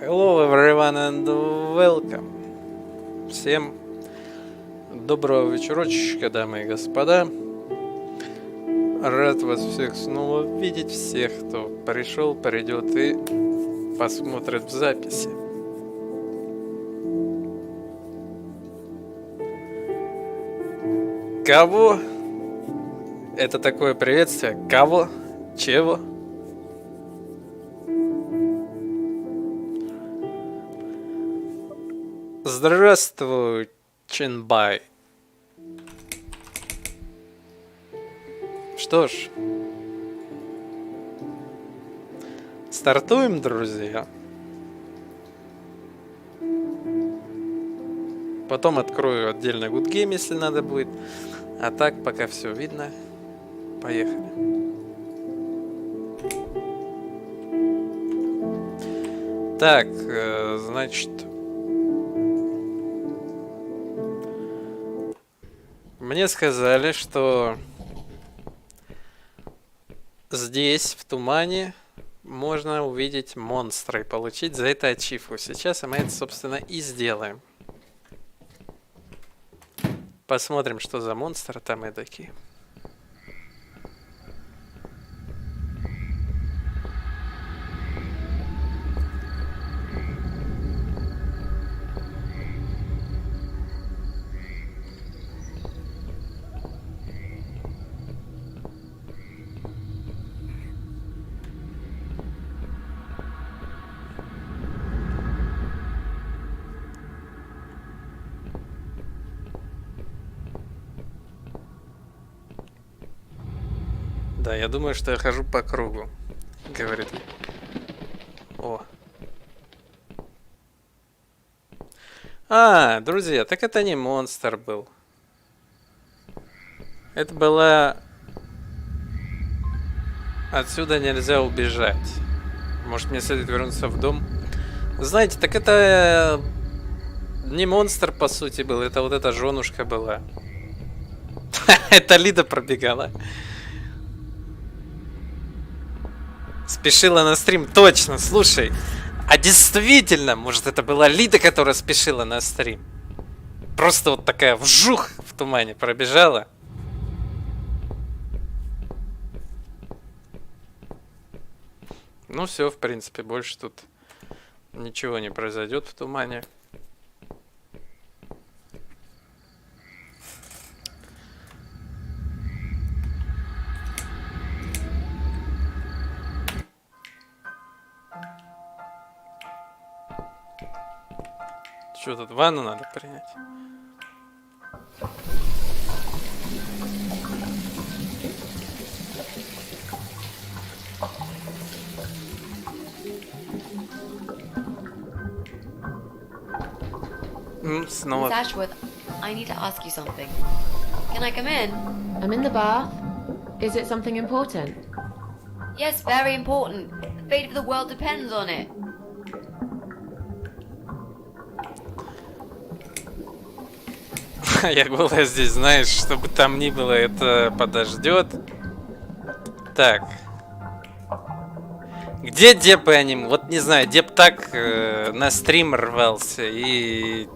Hello everyone and welcome. Всем доброго вечерочка, дамы и господа. Рад вас всех снова видеть, всех, кто пришел, придет и посмотрит в записи. Кого? Это такое приветствие. Кого? Чего? Здравствуй, Чинбай. Что ж, стартуем, друзья. Потом открою отдельно Good Game, если надо будет. А так, пока все видно. Поехали. Так, значит... Мне сказали, что здесь, в тумане, можно увидеть монстра и получить за это ачивку. Сейчас мы это, собственно, и сделаем. Посмотрим, что за монстры там и такие. Да, я думаю, что я хожу по кругу, говорит. О. А, друзья, так это не монстр был. Это была... Отсюда нельзя убежать. Может, мне следует вернуться в дом? Знаете, так это... Не монстр, по сути, был. Это вот эта женушка была. Это Лида пробегала. Спешила на стрим, точно, слушай. А действительно, может, это была Лида, которая спешила на стрим. Просто вот такая вжух в тумане пробежала. Ну все, в принципе, больше тут ничего не произойдет в тумане. Что тут, ванну надо принять? Снова. Ashworth, I need to ask you something. Can I come in? I'm in the bath. Is it something important? Yes, very important. The fate of the world depends on it. Я голая здесь, знаешь, чтобы там ни было, это подождет. Так. Где Деп и аним? Вот не знаю, Деп так на стрим рвался и...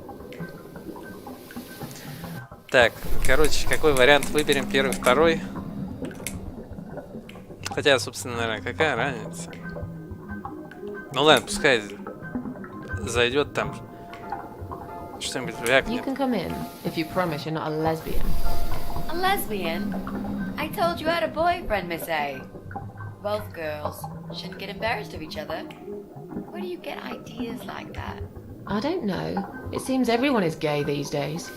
Так, короче, какой вариант выберем? Первый, второй? Хотя, собственно, наверное, какая разница? Ну ладно, пускай зайдет там. Что-нибудь вякнет. You can come in if you promise you're not a lesbian. A lesbian? I told you I had a boyfriend, Miss A. Both girls shouldn't get embarrassed of each other. Where do you get ideas like that? I don't know. It seems everyone is gay these days.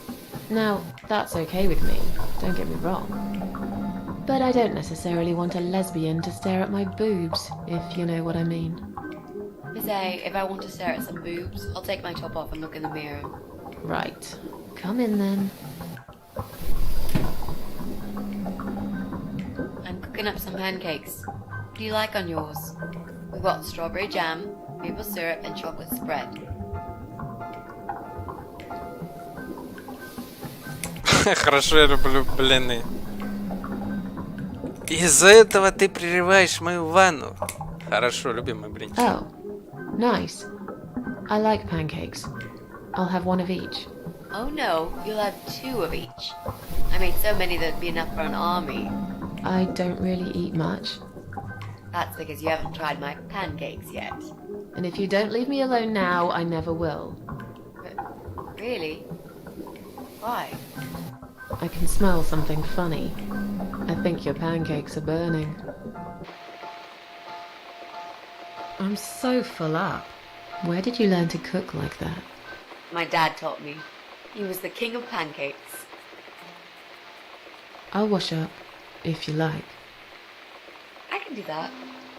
Now, that's okay with me, don't get me wrong. But I don't necessarily want a lesbian to stare at my boobs, if you know what I mean. Miss A, if I want to stare at some boobs, I'll take my top off and look in the mirror. Right. Come in then. I'm cooking up some pancakes. What do you like on yours? We've got strawberry jam, maple syrup, and chocolate spread. Хорошо, я люблю блины. Из-за этого ты прерываешь мою ванну. Хорошо, любимый блинчик. Oh, nice. I like pancakes. I'll have one of each. Oh no, you'll have 2 of each. I made so many that'd be enough for an army. I don't really eat much. That's because you haven't tried my pancakes yet. And if you don't leave me alone now, I never will. But really? Why? I can smell something funny. I think your pancakes are burning. I'm so full up. Where did you learn to cook like that? My dad taught me. He was the king of pancakes. I'll wash up, if you like. I can do that.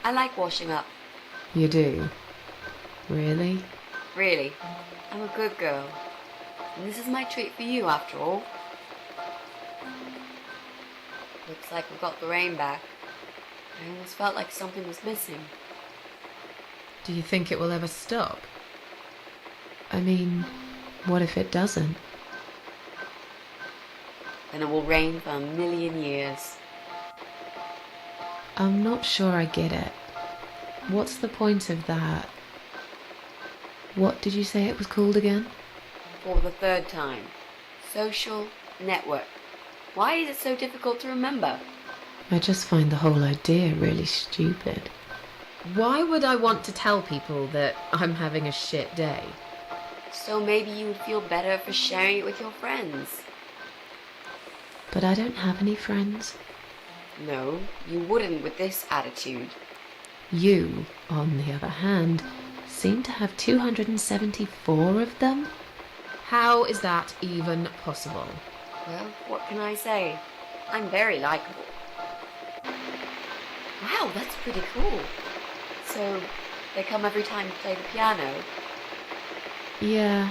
I like washing up. You do? Really? Really. I'm a good girl. And this is my treat for you, after all. Looks like we got the rain back. I almost felt like something was missing. Do you think it will ever stop? I mean, what if it doesn't? Then it will rain for 1,000,000 years. I'm not sure I get it. What's the point of that? What did you say it was called again? For the 3rd time. Social network. Why is it so difficult to remember? I just find the whole idea really stupid. Why would I want to tell people that I'm having a shit day? So maybe you would feel better for sharing it with your friends. But I don't have any friends. No, you wouldn't with this attitude. You, on the other hand, seem to have 274 of them? How is that even possible? Well, what can I say? I'm very likable. Wow, that's pretty cool. So, they come every time you play the piano? Yeah,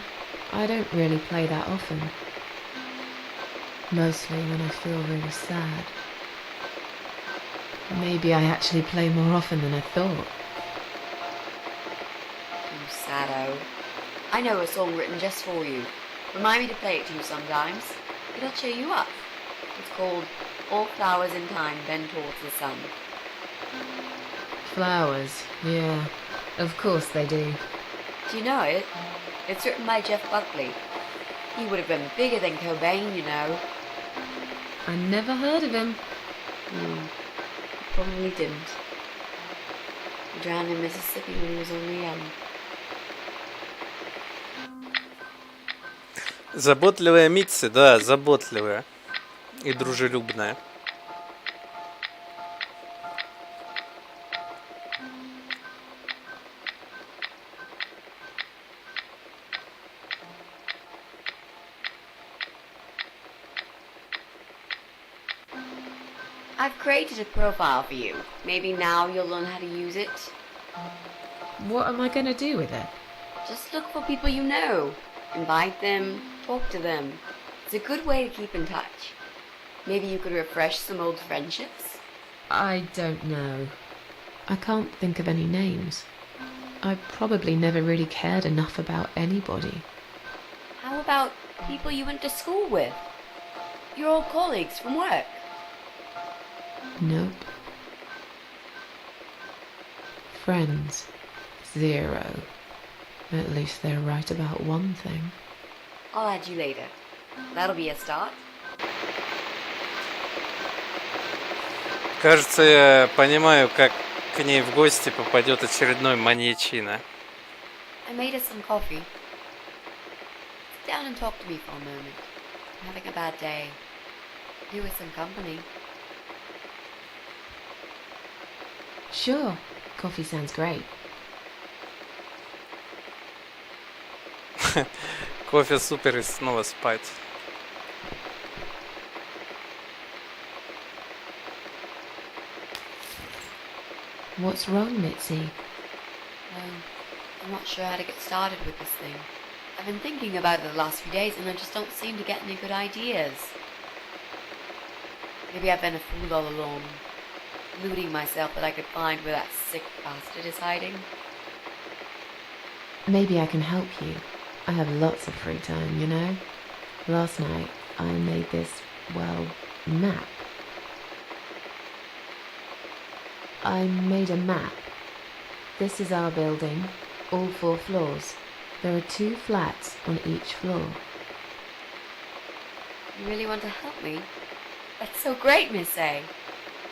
I don't really play that often. Mostly when I feel really sad. Maybe I actually play more often than I thought. You saddo. I know a song written just for you. Remind me to play it to you sometimes. It'll cheer you up. It's called All Flowers in Time Bend Towards the Sun. Flowers, yeah. Of course they do. Do you know it? It's written by Jeff Buckley. He would have been bigger than Cobain, you know. I never heard of him. He probably didn't. He drowned in Mississippi when he was only young. Заботливая Митси, да, заботливая и дружелюбная. I've created a profile for you. Maybe now you'll learn how to use it. What am I going to do with it? Just look for people you know. Invite them, talk to them. It's a good way to keep in touch. Maybe you could refresh some old friendships. I don't know. I can't think of any names. I probably never really cared enough about anybody. How about people you went to school with? Your old colleagues from work? Nope. Friends. 0. At least they're right about one thing. I'll add you later. That'll be a start. Кажется, я понимаю, как к ней в гости попадет очередной маньячина. I made us some coffee. Sit down and talk to me for a moment. I'm having a bad day. You with some company. Sure. Coffee sounds great. Кофе супер и снова спать. What's wrong, Mitzi? I'm not sure how to get started with this thing. I've been thinking about it the last few days and I just don't seem to get any good ideas. Maybe I've been a fool all along, deluding myself that I could find where that sick bastard is hiding. Maybe I can help you. I have lots of free time, you know? Last night, I made this, well, map. I made a map. This is our building, all 4 floors. There are 2 flats on each floor. You really want to help me? That's so great, Miss A.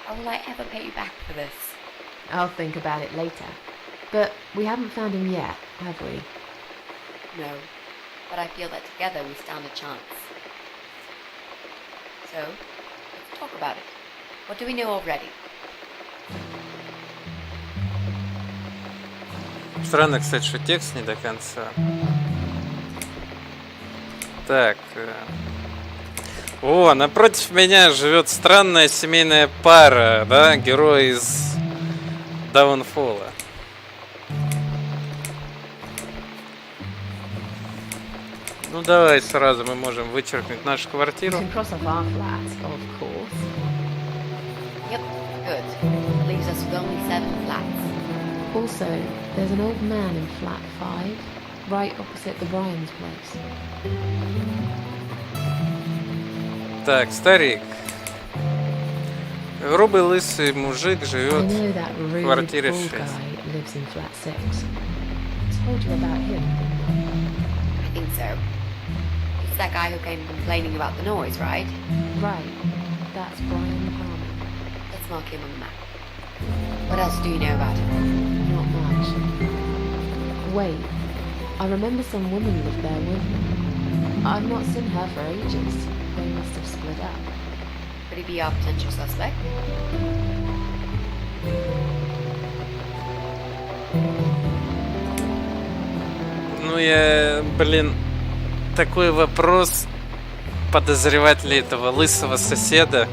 How will I ever pay you back for this? I'll think about it later. But we haven't found him yet, have we? No, but I feel that together we stand a chance. So, let's talk about it. What do we know already? Странно, кстати, что текст не до конца. Так. О, напротив меня живет странная семейная пара, да, герой из Даунфолла. Ну давай сразу мы можем вычеркнуть нашу We квартиру. can cross off our flats, of course. Yep, good. That leaves us with only 7 flats. Also, there's an old man in flat 5, right opposite the Brian's place. Так, старик. Грубый лысый мужик I живет know that в rude квартире bald 6. guy lives in flat 6. I told you about him, didn't I think so. It's that guy who came complaining about the noise, right? I? Right. That's Brian Harmon. Let's mark him on the map. What else do you know about him? Not much. Wait. I remember some woman lived there with him. I've not seen her for ages. They must have split up. Could he be our potential suspect? Ну блин, такой вопрос. Подозревать ли этого лысого соседа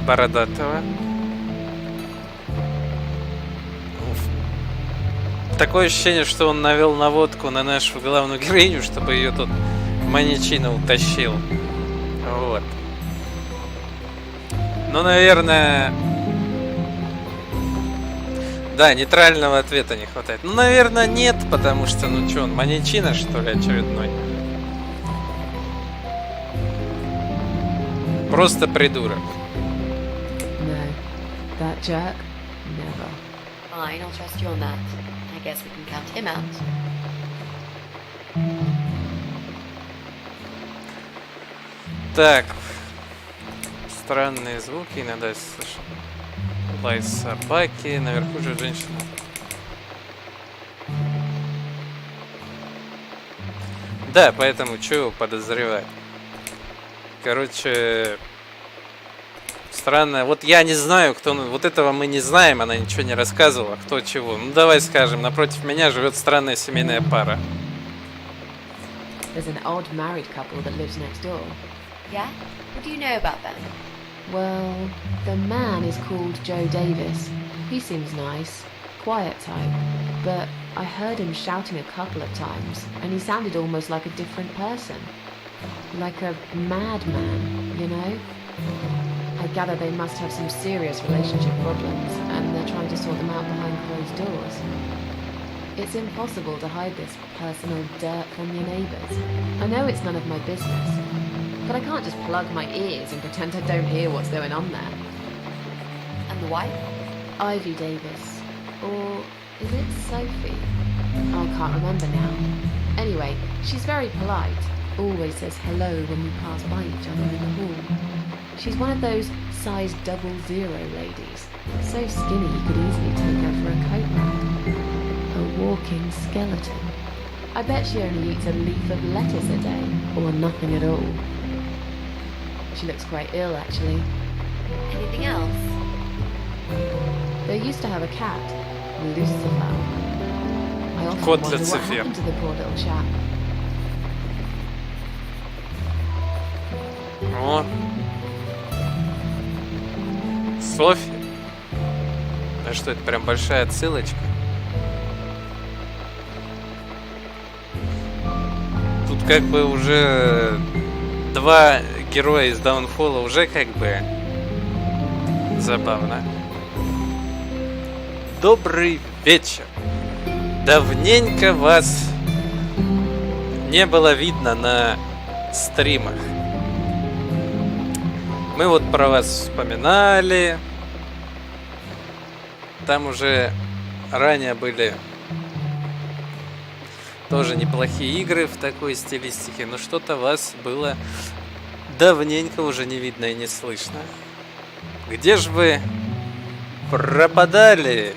бородатого? Такое ощущение, что он навел наводку на нашу главную героиню, чтобы ее тут маньячина утащил. Вот. Ну, наверное... Да, нейтрального ответа не хватает. Ну, наверное, нет, потому что, ну что, он маньячина, что ли, очередной? Просто придурок. No. That jerk? Never. Fine, I'll trust you on that. I guess we can count him out. Так. Странные звуки иногда слышу. Лай собаки. Наверху же женщина. Да, поэтому что его подозревать? Короче... Странно. Вот я не знаю, кто... Вот этого мы не знаем, она ничего не рассказывала, кто чего. Ну, давай скажем, напротив меня живет странная семейная пара. There's an odd married couple that lives next door. Yeah? What do you know about them? Well, the man is called Joe Davis. He seems nice, quiet type, but I heard him shouting a couple of times, and he sounded almost like a different person. Like a madman, you know? I gather they must have some serious relationship problems, and they're trying to sort them out behind closed doors. It's impossible to hide this personal dirt from your neighbours. I know it's none of my business, but I can't just plug my ears and pretend I don't hear what's going on there. And the wife? Ivy Davis. Or is it Sophie? I can't remember now. Anyway, she's very polite. Always says hello when we pass by each other in the hall. She's one of those size 00 ladies. So skinny you could easily take her for a coat rack. A walking skeleton. I bet she only eats a leaf of lettuce a day, or nothing at all. She looks quite ill, actually. Anything else? They used to have a cat, Lucifer. I often Кот wonder what Люцифер. happened to the poor little chap. О. Софи. А что, это прям большая отсылочка? Тут как бы уже два героя из Даунфолла уже как бы забавно. Добрый вечер. Давненько вас не было видно на стримах. Мы вот про вас вспоминали. Там уже ранее были Тоже неплохие игры в такой стилистике, но что-то вас было давненько уже не видно и не слышно. Где ж вы пропадали?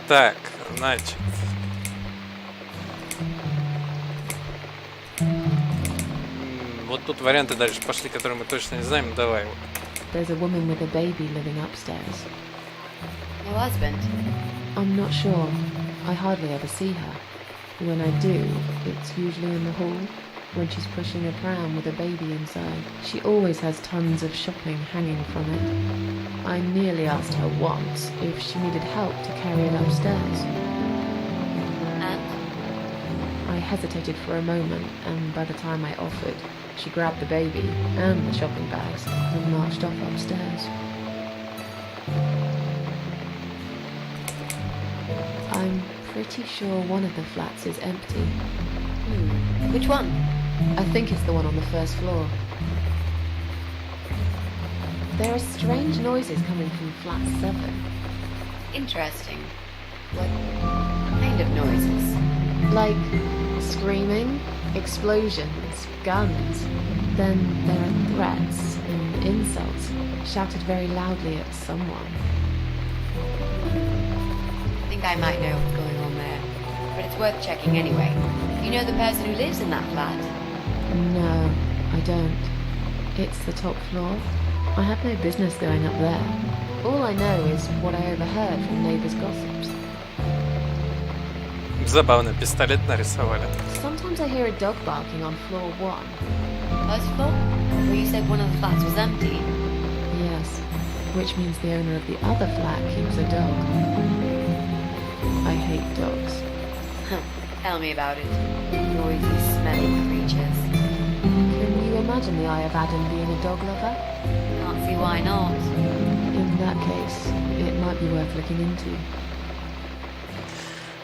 Так, значит. Вот тут варианты дальше пошли, которые мы точно не знаем. Ну, давай. There's a woman with a baby living upstairs. Your husband? I'm not sure. I hardly ever see her. When I do, it's usually in the hall, when she's pushing a pram with a baby inside. She always has tons of shopping hanging from it. I nearly asked her once if she needed help to carry it upstairs. And? I hesitated for a moment, and by the time I offered, she grabbed the baby and the shopping bags and marched off upstairs. I'm pretty sure one of the flats is empty. Which one? I think it's the one on the first floor. There are strange noises coming from flat 7. Interesting. What kind of noises? Like screaming, explosions, guns. Then there are threats and insults shouted very loudly at someone. I think I might know what's going on there, but it's worth checking anyway. You know the person who lives in that flat? No, I don't. It's the top floor. I have no business going up there. All I know is what I overheard from neighbors' gossips. Забавно, пистолет нарисовали. Sometimes I hear a dog barking on floor 1. First floor? Well, you said one of the flats was empty. Yes, which means the owner of the other flat keeps a dog. I hate dogs. Tell me about it. Noisy, smelly creatures. Can you imagine the Eye of Adam being a dog lover? Can't see why not. In that case, it might be worth looking into.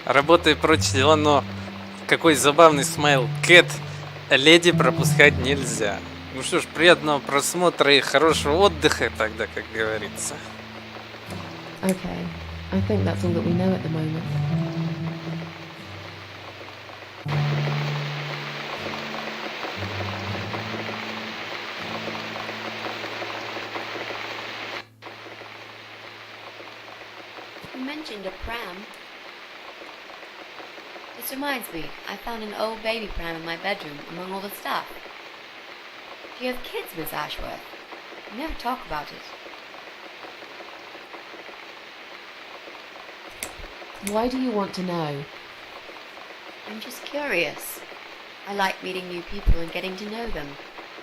Работа и прочие дела, но какой забавный смайл. Кэт, леди пропускать нельзя. Ну что ж, приятного просмотра и хорошего отдыха тогда, как говорится. Okay, I think that's all that we know at the moment. You mentioned a pram. This reminds me, I found an old baby pram in my bedroom among all the stuff. Do you have kids, Miss Ashworth? You never talk about it. Why do you want to know? I'm just curious. I like meeting new people and getting to know them.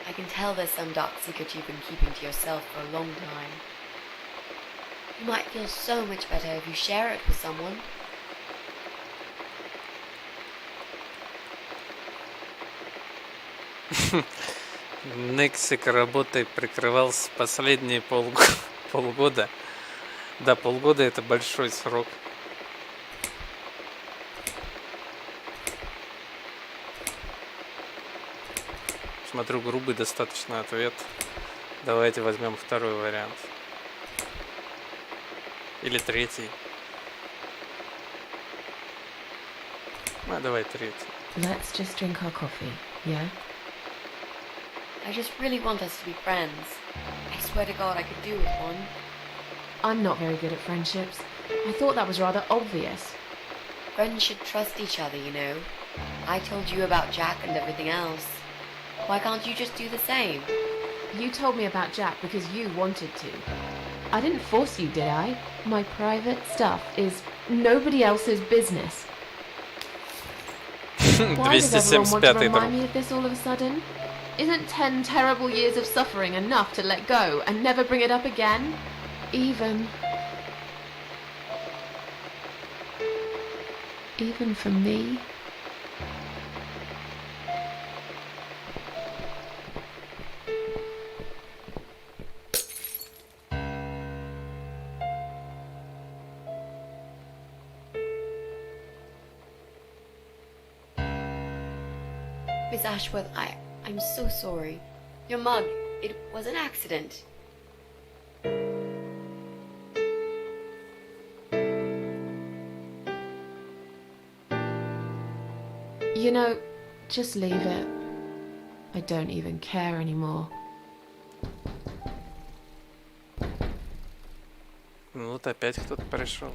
I can tell there's some dark secret you've been keeping to yourself for a long time. You might feel so much better if you share it with someone. Нексик работой прикрывался последние полгода. Да, полгода это большой срок. Смотрю, грубый достаточно ответ. Давайте возьмем второй вариант. Или третий. А, давай третий. Let's just drink our coffee, yeah? I just really want us to be friends. I swear to God I could do with one. I'm not very good at friendships. I thought that was rather obvious. Friends should trust each other, you know. I told you about Jack and everything else. Why can't you just do the same? You told me about Jack because you wanted to. I didn't force you, did I? My private stuff is nobody else's business. Why does everyone want to 275 remind me of this all of a sudden? Isn't 10 terrible years of suffering enough to let go and never bring it up again? Even for me? Miss Ashworth, I I'm so sorry. Your mug, it was an accident. You know, just leave it. I don't even care anymore. Ну вот опять кто-то пришел.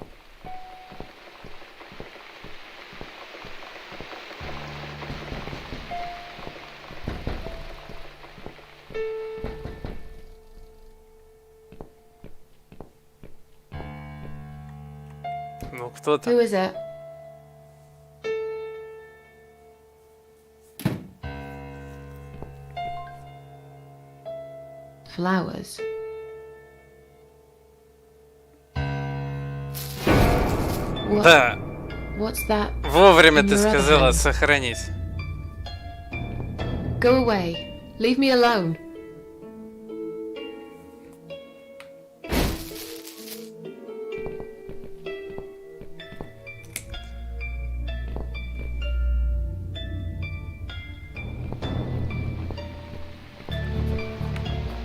Ну кто Who там? is it? Flowers. What? Да, What's that? вовремя in ты your other сказала hand? сохранить. Go away. Leave me alone.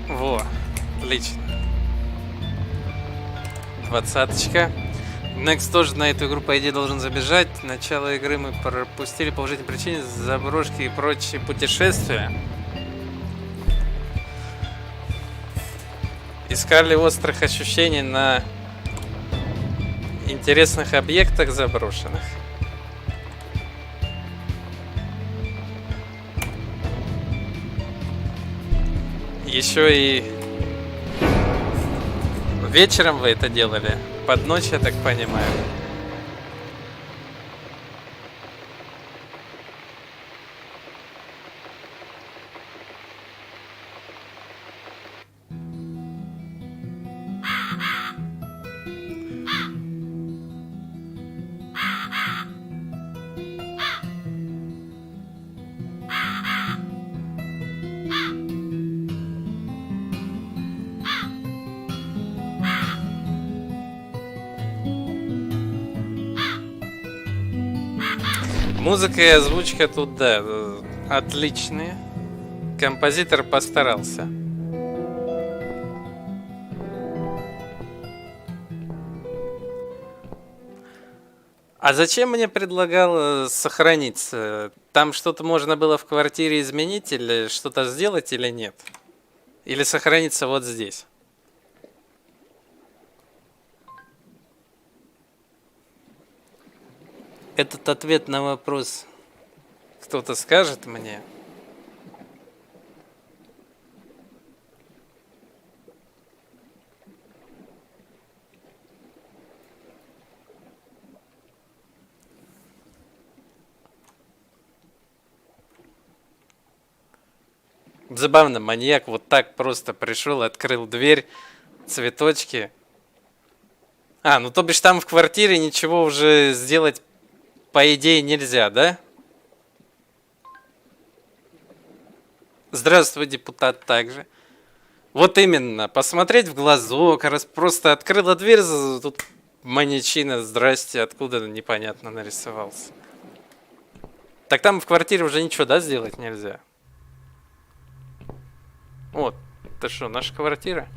Во, отлично. 20-очка. Next тоже на эту игру, по идее, должен забежать. Начало игры мы пропустили по уважительной причине, заброшки и прочие путешествия. Искали острых ощущений на интересных объектах заброшенных. Еще и вечером вы это делали? Под ночь, я так понимаю. Музыка и озвучка тут, да, отличные. Композитор постарался. А зачем мне предлагал сохраниться? Там что-то можно было в квартире изменить или что-то сделать или нет? Или сохраниться вот здесь? Этот ответ на вопрос кто-то скажет мне? Забавно, маньяк вот так просто пришел, открыл дверь, цветочки. А, ну то бишь там в квартире ничего уже сделать по идее нельзя, да? Здравствуй, депутат, также. Вот именно, посмотреть в глазок, раз просто открыла дверь, тут маньячина, здрасте, откуда непонятно нарисовался. Так там в квартире уже ничего, да, сделать нельзя? Вот, это что, наша квартира?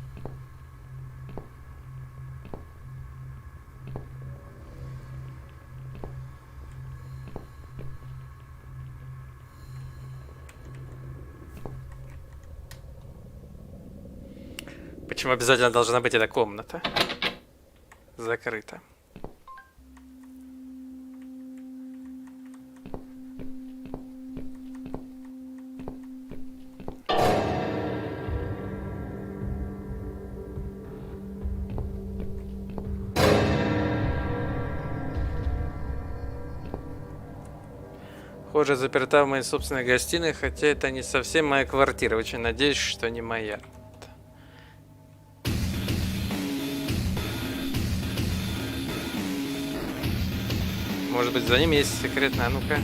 Почему обязательно должна быть эта комната? Закрыта. Похоже, заперта в моей собственной гостиной, хотя это не совсем моя квартира. Очень надеюсь, что не моя. Может быть, за ним есть секретная, ну-ка.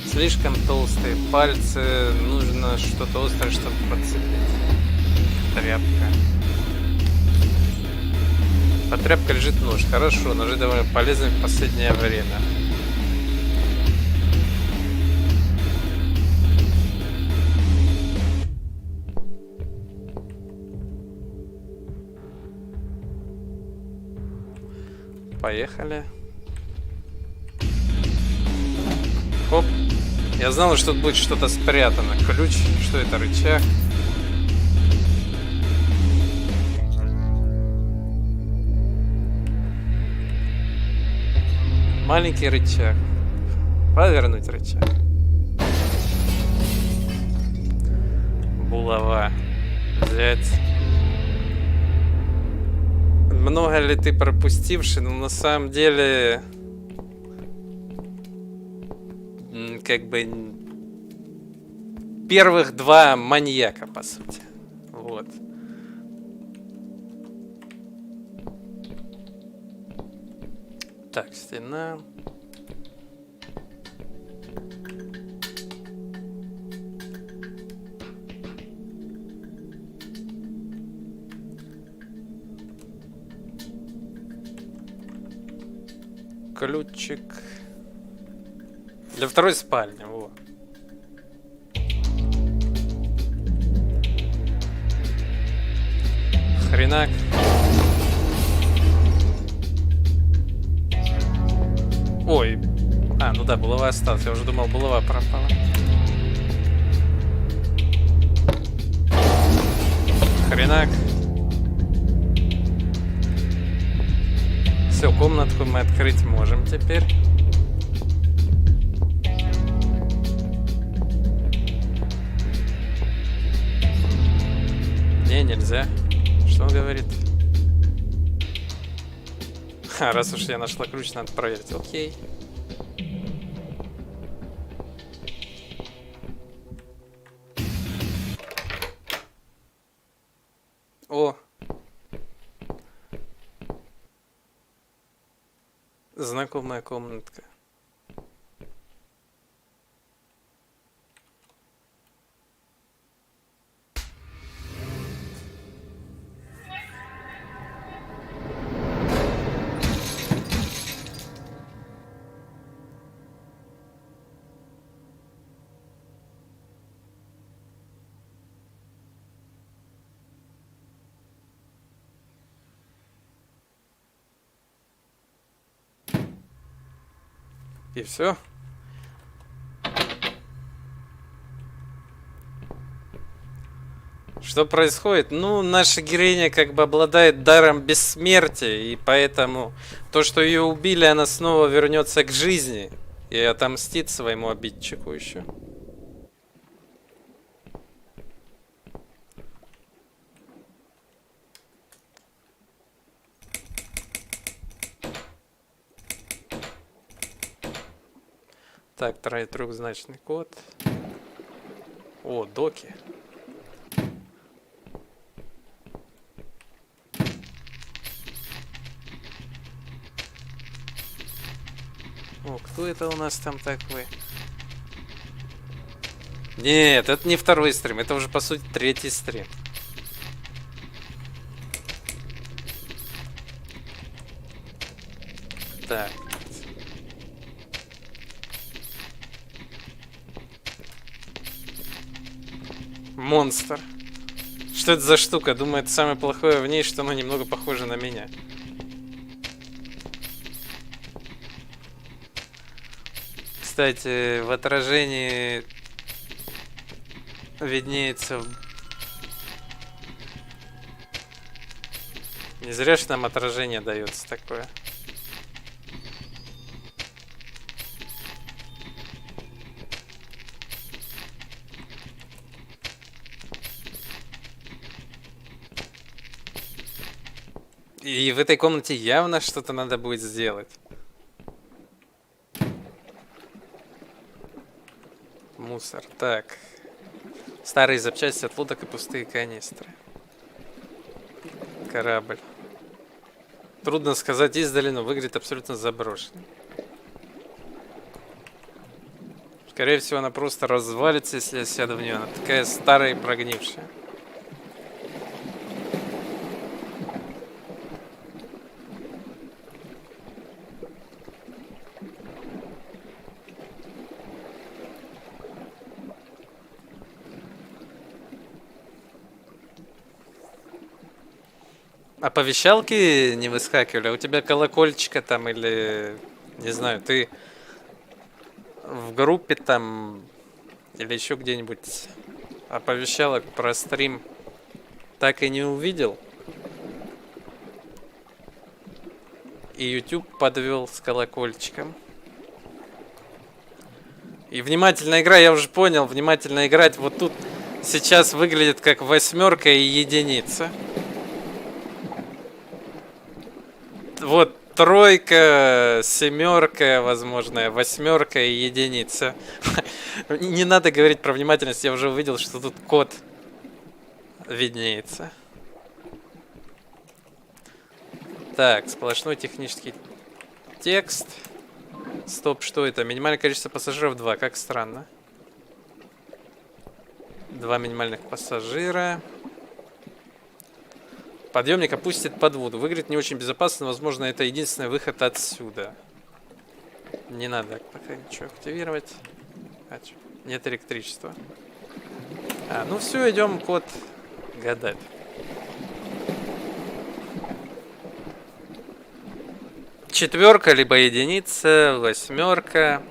Слишком толстые пальцы, нужно что-то острое, чтобы подцепить. Тряпка. Под тряпкой лежит нож. Хорошо, ножи довольно полезны в последнее время. Поехали. Оп. Я знал, что тут будет что-то спрятано. Ключ. Что это? Рычаг. Маленький рычаг. Повернуть рычаг. Булава. Взять. Много ли ты пропустивший? Но на самом деле... Как бы... Первых два маньяка, по сути. Вот. Так, стена. Ключик. Для второй спальни, вот. Хренак. Ой. А, ну да, булава осталась. Я уже думал, булава пропала. Хренак. Все, комнатку мы открыть можем теперь. Не, нельзя. Что он говорит? Ха, раз уж я нашла ключ, надо проверить. Окей. О! Знакомая комнатка. И все. Что происходит? Ну, наша героиня как бы обладает даром бессмертия, и поэтому то, что ее убили, она снова вернется к жизни и отомстит своему обидчику еще. Так, трехзначный код. О, доки. О, кто это у нас там такой? Нет, это не второй стрим, это уже по сути третий стрим. Так. Монстр. Что это за штука? Думаю, это самое плохое в ней, что оно немного похоже на меня. Кстати, в отражении виднеется... Не зря же нам отражение дается такое. И в этой комнате явно что-то надо будет сделать. Мусор. Так. Старые запчасти от лодок и пустые канистры. Корабль. Трудно сказать издали, но выглядит абсолютно заброшенным. Скорее всего, она просто развалится, если я сяду в нее. Она такая старая и прогнившая. Оповещалки не выскакивали? А у тебя колокольчика там или... Не знаю, ты в группе там или еще где-нибудь оповещалок про стрим так и не увидел? И YouTube подвел с колокольчиком. И внимательная игра, я уже понял, внимательно играть вот тут сейчас выглядит как 8 и единица. Вот 3, 7, возможно, 8 и единица. Не надо говорить про внимательность, я уже увидел, что тут код виднеется. Так, сплошной технический текст. Стоп, что это? Минимальное количество пассажиров 2, как странно. 2 минимальных пассажира. Подъемник опустит под воду. Выглядит не очень безопасно. Возможно, это единственный выход отсюда. Не надо пока ничего активировать. Нет электричества. Ну все, идем код гадать. Четверка, либо единица, 8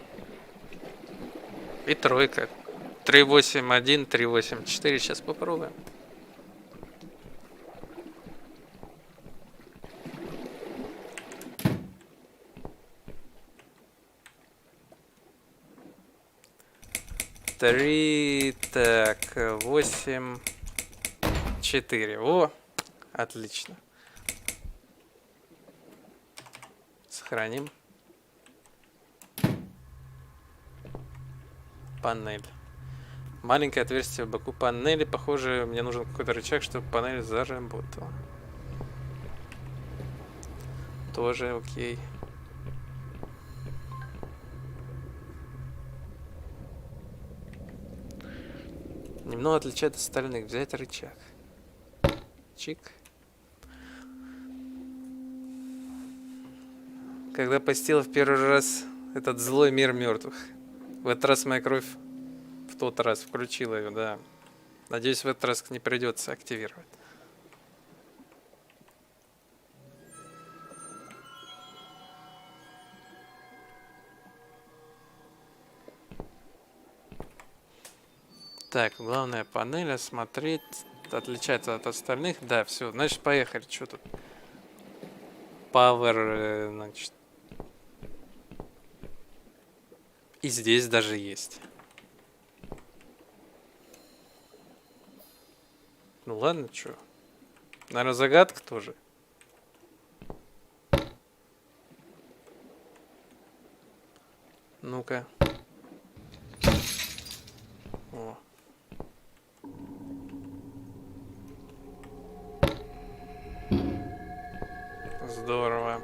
и 3. 381, 384. Сейчас попробуем. Так, 8, 4. О, отлично. Сохраним. Панель. Маленькое отверстие в боку панели. Похоже, мне нужен какой-то рычаг, чтобы панель заработала. Тоже окей. Немного отличает от остальных. Взять рычаг. Чик. Когда постила в первый раз этот злой мир мертвых. В этот раз моя кровь в тот раз включила ее, да. Надеюсь, в этот раз не придется активировать. Так, главная панель, осмотреть, отличается от остальных. Да, все, значит, поехали. Что тут? Power, значит. И здесь даже есть. Ну ладно, что? Наверное, загадка тоже. Ну-ка. О. Здорово.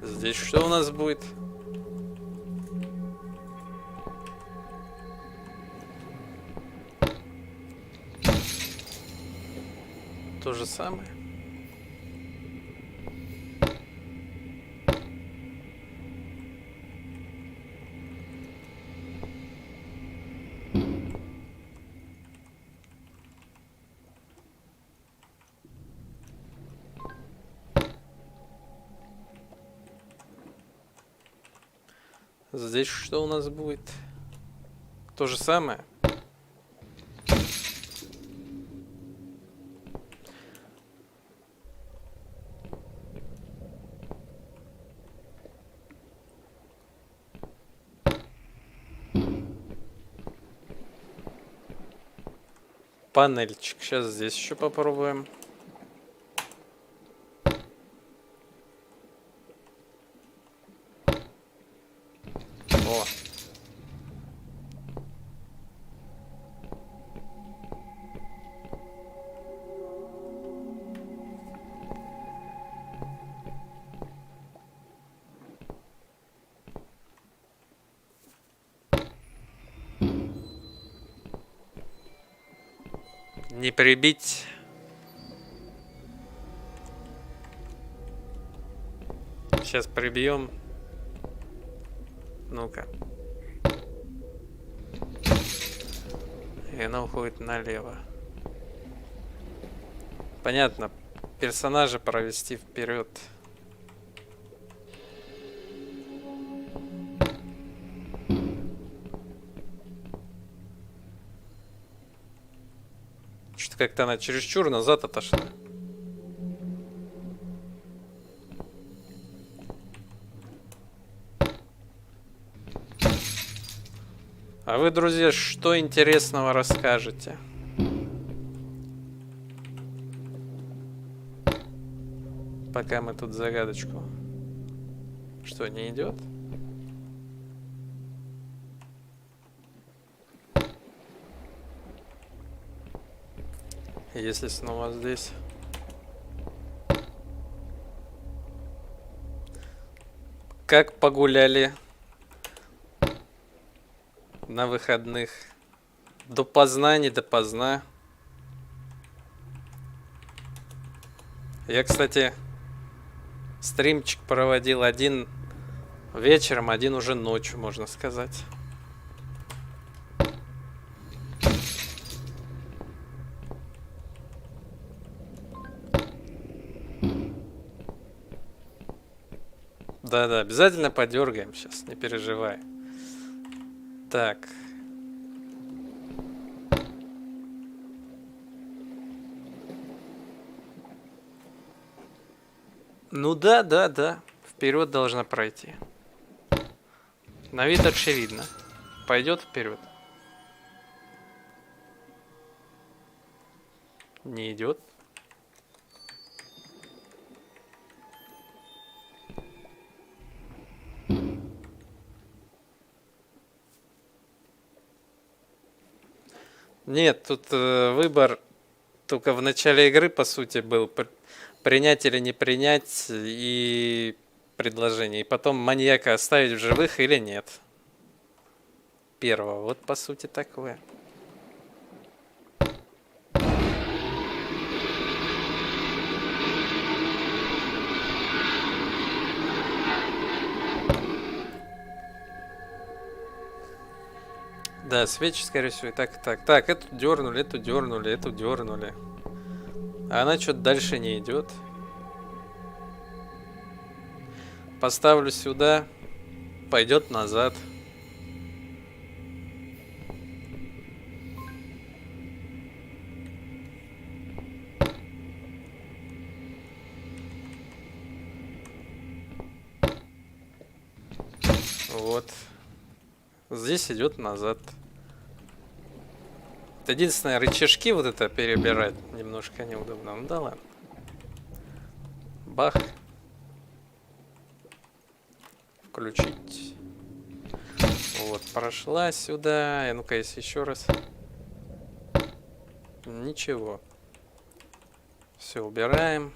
Здесь что у нас будет? То же самое. Здесь что у нас будет? То же самое. Панельчик. Сейчас здесь еще попробуем. О. Не прибить. Сейчас прибьем. Ну-ка. И она уходит налево. Понятно. Персонажа провести вперед. Что-то как-то она чересчур назад отошла. А вы, друзья, что интересного расскажете? Пока мы тут загадочку. Что, не идет? Если снова здесь. Как погуляли на выходных? Допоздна, не допоздна. Я, кстати, стримчик проводил один вечером, один уже ночью, можно сказать. Да-да, обязательно подергаем сейчас, не переживай. Так. Ну да, да, да. Вперед должна пройти. На вид очевидно. Пойдет вперед. Не идет. Нет, тут выбор только в начале игры, по сути, был принять или не принять и предложение. И потом маньяка оставить в живых или нет. Первого. Вот, по сути, такое. Да, свечи, скорее всего, и так, и так. Так, эту дернули, эту дернули, эту дернули. А она что-то дальше не идет. Поставлю сюда. Пойдет назад. Вот. Здесь идет назад. Единственное, рычажки вот это перебирать немножко неудобно. Ну да ладно. Бах. Включить. Вот, прошла сюда. И ну-ка, если еще раз. Ничего. Все, убираем.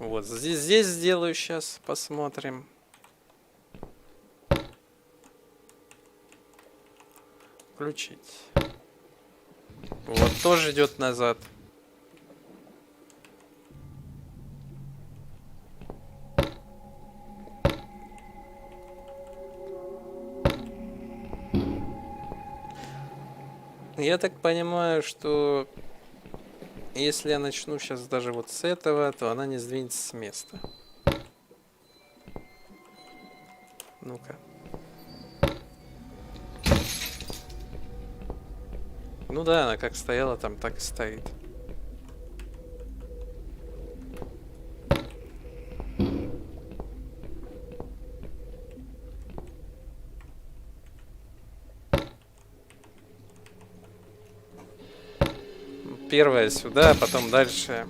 Вот, здесь сделаю сейчас. Посмотрим. Включить. Вот, тоже идет назад. Я так понимаю, что если я начну сейчас даже вот с этого, то она не сдвинется с места. Ну-ка. Ну да, она как стояла там, так и стоит. Первая сюда, потом дальше.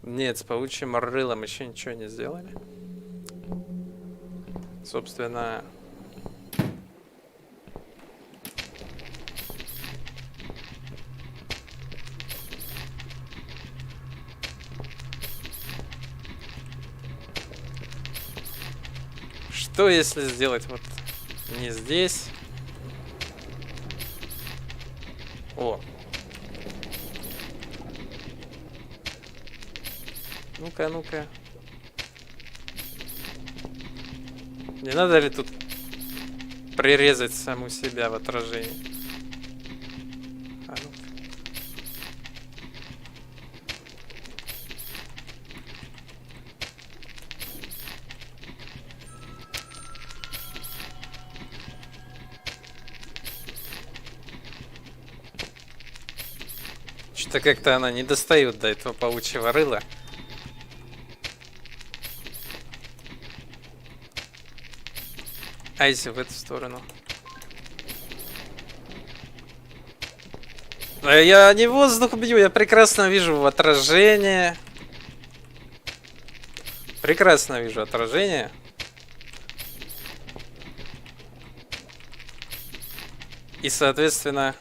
Нет, с паучьим рылом еще ничего не сделали. Собственно... Что если сделать вот не здесь? О. Ну-ка, ну-ка. Не надо ли тут прирезать саму себя в отражении? Что-то как-то она не достает до этого паучьего рыла. А если в эту сторону? Я не воздух бью, я прекрасно вижу отражение. Прекрасно вижу отражение. И, соответственно,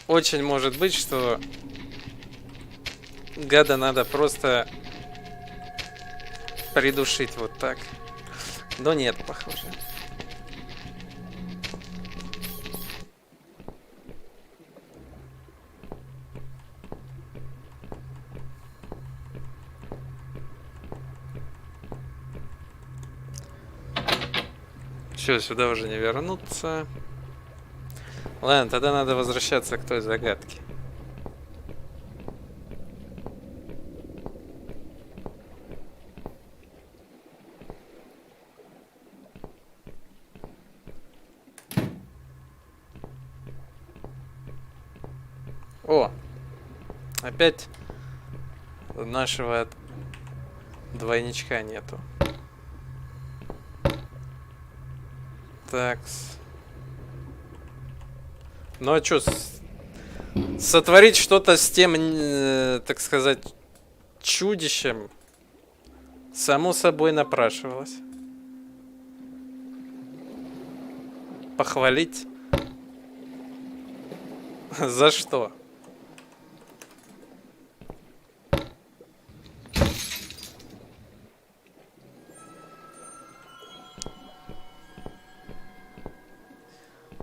очень может быть, что гада надо просто придушить вот так. Но нет, похоже. Все, сюда уже не вернуться. Ладно, тогда надо возвращаться к той загадке. О! Опять нашего двойничка нету. Такс. Ну а чё, сотворить что-то с тем, так сказать, чудищем, само собой напрашивалось. Похвалить? За что?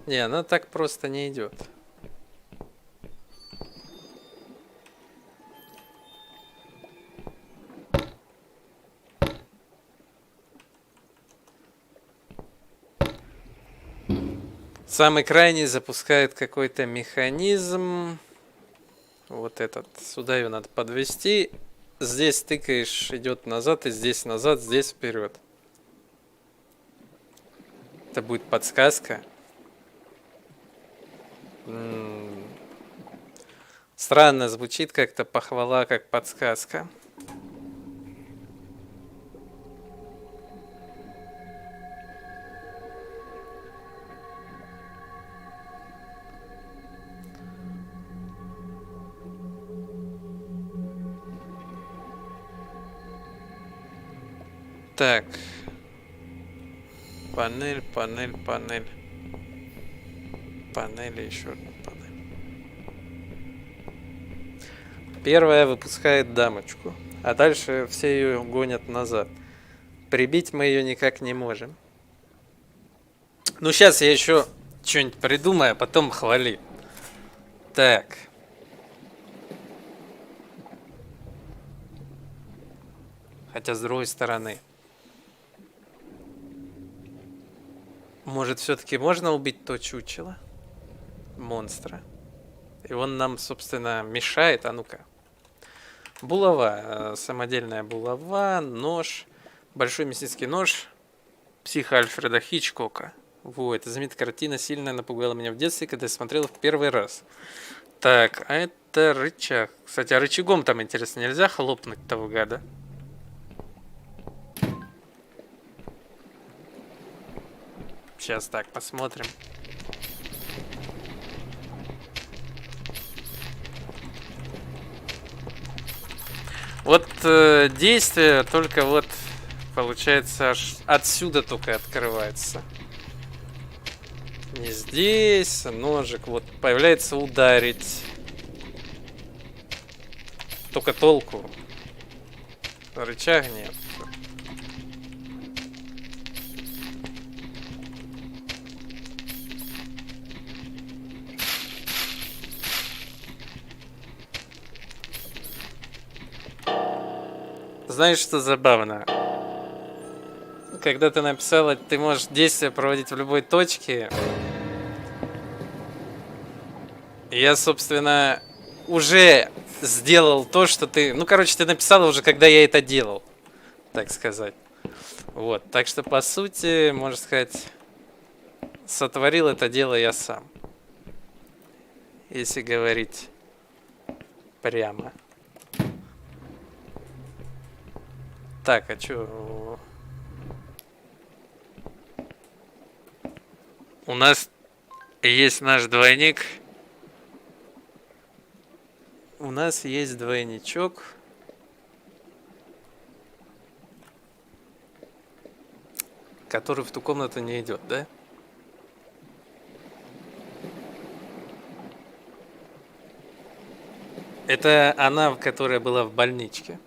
Не, она так просто не идет. Самый крайний запускает какой-то механизм. Вот этот. Сюда ее надо подвести. Здесь тыкаешь, идет назад, и здесь назад, здесь вперед. Это будет подсказка. Странно звучит как-то похвала, как подсказка. Так. Панель, панель, панель. Панель и еще одна панель. Первая выпускает дамочку, а дальше все ее гонят назад. Прибить мы ее никак не можем. Ну, сейчас я еще что-нибудь придумаю, а потом хвали. Так. Хотя, с другой стороны, может, все-таки можно убить то чучело? Монстра. И он нам, собственно, мешает. А ну-ка. Булава. Самодельная булава. Нож. Большой мясницкий нож. Психа Альфреда Хичкока. Вот. Эта знаменитая картина сильно напугала меня в детстве, когда я смотрел в первый раз. Так, а это рычаг. Кстати, а рычагом там, интересно, нельзя хлопнуть того гада? Сейчас так, посмотрим. Вот действие только вот, получается, аж отсюда только открывается. Не здесь, ножик. Вот появляется ударить. Только толку. Рычаг нет. Знаешь, что забавно? Когда ты написала, ты можешь действие проводить в любой точке. Я, собственно, уже сделал то, что ты... Ну, короче, ты написала уже, когда я это делал. Так сказать. Вот. Так что, по сути, можно сказать, сотворил это дело я сам. Если говорить прямо. Так, а чё? У нас есть наш двойник. У нас есть двойничок. Который в ту комнату не идет, да? Это она, которая была в больничке.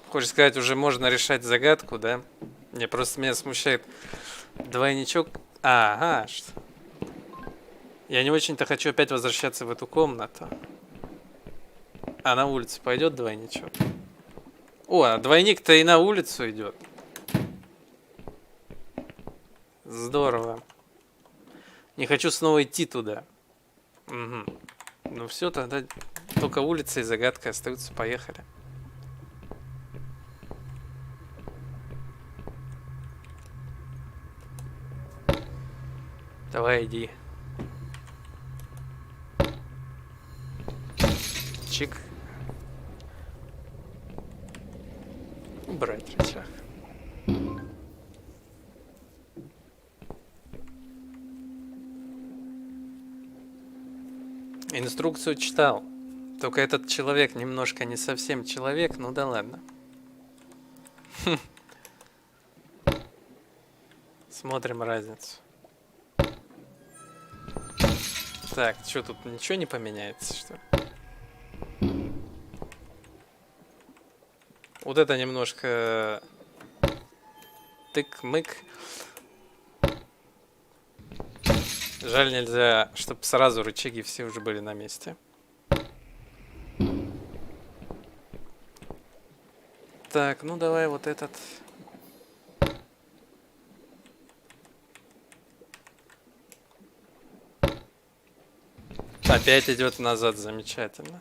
Хочешь сказать, уже можно решать загадку, да? Мне просто меня смущает двойничок. Ага. Я не очень-то хочу опять возвращаться в эту комнату. А на улицу пойдет двойничок? О, а двойник-то и на улицу идет. Здорово. Не хочу снова идти туда. Угу. Ну все, тогда только улица и загадка остаются. Поехали. Давай, иди. Чик. Убрать рычаг. Инструкцию читал. Только этот человек немножко не совсем человек, ну да ладно. Смотрим разницу. Так, что тут ничего не поменяется, что ли? Вот это немножко тык-мык. Жаль, нельзя, чтобы сразу рычаги все уже были на месте. Так, ну давай вот этот. Опять идет назад, замечательно.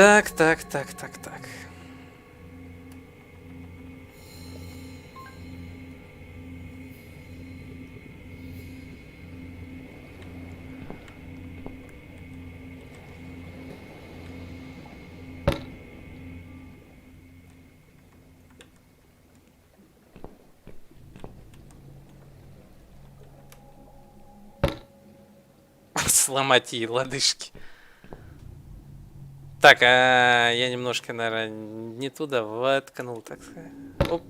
Так. Сломать ей лодыжки. Так, я немножко, наверное, не туда воткнул, так сказать. Оп.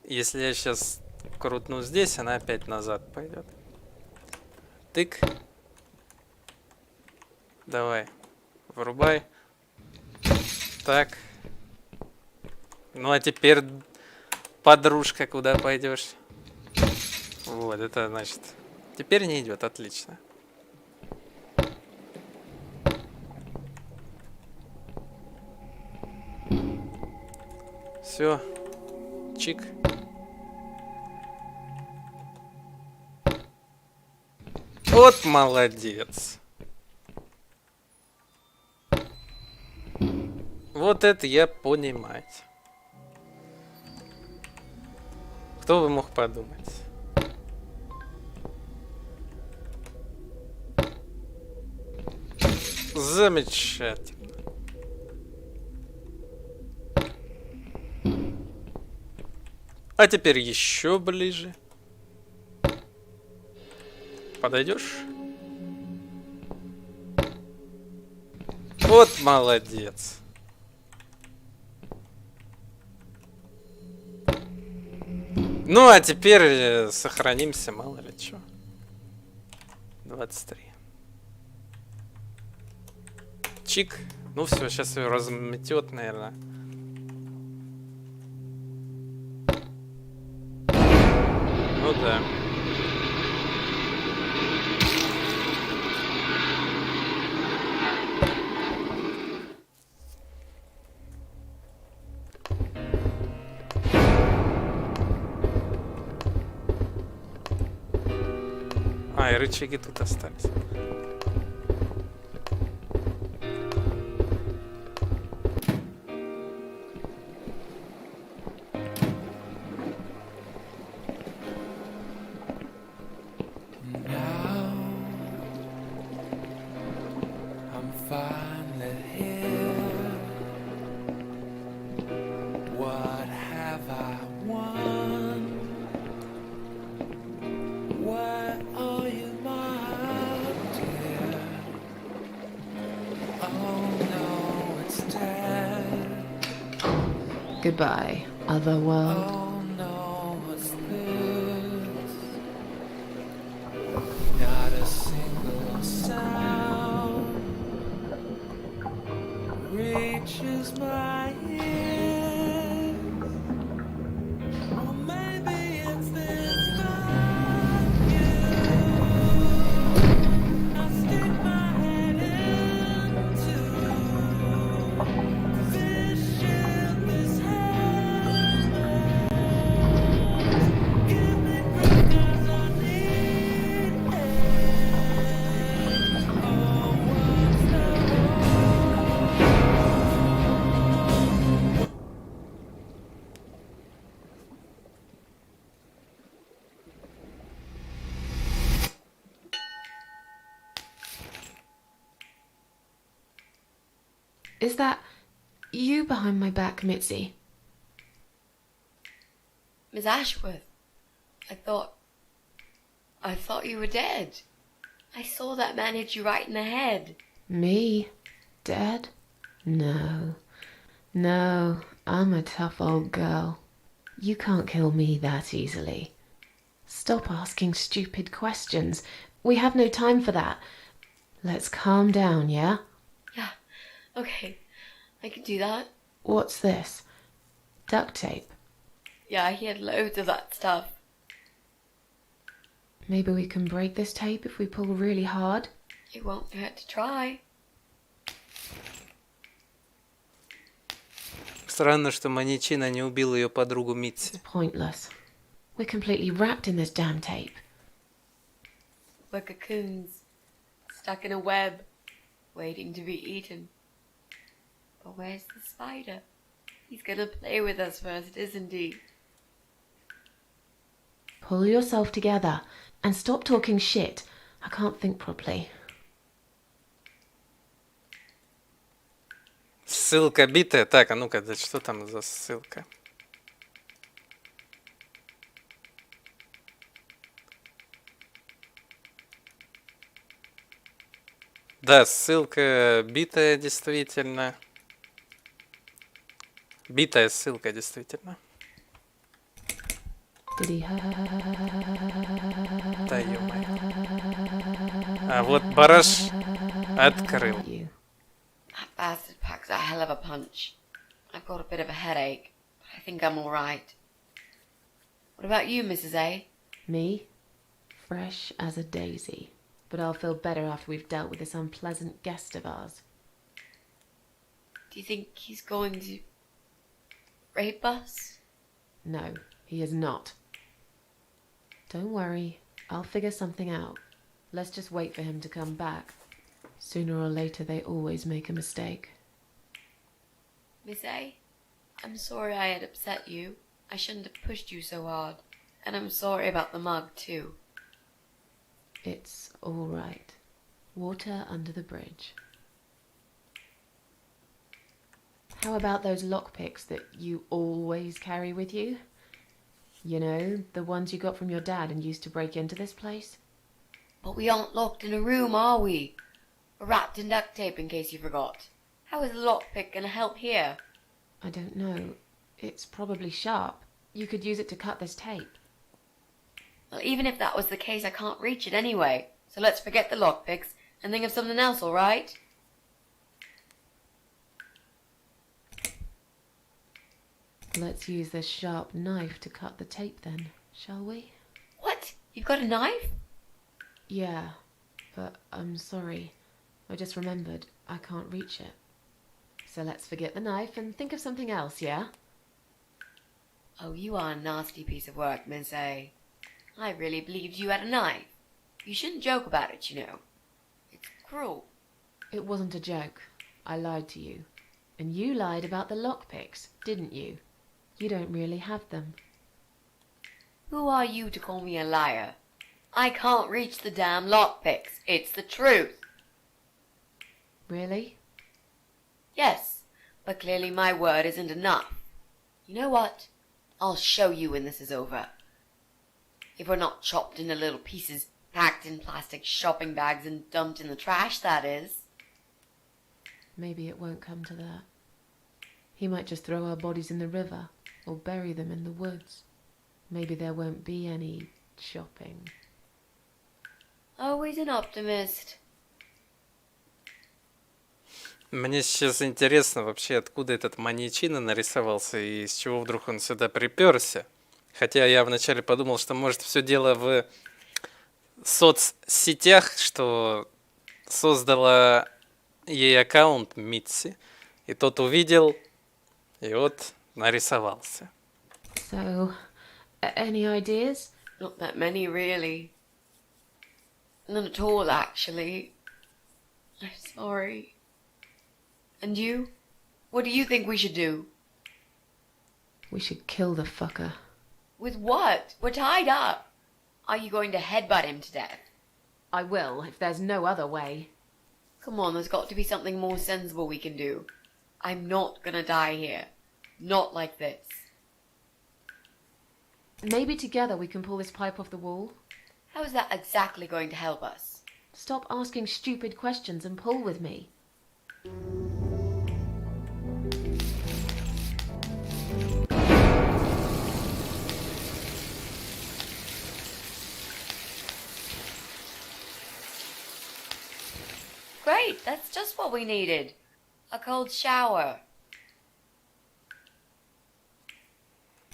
Если я сейчас крутну здесь, она опять назад пойдет. Тык. Давай. Врубай. Так. Ну а теперь, подружка, куда пойдешь? Вот, это значит... Теперь не идет, отлично. Все. Чик. Вот молодец. Вот это я понимать. Кто бы мог подумать? Замечательно. А теперь еще ближе. Подойдешь? Вот молодец. Ну, а теперь сохранимся, мало ли что. 23. Чик. Ну все, сейчас ее разметет, наверное. Ну да. А, и рычаги тут остались. Goodbye, other world. Not a single sound reaches my ears. Or maybe it's this vacuum I stick my head into. This ship is heaven. Give me breath 'cause I need it. Oh, what's the Is that you behind my back, Mitzi? Miss Ashworth, I thought you were dead. I saw that man hit you right in the head. Me? Dead? No. No, I'm a tough old girl. You can't kill me that easily. Stop asking stupid questions. We have no time for that. Let's calm down, yeah? Yeah, okay, I can do that. What's this? Duct tape. Yeah, he had loads of that stuff. Maybe we can break this tape if we pull really hard? It won't hurt to try. Странно, что маньячина не убил ее подругу Митси. Pointless. We're completely wrapped in this damn tape. We're cocoons, stuck in a web, waiting to be eaten. But where's the spider? He's gonna play with us first, isn't he? Pull yourself together and stop talking shit. I can't think properly. Ссылка битая. Так, а ну-ка, да что там за ссылка? Да, ссылка битая, действительно. Битая ссылка, действительно. Did he Да ё-моё. А вот бараш открыл. you? That bastard packs a hell of a punch. I've got a bit of a headache, but I think I'm alright. What about you, Mrs. A? Me? Fresh as a daisy. But I'll feel better after we've dealt with this unpleasant guest of ours. Do you think he's going to rape us? No, he is not. Don't worry, I'll figure something out. Let's just wait for him to come back. Sooner or later, they always make a mistake. Miss A, I'm sorry I had upset you. I shouldn't have pushed you so hard. And I'm sorry about the mug, too. It's all right. Water under the bridge. How about those lockpicks that you always carry with you? You know, the ones you got from your dad and used to break into this place? But we aren't locked in a room, are we? We're wrapped in duct tape in case you forgot. How is a lockpick gonna help here? I don't know. It's probably sharp. You could use it to cut this tape. Well, even if that was the case, I can't reach it anyway. So let's forget the lockpicks and think of something else, alright? Let's use this sharp knife to cut the tape then, shall we? What? You've got a knife? Yeah, but I'm sorry. I just remembered I can't reach it. So let's forget the knife and think of something else, yeah? Oh, you are a nasty piece of work, Miss A. I really believed you had a knife. You shouldn't joke about it, you know. It's cruel. It wasn't a joke. I lied to you. And you lied about the lockpicks, didn't you? You don't really have them. Who are you to call me a liar? I can't reach the damn lockpicks. It's the truth. Really? Yes, but clearly my word isn't enough. You know what? I'll show you when this is over. If we're not chopped into little pieces, packed in plastic shopping bags and dumped in the trash, that is. Maybe it won't come to that. He might just throw our bodies in the river or bury them in the woods. Maybe there won't be any shopping. Always an optimist. Мне сейчас интересно вообще, откуда этот маньячина нарисовался и с чего вдруг он сюда приперся. Хотя я вначале подумал, что может все дело в соцсетях, что создала ей аккаунт Митси, и тот увидел, и вот нарисовался. So, any ideas? Not that many, really. None at all, actually. I'm sorry. And you? What do you think we should do? We should kill the fucker. With what? We're tied up. Are you going to headbutt him to death? I will, if there's no other way. Come on, there's got to be something more sensible we can do. I'm not gonna die here. Not like this. Maybe together we can pull this pipe off the wall. How is that exactly going to help us? Stop asking stupid questions and pull with me. Great, that's just what we needed. A cold shower.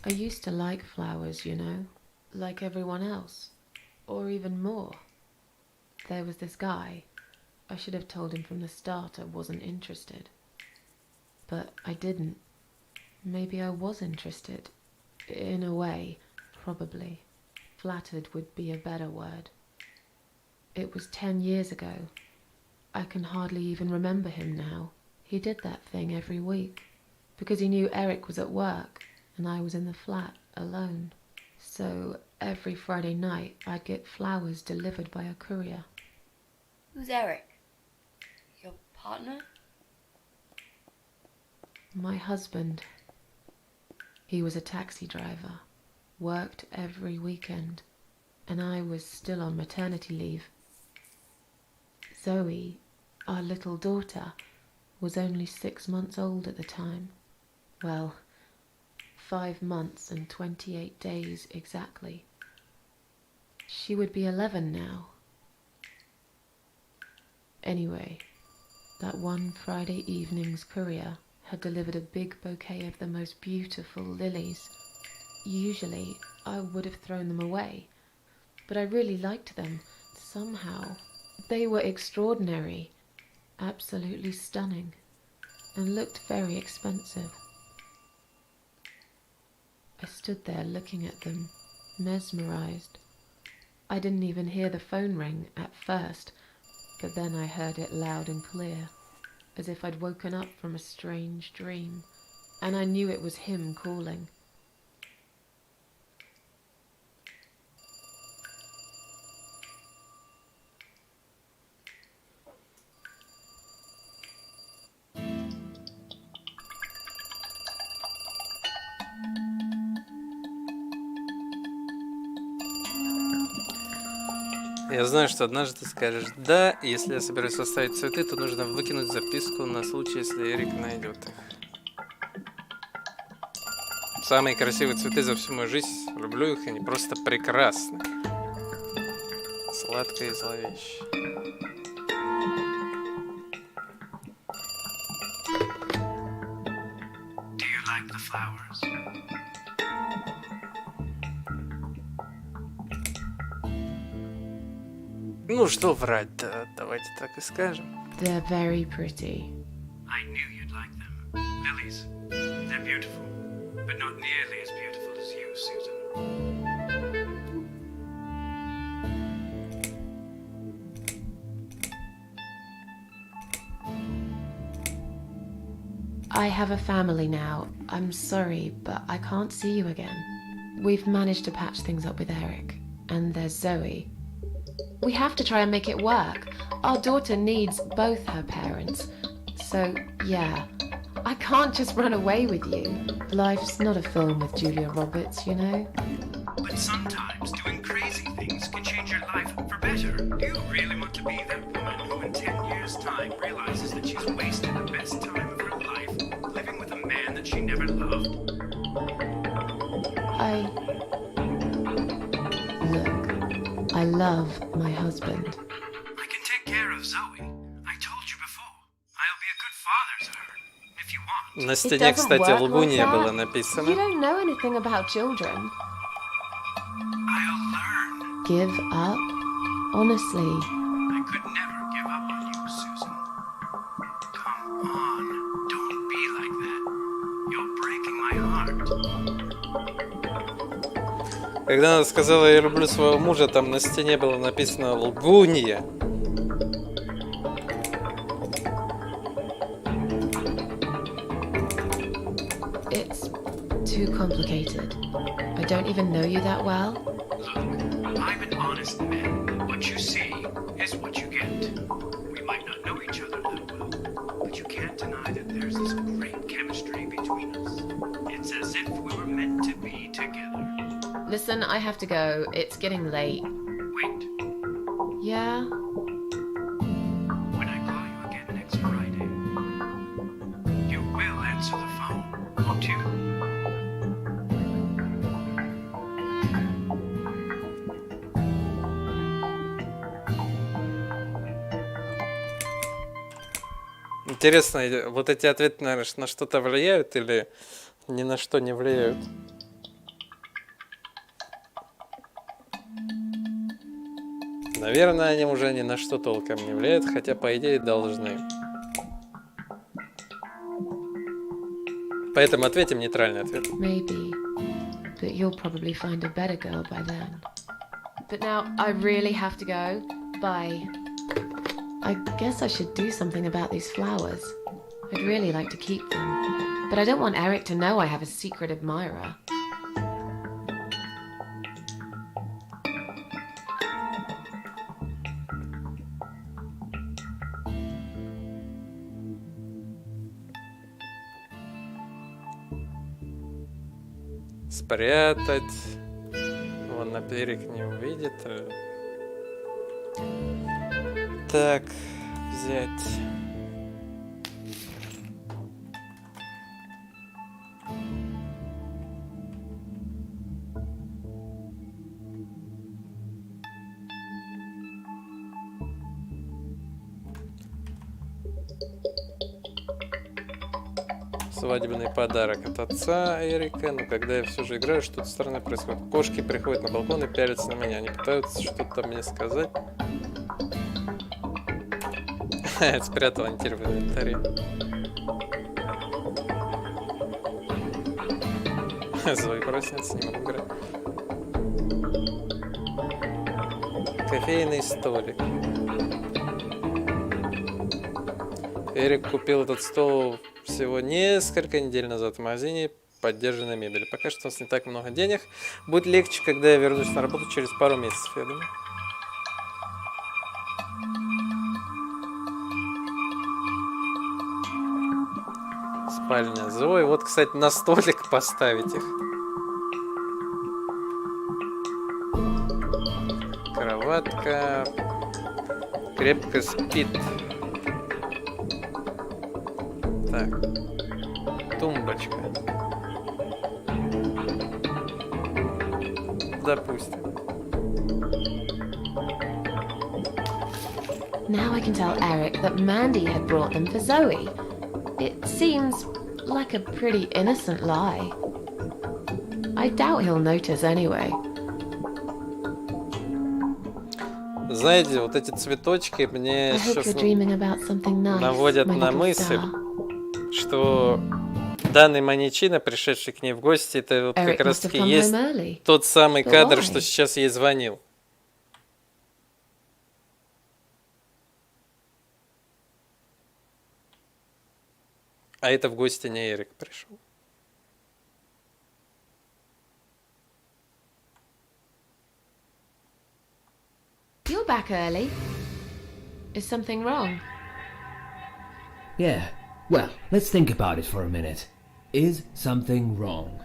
I used to like flowers, you know, like everyone else, or even more. There was this guy. I should have told him from the start I wasn't interested. But I didn't. Maybe I was interested. In a way, probably. Flattered would be a better word. It was 10 years ago. I can hardly even remember him now. He did that thing every week, because he knew Eric was at work and I was in the flat alone. So every Friday night I'd get flowers delivered by a courier. Who's Eric? Your partner? My husband. He was a taxi driver, worked every weekend, and I was still on maternity leave. Zoe, our little daughter, was only 6 months old at the time. Well, 5 months and 28 days exactly. She would be 11 now. Anyway, that one Friday evening's courier had delivered a big bouquet of the most beautiful lilies. Usually, I would have thrown them away, but I really liked them somehow. They were extraordinary, absolutely stunning, and looked very expensive. I stood there looking at them, mesmerized. I didn't even hear the phone ring at first, but then I heard it loud and clear, as if I'd woken up from a strange dream, and I knew it was him calling. Я знаю, что однажды ты скажешь «да», и если я собираюсь оставить цветы, то нужно выкинуть записку на случай, если Эрик найдет их. Самые красивые цветы за всю мою жизнь. Люблю их, они просто прекрасны. Сладкое и зловещее. Do you like the flowers? Ну что врать, да, давайте так и скажем. They're very pretty. I knew you'd like them. Lilies. They're beautiful, but not nearly as beautiful as you, Susan. I have a family now. I'm sorry, but I can't see you again. We've managed to patch things up with Eric, and there's Zoe. We have to try and make it work. Our daughter needs both her parents. So, yeah, I can't just run away with you. Life's not a film with Julia Roberts, you know? But sometimes doing crazy things can change your life for better. Do you really want to be that woman who in 10 years' time realizes that she's wasted the best time of her life living with a man that she never loved? Look, I love my husband. I can take care of Zoe. I told you before. I'll be a good father to her, if you want. На It стене, doesn't кстати, work like лгунья that. было You написано. don't know anything about children. I'll learn. Give up? Honestly, I could never give up on you, Susan. Come on. Don't be like that. You're breaking my heart. Когда она сказала «я люблю своего мужа», там на стене было написано «лгунья». it's too complicated. I don't even know you that well. Look, I'm an honest man. What you see is what you get. We might not know each other that well, but you can't deny that there's this great chemistry between us. It's as if we were meant to be together. Listen, I have to go. It's getting late. Wait, Yeah? when I call you again next Friday, you will answer the phone, won't you? Интересно, вот эти ответы, наверное, на что-то влияют или ни на что не влияют? Наверное, они уже ни на что толком не влияют, хотя по идее должны. Поэтому ответим нейтральный ответ. Maybe. But you'll probably find a better girl by then. But now I really have to go. Bye. I guess I should do something about these flowers. I'd really like to keep them. But I don't want Eric to know I have a secret admirer. Спрятать. Вон на берег не увидит. Так, взять. Свадебный подарок от отца Эрика. Но когда я все же играю, что-то странное происходит. Кошки приходят на балкон и пялятся на меня. Они пытаются что-то мне сказать. Спрятал антир в инвентаре. Зои проснется, не могу играть. Кофейный столик. Эрик купил этот стол всего несколько недель назад в магазине поддержанной мебели. Пока что у нас не так много денег. Будет легче, когда я вернусь на работу через пару месяцев, я думаю. Спальня Зои. Вот, кстати, на столик поставить их. Кроватка. Крепко спит. Так. Тумбочка. Допустим. Now I can tell Eric that Mandy had brought them for Zoe. It seems like a pretty innocent lie. I doubt he'll notice anyway. Знаете, вот эти цветочки мне I hope сейчас you're dreaming about something nice, наводят my на little мысль, star. что данный маньячина, пришедший к ней в гости, это вот Eric как раз must have таки come есть home early. тот самый But кадр, why? что сейчас ей звонил. А это в гости не Эрик пришел. You're back early. Is something wrong? Yeah, well, let's think about it for a minute. Is something wrong?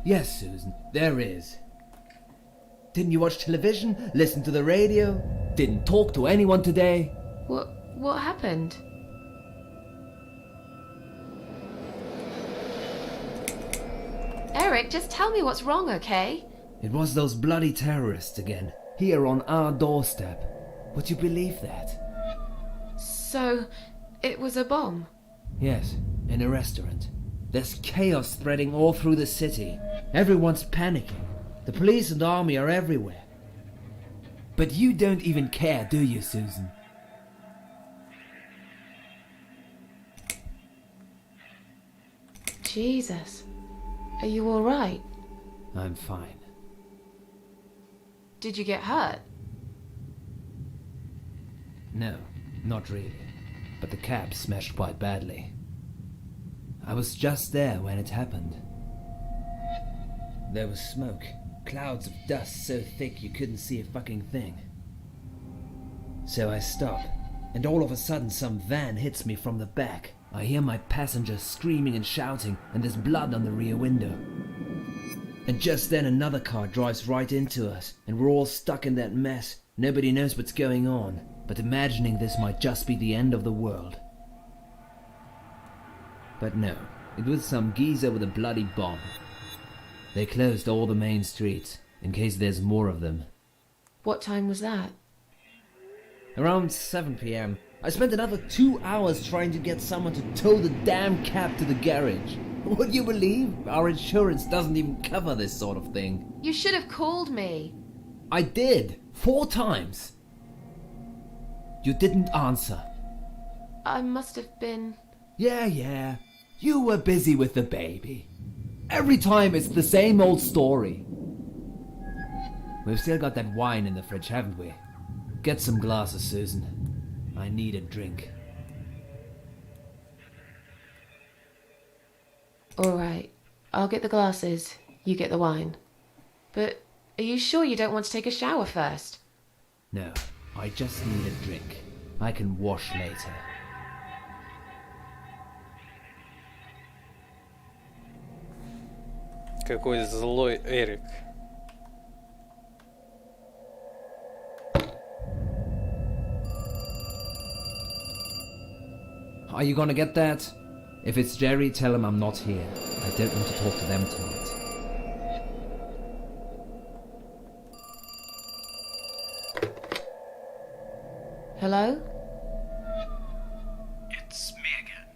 Yes, Susan, there is. Didn't you watch television? Listen to the radio? Didn't talk to anyone today? What happened? Eric, just tell me what's wrong, okay? It was those bloody terrorists again, here on our doorstep. Would you believe that? So, it was a bomb. Yes, in a restaurant. There's chaos spreading all through the city. Everyone's panicking. The police and army are everywhere. But you don't even care, do you, Susan? Jesus. Are you alright? I'm fine. Did you get hurt? No, not really. But the cab smashed quite badly. I was just there when it happened. There was smoke. Clouds of dust so thick you couldn't see a fucking thing. So I stop, and all of a sudden some van hits me from the back. I hear my passengers screaming and shouting, and there's blood on the rear window. And just then another car drives right into us, and we're all stuck in that mess. Nobody knows what's going on, but imagining this might just be the end of the world. But no, it was some geezer with a bloody bomb. They closed all the main streets, in case there's more of them. What time was that? Around 7 p.m., I spent another 2 hours trying to get someone to tow the damn cab to the garage. Would you believe? Our insurance doesn't even cover this sort of thing. You should have called me. I did! 4 times! You didn't answer. I must have been... Yeah. You were busy with the baby. Every time it's the same old story. We've still got that wine in the fridge, haven't we? Get some glasses, Susan. I need a drink. Alright, I'll get the glasses, you get the wine. But are you sure you don't want to take a shower first? No, I just need a drink. I can wash later. Какой злой Эрик. Are you gonna get that? If it's Jerry, tell him I'm not here. I don't want to talk to them tonight. Hello? It's me again.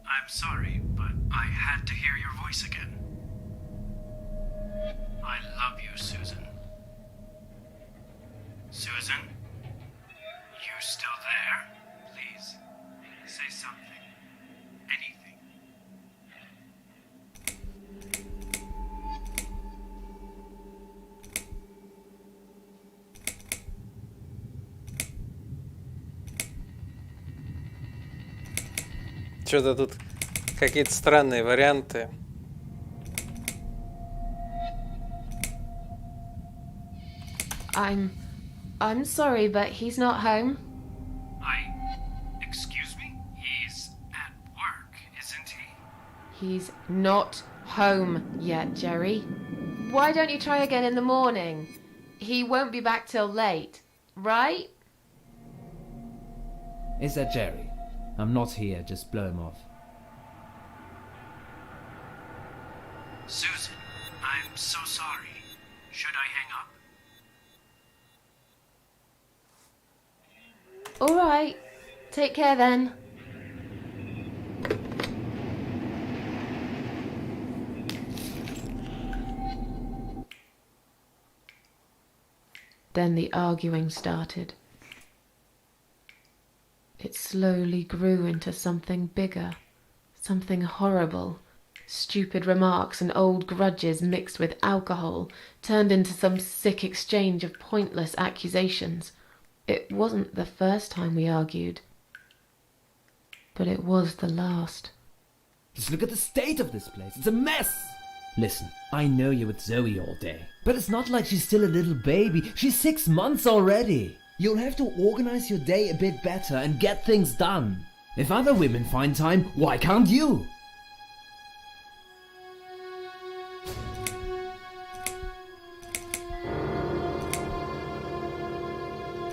I'm sorry, but I had to hear your voice again. I love you, Susan. Susan? You still there? Please, say something. Anything. Что-то тут какие-то странные варианты. I'm sorry, but he's not home. Excuse me? He's at work, isn't he? He's not home yet, Jerry. Why don't you try again in the morning? He won't be back till late, right? Is that Jerry? I'm not here, just blow him off. Susan, I'm so sorry. Should I hang up? Alright, take care then. Then the arguing started. It slowly grew into something bigger, something horrible. Stupid remarks and old grudges mixed with alcohol turned into some sick exchange of pointless accusations. It wasn't the first time we argued, but it was the last. Just look at the state of this place. It's a mess. Listen, I know you're with Zoe all day, but it's not like she's still a little baby. She's 6 months already. You'll have to organize your day a bit better and get things done. If other women find time, why can't you?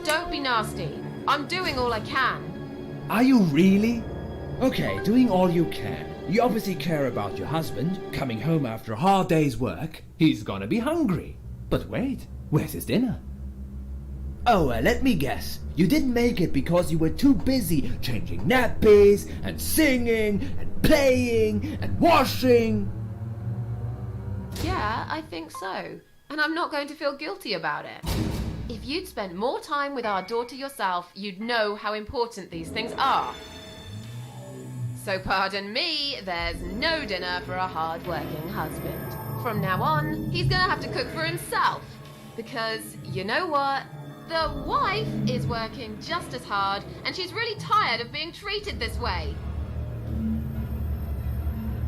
Don't be nasty. I'm doing all I can. Are you really? Okay, doing all you can. You obviously care about your husband. Coming home after a hard day's work, he's gonna be hungry. But wait, where's his dinner? Oh, let me guess. You didn't make it because you were too busy changing nappies and singing and playing and washing. Yeah, I think so. And I'm not going to feel guilty about it. If you'd spent more time with our daughter yourself, you'd know how important these things are. So pardon me, there's no dinner for a hard-working husband. From now on, he's gonna have to cook for himself. Because, you know what? The wife is working just as hard, and she's really tired of being treated this way.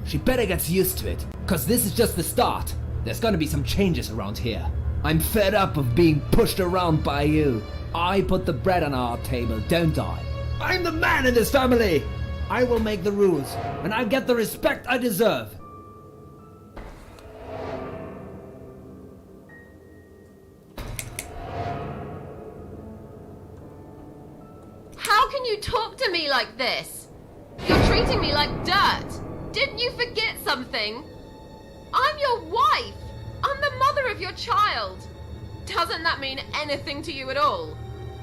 She better get used to it, cause this is just the start. There's gonna be some changes around here. I'm fed up of being pushed around by you. I put the bread on our table, don't I? I'm the man in this family! I will make the rules, and I'll get the respect I deserve. How can you talk to me like this? You're treating me like dirt. Didn't you forget something? I'm your wife. I'm the mother of your child. Doesn't that mean anything to you at all?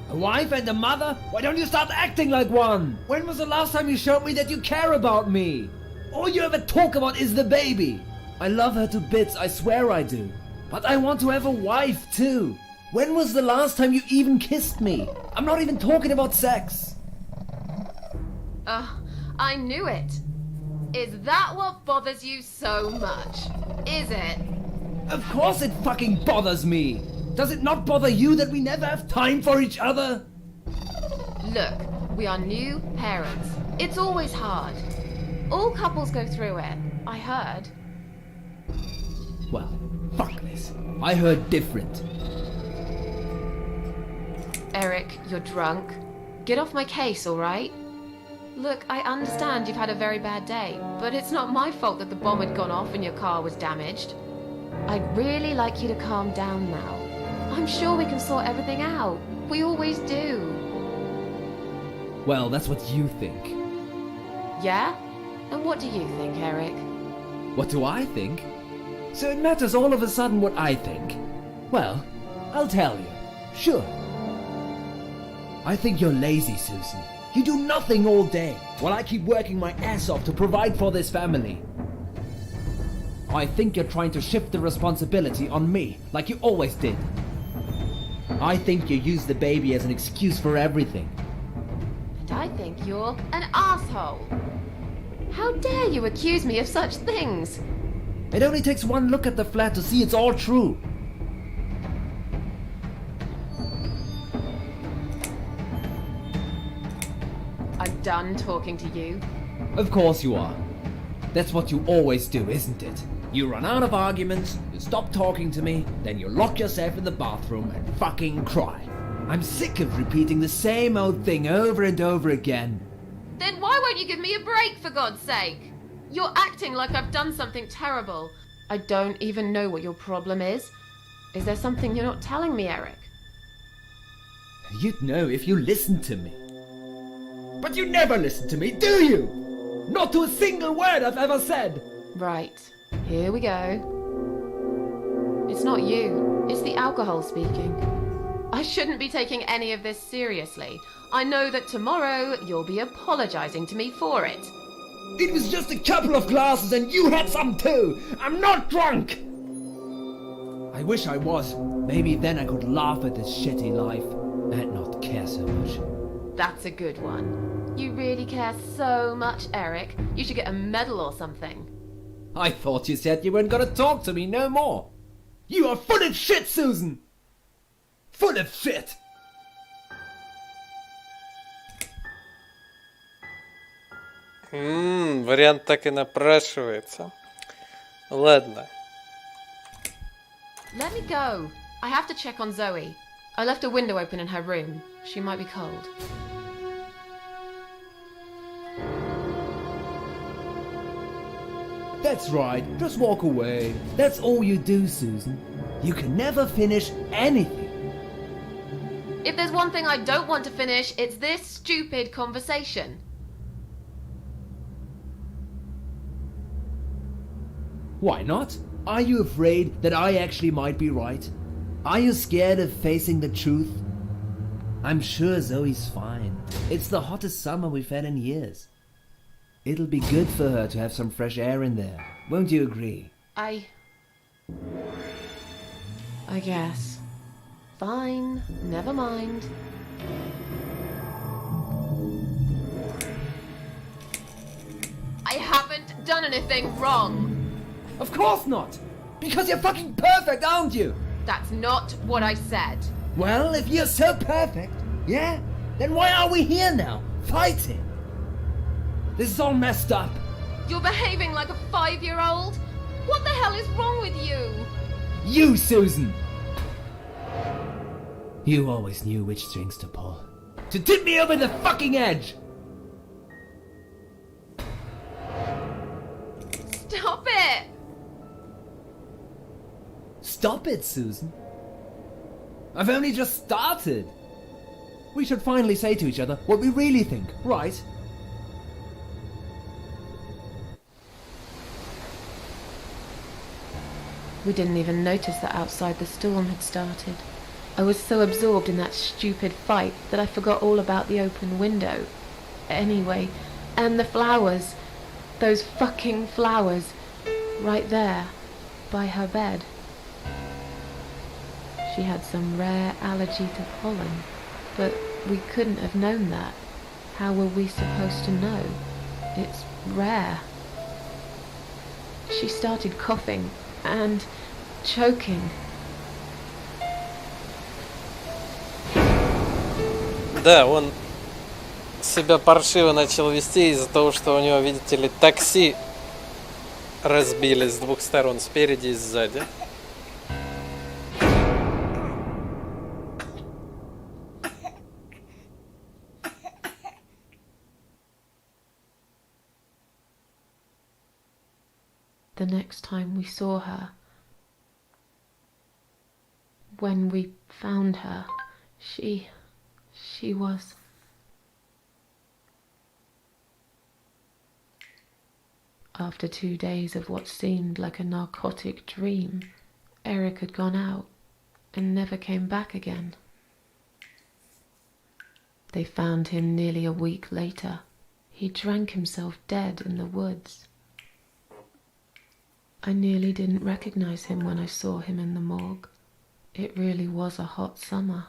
A wife and a mother? Why don't you start acting like one? When was the last time you showed me that you care about me? All you ever talk about is the baby. I love her to bits, I swear I do. But I want to have a wife too. When was the last time you even kissed me? I'm not even talking about sex. I knew it. Is that what bothers you so much? Is it? Of course it fucking bothers me. Does it not bother you that we never have time for each other? Look, we are new parents. It's always hard. All couples go through it. I heard. Well, fuck this. I heard different. Eric, you're drunk. Get off my case, alright? Look, I understand you've had a very bad day, but it's not my fault that the bomb had gone off and your car was damaged. I'd really like you to calm down now. I'm sure we can sort everything out. We always do. Well, that's what you think. Yeah? And what do you think, Eric? What do I think? So it matters all of a sudden what I think. Well, I'll tell you. Sure. I think you're lazy, Susan. You do nothing all day, while I keep working my ass off to provide for this family. I think you're trying to shift the responsibility on me, like you always did. I think you use the baby as an excuse for everything. And I think you're an asshole. How dare you accuse me of such things? It only takes one look at the flat to see it's all true. I'm done talking to you. Of course you are. That's what you always do, isn't it? You run out of arguments, you stop talking to me, then you lock yourself in the bathroom and fucking cry. I'm sick of repeating the same old thing over and over again. Then why won't you give me a break, for God's sake? You're acting like I've done something terrible. I don't even know what your problem is. Is there something you're not telling me, Eric? You'd know if you listened to me. But you never listen to me, do you? Not to a single word I've ever said. Right, here we go. It's not you, it's the alcohol speaking. I shouldn't be taking any of this seriously. I know that tomorrow you'll be apologizing to me for it. It was just a couple of glasses and you had some too. I'm not drunk. I wish I was. Maybe then I could laugh at this shitty life and not care so much. That's a good one. You really care so much, Eric. You should get a medal or something. I thought you said you weren't gonna talk to me no more. You are full of shit, Susan. Full of shit. Вариант так и напрашивается. Ладно. Let me go. I have to check on Zoe. I left a window open in her room. She might be cold. That's right, just walk away. That's all you do, Susan. You can never finish anything. If there's one thing I don't want to finish, it's this stupid conversation. Why not? Are you afraid that I actually might be right? Are you scared of facing the truth? I'm sure Zoe's fine. It's the hottest summer we've had in years. It'll be good for her to have some fresh air in there. Won't you agree? I guess. Fine, never mind. I haven't done anything wrong. Of course not! Because you're fucking perfect, aren't you? That's not what I said. Well, if you're so perfect, yeah, then why are we here now, fighting? This is all messed up. You're behaving like a 5-year-old? What the hell is wrong with you? You, Susan! You always knew which strings to pull. To tip me over the fucking edge! Stop it! Stop it, Susan. I've only just started. We should finally say to each other what we really think, right? We didn't even notice that outside the storm had started. I was so absorbed in that stupid fight that I forgot all about the open window. Anyway, and the flowers. Those fucking flowers. Right there, by her bed. She had some rare allergy to pollen, but we couldn't have known that. How were we supposed to know? It's rare. She started coughing and choking. Да, он себя паршиво начал вести из-за того, что у него, видите ли, такси разбили с двух сторон, спереди и сзади. The next time we saw her, when we found her, she was... After 2 days of what seemed like a narcotic dream, Eric had gone out and never came back again. They found him nearly a week later. He drank himself dead in the woods. I nearly didn't recognize him when I saw him in the morgue. It really was a hot summer.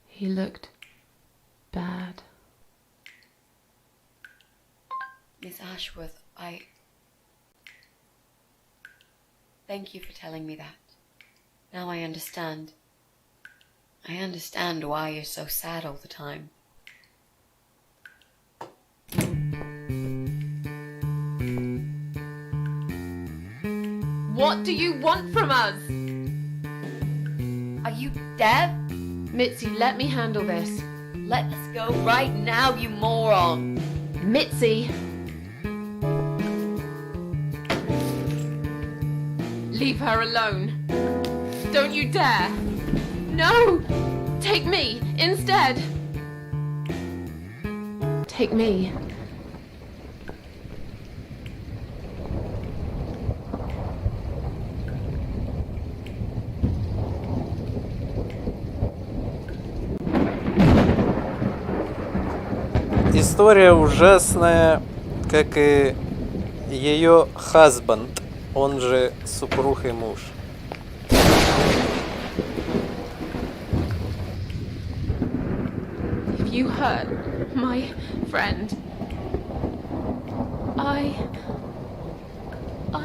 He looked bad. Miss Ashworth, Thank you for telling me that. Now I understand. I understand why you're so sad all the time. What do you want from us? Are you deaf? Mitzi, let me handle this. Let us go right now, you moron! Mitzi! Leave her alone. Don't you dare! No! Take me instead! Take me. История ужасная, как и ее husband, он же супруг и муж. If you hurt my friend, I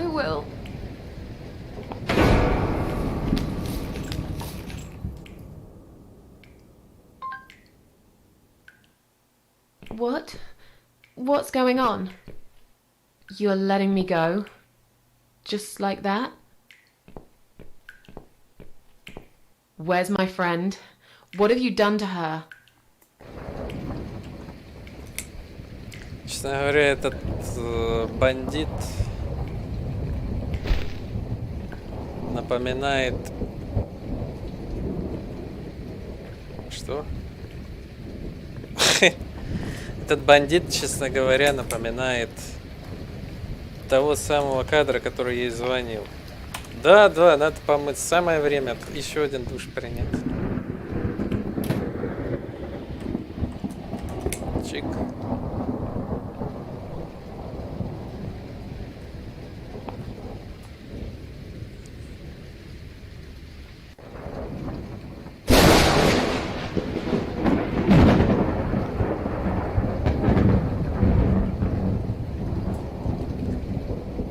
will. What's going on? You're letting me go? Just like that? Where's my friend? What have you done to her? Честно говоря, этот бандит напоминает... Что? Этот бандит, честно говоря, напоминает того самого кадра, который ей звонил. Да, надо помыть. Самое время еще один душ принять. Чик.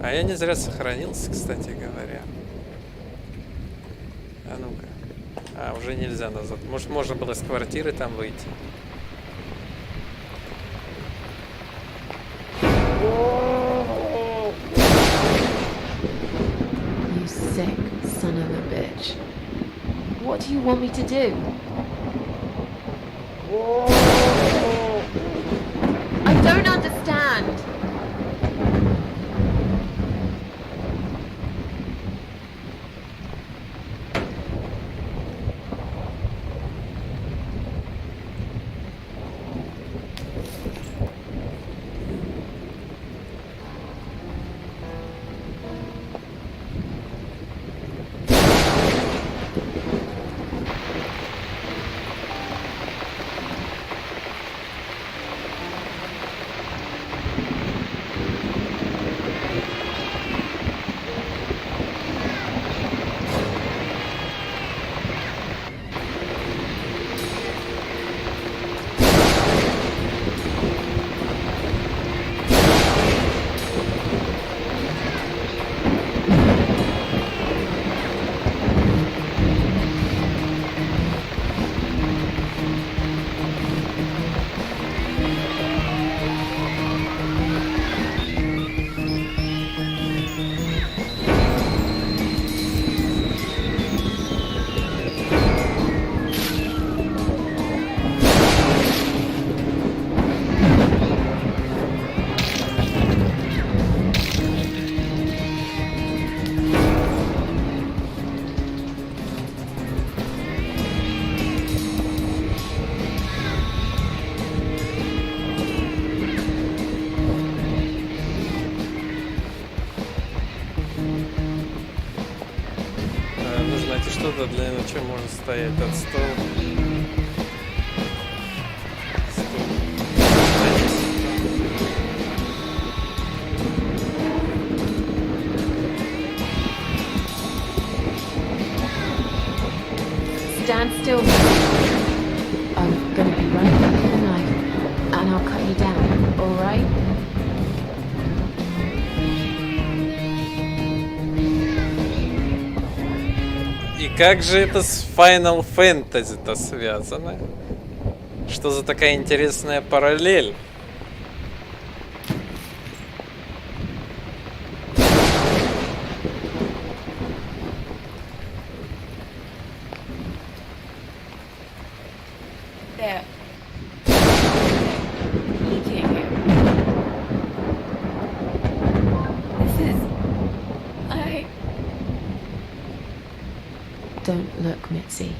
А я не зря сохранился, кстати говоря. А ну-ка. А, уже нельзя назад. Может, можно было с квартиры там выйти. You sick son of a bitch. What do you want me to do? I don't understand. Нужно найти что-то, для чего можно стоять. От стола. Stand still. I'm gonna be right back with a knife, and I'll cut you down, alright? И как же это с Final Fantasy-то связано? Что за такая интересная параллель? There. Eating. This is... I... Don't look, Mitzi.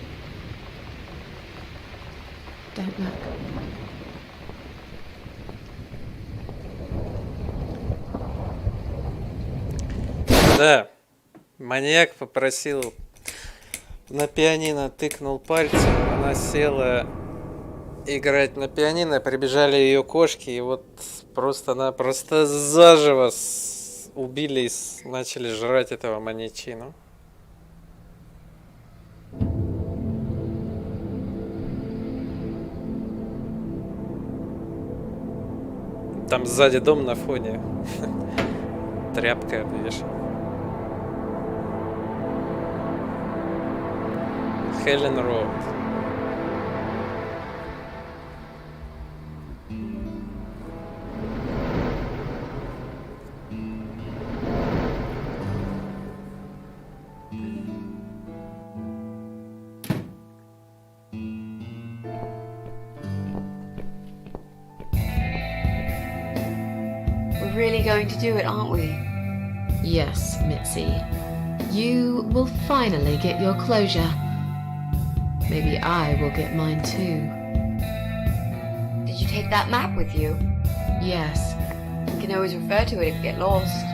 Don't look. Да, маньяк попросил на пианино, тыкнул пальцем, она села играть на пианино, прибежали ее кошки, и вот просто заживо убили и начали жрать этого маньячину. Там сзади дом на фоне. Тряпкой обвешан. Хелен Роуд. really going to do it, aren't we? Yes, Mitzi. You will finally get your closure. Maybe I will get mine too. Did you take that map with you? Yes. You can always refer to it if you get lost.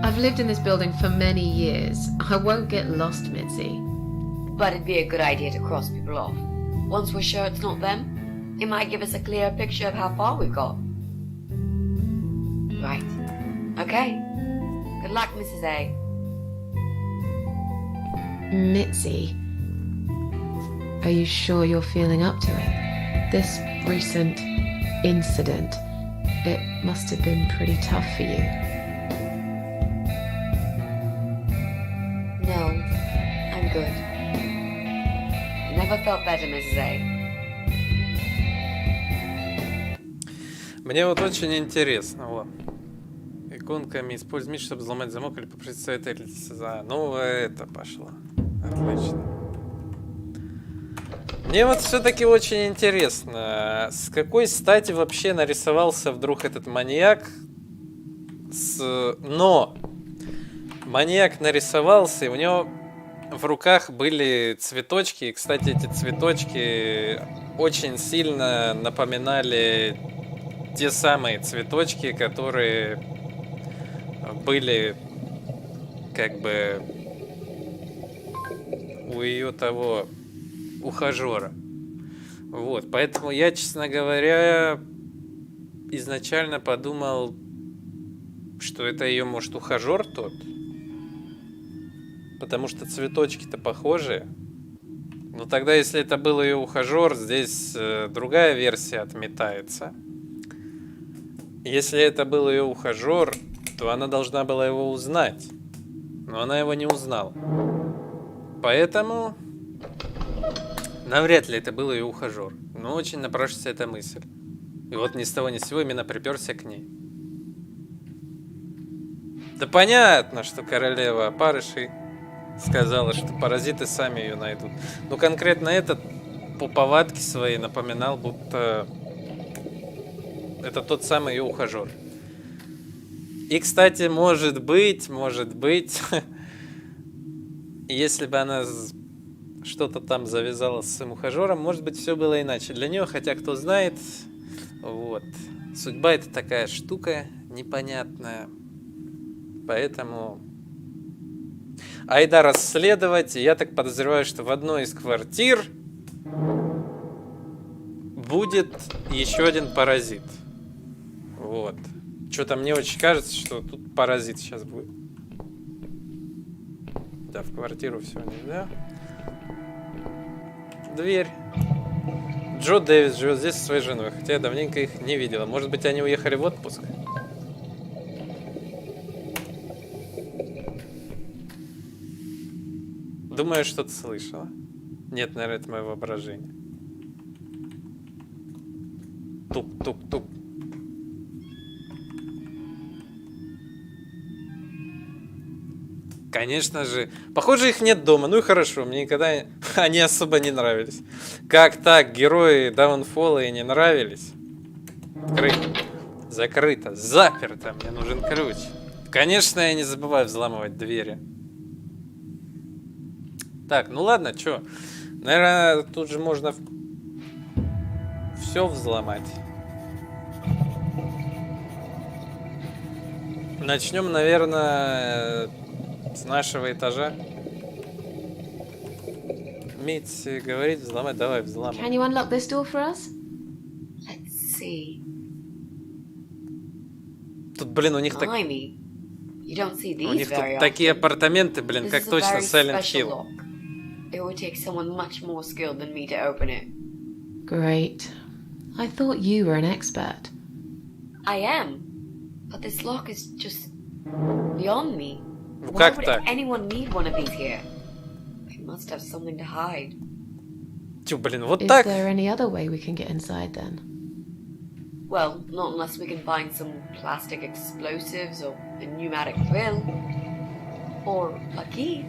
I've lived in this building for many years. I won't get lost, Mitzi. But it'd be a good idea to cross people off. Once we're sure it's not them, it might give us a clear picture of how far we've got. Right. Okay. Good luck, Mrs. A. Mitzi, are you sure you're feeling up to it? This recent incident, it must have been pretty tough for you. No, I'm good. Never felt better, Mrs. A. Мне вот очень интересно, вот. Иконками используй меч, чтобы взломать замок или попросить совета. Ну, это пошло. Отлично. Мне вот все-таки очень интересно, с какой стати вообще нарисовался вдруг этот маньяк? Но маньяк нарисовался, и у него в руках были цветочки. И, кстати, эти цветочки очень сильно напоминали те самые цветочки, которые были как бы у ее того ухажера. Вот, поэтому я, честно говоря, изначально подумал, что это ее, может, ухажер тот. Потому что цветочки-то похожие. Но тогда, если это был ее ухажер, здесь другая версия отметается. Если это был ее ухажер, то она должна была его узнать. Но она его не узнала. Поэтому навряд ли это был ее ухажер. Но очень напрашивается эта мысль. И вот ни с того ни с сего именно приперся к ней. Да понятно, что королева опарышей сказала, что паразиты сами ее найдут. Но конкретно этот по повадке своей напоминал, будто это тот самый ее ухажер. И, кстати, может быть, если бы она что-то там завязала с своим ухажером, может быть, все было иначе для нее, хотя кто знает, вот. Судьба — это такая штука непонятная, поэтому айда расследовать. И я так подозреваю, что в одной из квартир будет еще один паразит. Вот. Что-то мне очень кажется, что тут паразит сейчас будет. Да, в квартиру все нельзя. Дверь. Джо Дэвис живет здесь со своей женой, хотя я давненько их не видела. Может быть, они уехали в отпуск? Думаю, что-то слышала. Нет, наверное, это мое воображение. Тук-тук-тук. Конечно же. Похоже, их нет дома. Ну и хорошо, мне никогда они особо не нравились. Как так? Герои Даунфолла и не нравились? Открыто. Закрыто. Заперто. Мне нужен ключ. Конечно, я не забываю взламывать двери. Так, ну ладно, чё? Наверное, тут же можно все взломать. Начнем, наверное, с нашего этажа. Митс говорит взломать, давай взломай. Can you unlock this door for us? Let's see. Тут, блин, у них так... Blimey. You don't see У these них тут very такие often. апартаменты, блин, This как is a точно very Silent special Hill. lock. It would take someone much more skilled than me to open it. Great. I thought you were an expert. I am. But this lock is just beyond me. Ну Why как would так? anyone need one of these here? They must have something to hide. Тю, блин, вот Is так. there any other way we can get inside then? Well, not unless we can find some plastic explosives or a pneumatic drill. Or a key.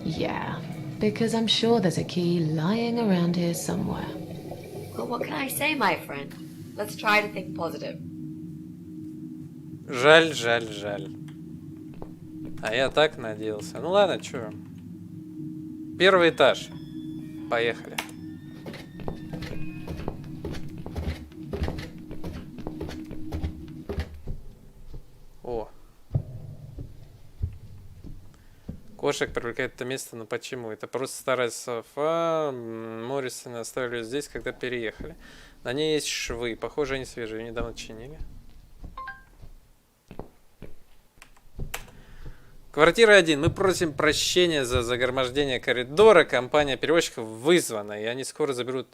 Yeah, because I'm sure there's a key lying around here somewhere. Well, what can I say, my friend? Let's try to think positive. Жаль, жаль, жаль. А я так надеялся. Ну ладно, чё. Первый этаж. Поехали. О. Кошек привлекает это место, но почему? Это просто старая софа. Моррисоны оставили ее здесь, когда переехали. На ней есть швы. Похоже, они свежие. Ее недавно чинили. Квартира 1. Мы просим прощения за загромождение коридора. Компания перевозчиков вызвана, и они скоро заберут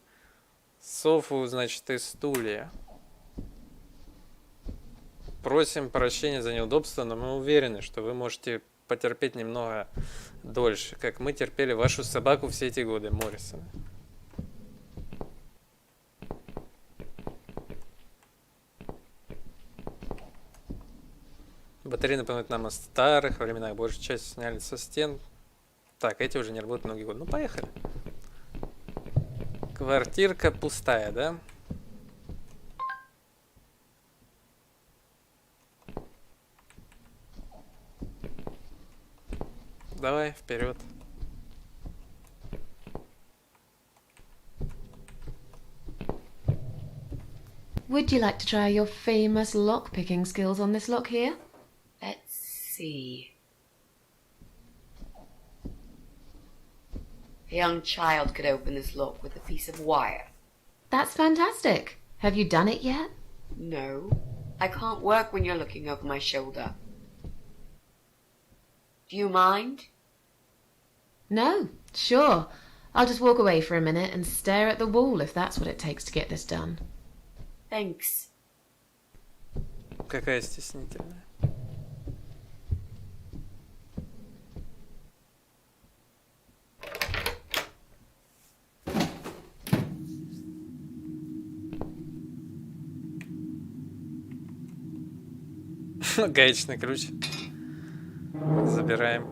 софу, значит, и стулья. Просим прощения за неудобство, но мы уверены, что вы можете потерпеть немного дольше, как мы терпели вашу собаку все эти годы, Моррисон. Батареи напоминают нам о старых временах. Большую часть сняли со стен. Так, эти уже не работают многие годы. Ну, поехали. Квартирка пустая, да? Давай, вперед. Would you like to try your famous lock-picking skills on this lock here? Let's see. A young child could open this lock with a piece of wire. That's fantastic. Have you done it yet? No, I can't work when you're looking over my shoulder. Do you mind? No, sure. I'll just walk away for a minute and stare at the wall if that's what it takes to get this done. Thanks. Какая стеснительная. Гаечный ключ. Забираем.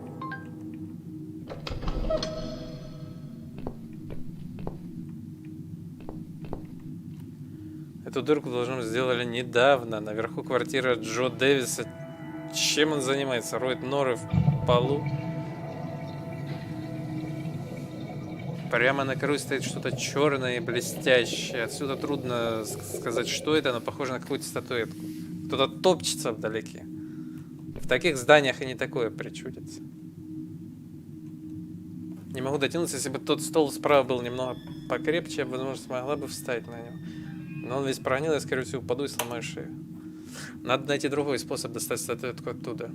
Эту дырку, должно быть, сделали недавно. Наверху квартира Джо Дэвиса. Чем он занимается? Роет норы в полу. Прямо на краю стоит что-то черное и блестящее. Отсюда трудно сказать, что это, но похоже на какую-то статуэтку. Кто-то топчется вдалеке. В таких зданиях и не такое причудится. Не могу дотянуться, если бы тот стол справа был немного покрепче, я бы, возможно, смогла бы встать на него. Но он весь прогнил, я, скорее всего, упаду и сломаю шею. Надо найти другой способ достать статуэтку оттуда.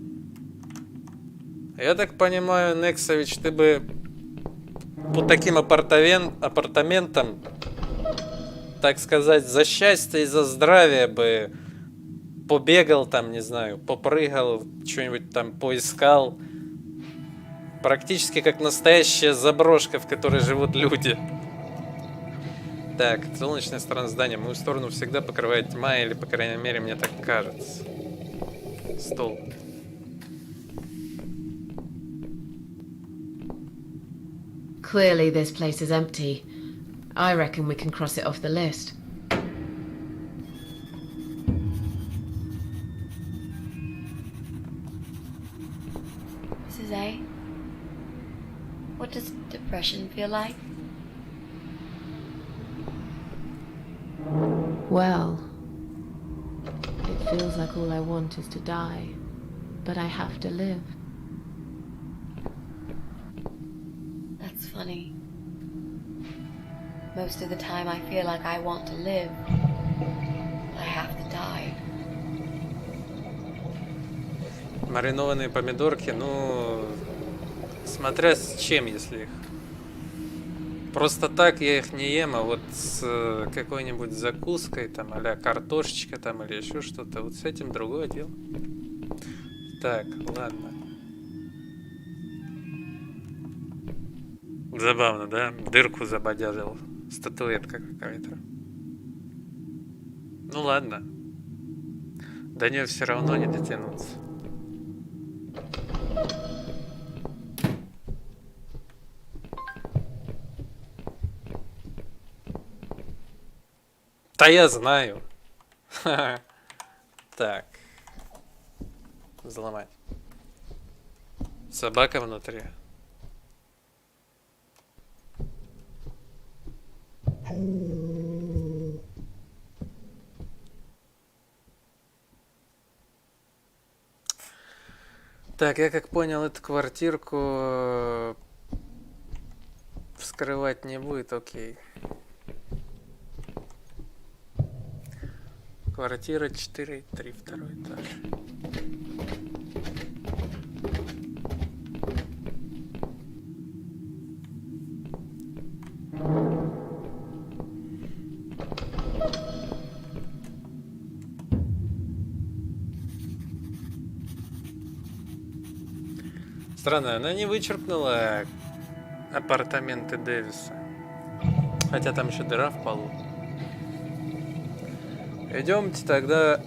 Я так понимаю, Нексович, ты бы по таким апартаментам, так сказать, за счастье и за здравие бы побегал там, не знаю, попрыгал, что-нибудь там поискал. Практически как настоящая заброшка, в которой живут люди. Так, солнечная сторона здания. Мою сторону всегда покрывает тьма, или, по крайней мере, мне так кажется. Стол. Clearly this place is empty. I reckon we can cross it off the list. Mrs. A, what does depression feel like? Well, it feels like all I want is to die, but I have to live. That's funny. Most of the time I feel like I want to live. I have to die. Маринованные помидорки, ну, смотря с чем, если их. Просто так я их не ем, а вот с какой-нибудь закуской, там, а-ля картошечка, там, или еще что-то. Вот с этим другое дело. Так, ладно. Забавно, да? Дырку забодяжил. Статуэтка какая-то. Ну ладно. До нее все равно не дотянуться. Да я знаю. Так. взломать. Собака внутри. Так, я как понял, эту квартирку вскрывать не будет, окей. Квартира 4-3, второй этаж. Странно, она не вычеркнула апартаменты Дэвиса. Хотя там еще дыра в полу. Идемте тогда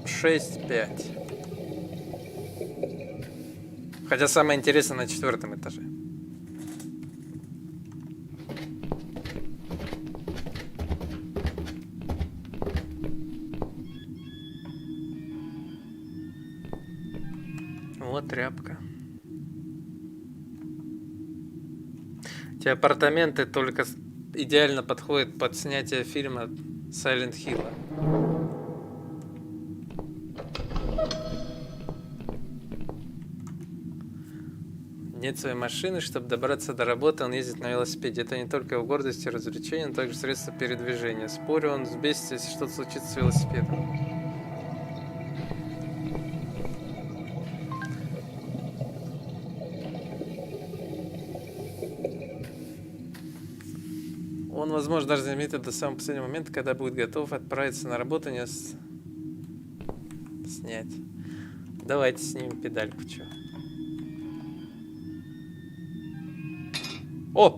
6-5. Хотя самое интересное на 4-м этаже. Вот тряпка. Эти апартаменты только идеально подходят под снятие фильма Silent Hill. Нет своей машины, чтобы добраться до работы, он ездит на велосипеде. Это не только его гордость и развлечение, но также средство передвижения. Спорю, он взбесится, если что-то случится с велосипедом. Он, возможно, даже заметит до самого последнего момента, когда будет готов отправиться на работу, не снять. Давайте снимем педальку, чё. О.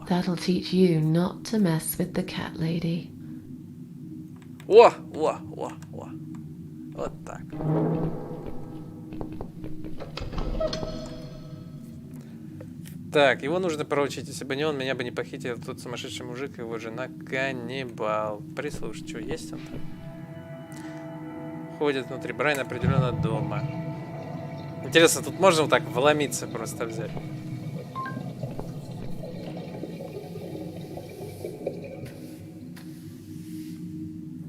That'll teach you not to mess with the cat lady. О. Вот так. Так, его нужно проучить. Если бы не он, меня бы не похитил тот сумасшедший мужик и его жена каннибал. Прислушай, что есть он там? Ходит внутри Брайана определенно дома. Интересно, тут можно вот так вломиться, просто взять?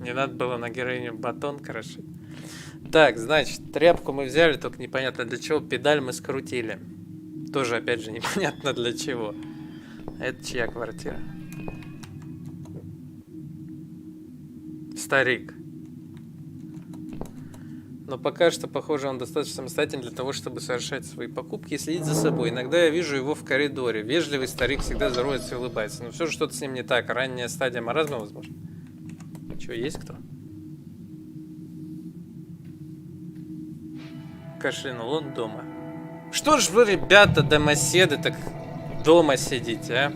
Не надо было на героиню батон крошить. Так, значит, тряпку мы взяли, только непонятно для чего. Педаль мы скрутили. Тоже, опять же, непонятно для чего. Это чья квартира? Старик. Но пока что, похоже, он достаточно самостоятельный для того, чтобы совершать свои покупки и следить за собой. Иногда я вижу его в коридоре. Вежливый старик всегда здоровается и улыбается. Но все же что-то с ним не так. Ранняя стадия маразма, возможно. Че, есть кто? Кашлянул, он дома. Что ж вы, ребята, домоседы, так дома сидите, а?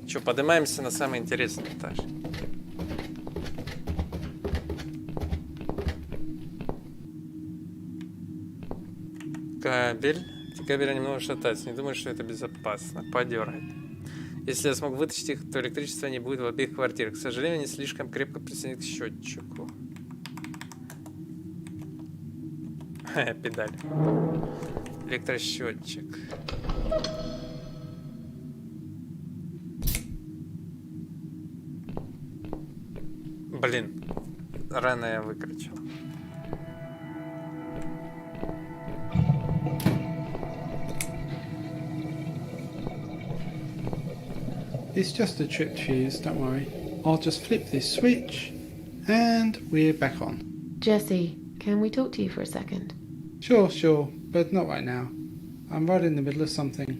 Че, поднимаемся на самый интересный этаж. Кабель. Эти кабели немного шатаются. Не думаю, что это безопасно. Подергать. Если я смогу вытащить их, то электричества не будет в обеих квартирах. К сожалению, они слишком крепко присоединены к счетчику. Педаль. Электросчетчик. Блин. Рано я выключил. It's just a tripped fuse, don't worry. I'll just flip this switch and we're back on. Jesse, can we talk to you for a second? Sure, but not right now. I'm right in the middle of something.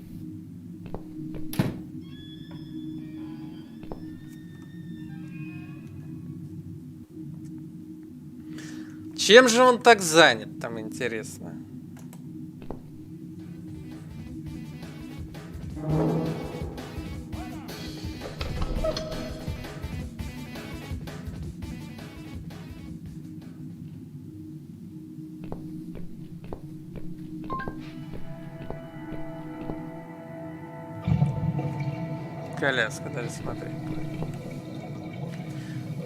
Чем же он так занят, там интересно? Коляска, даже смотреть.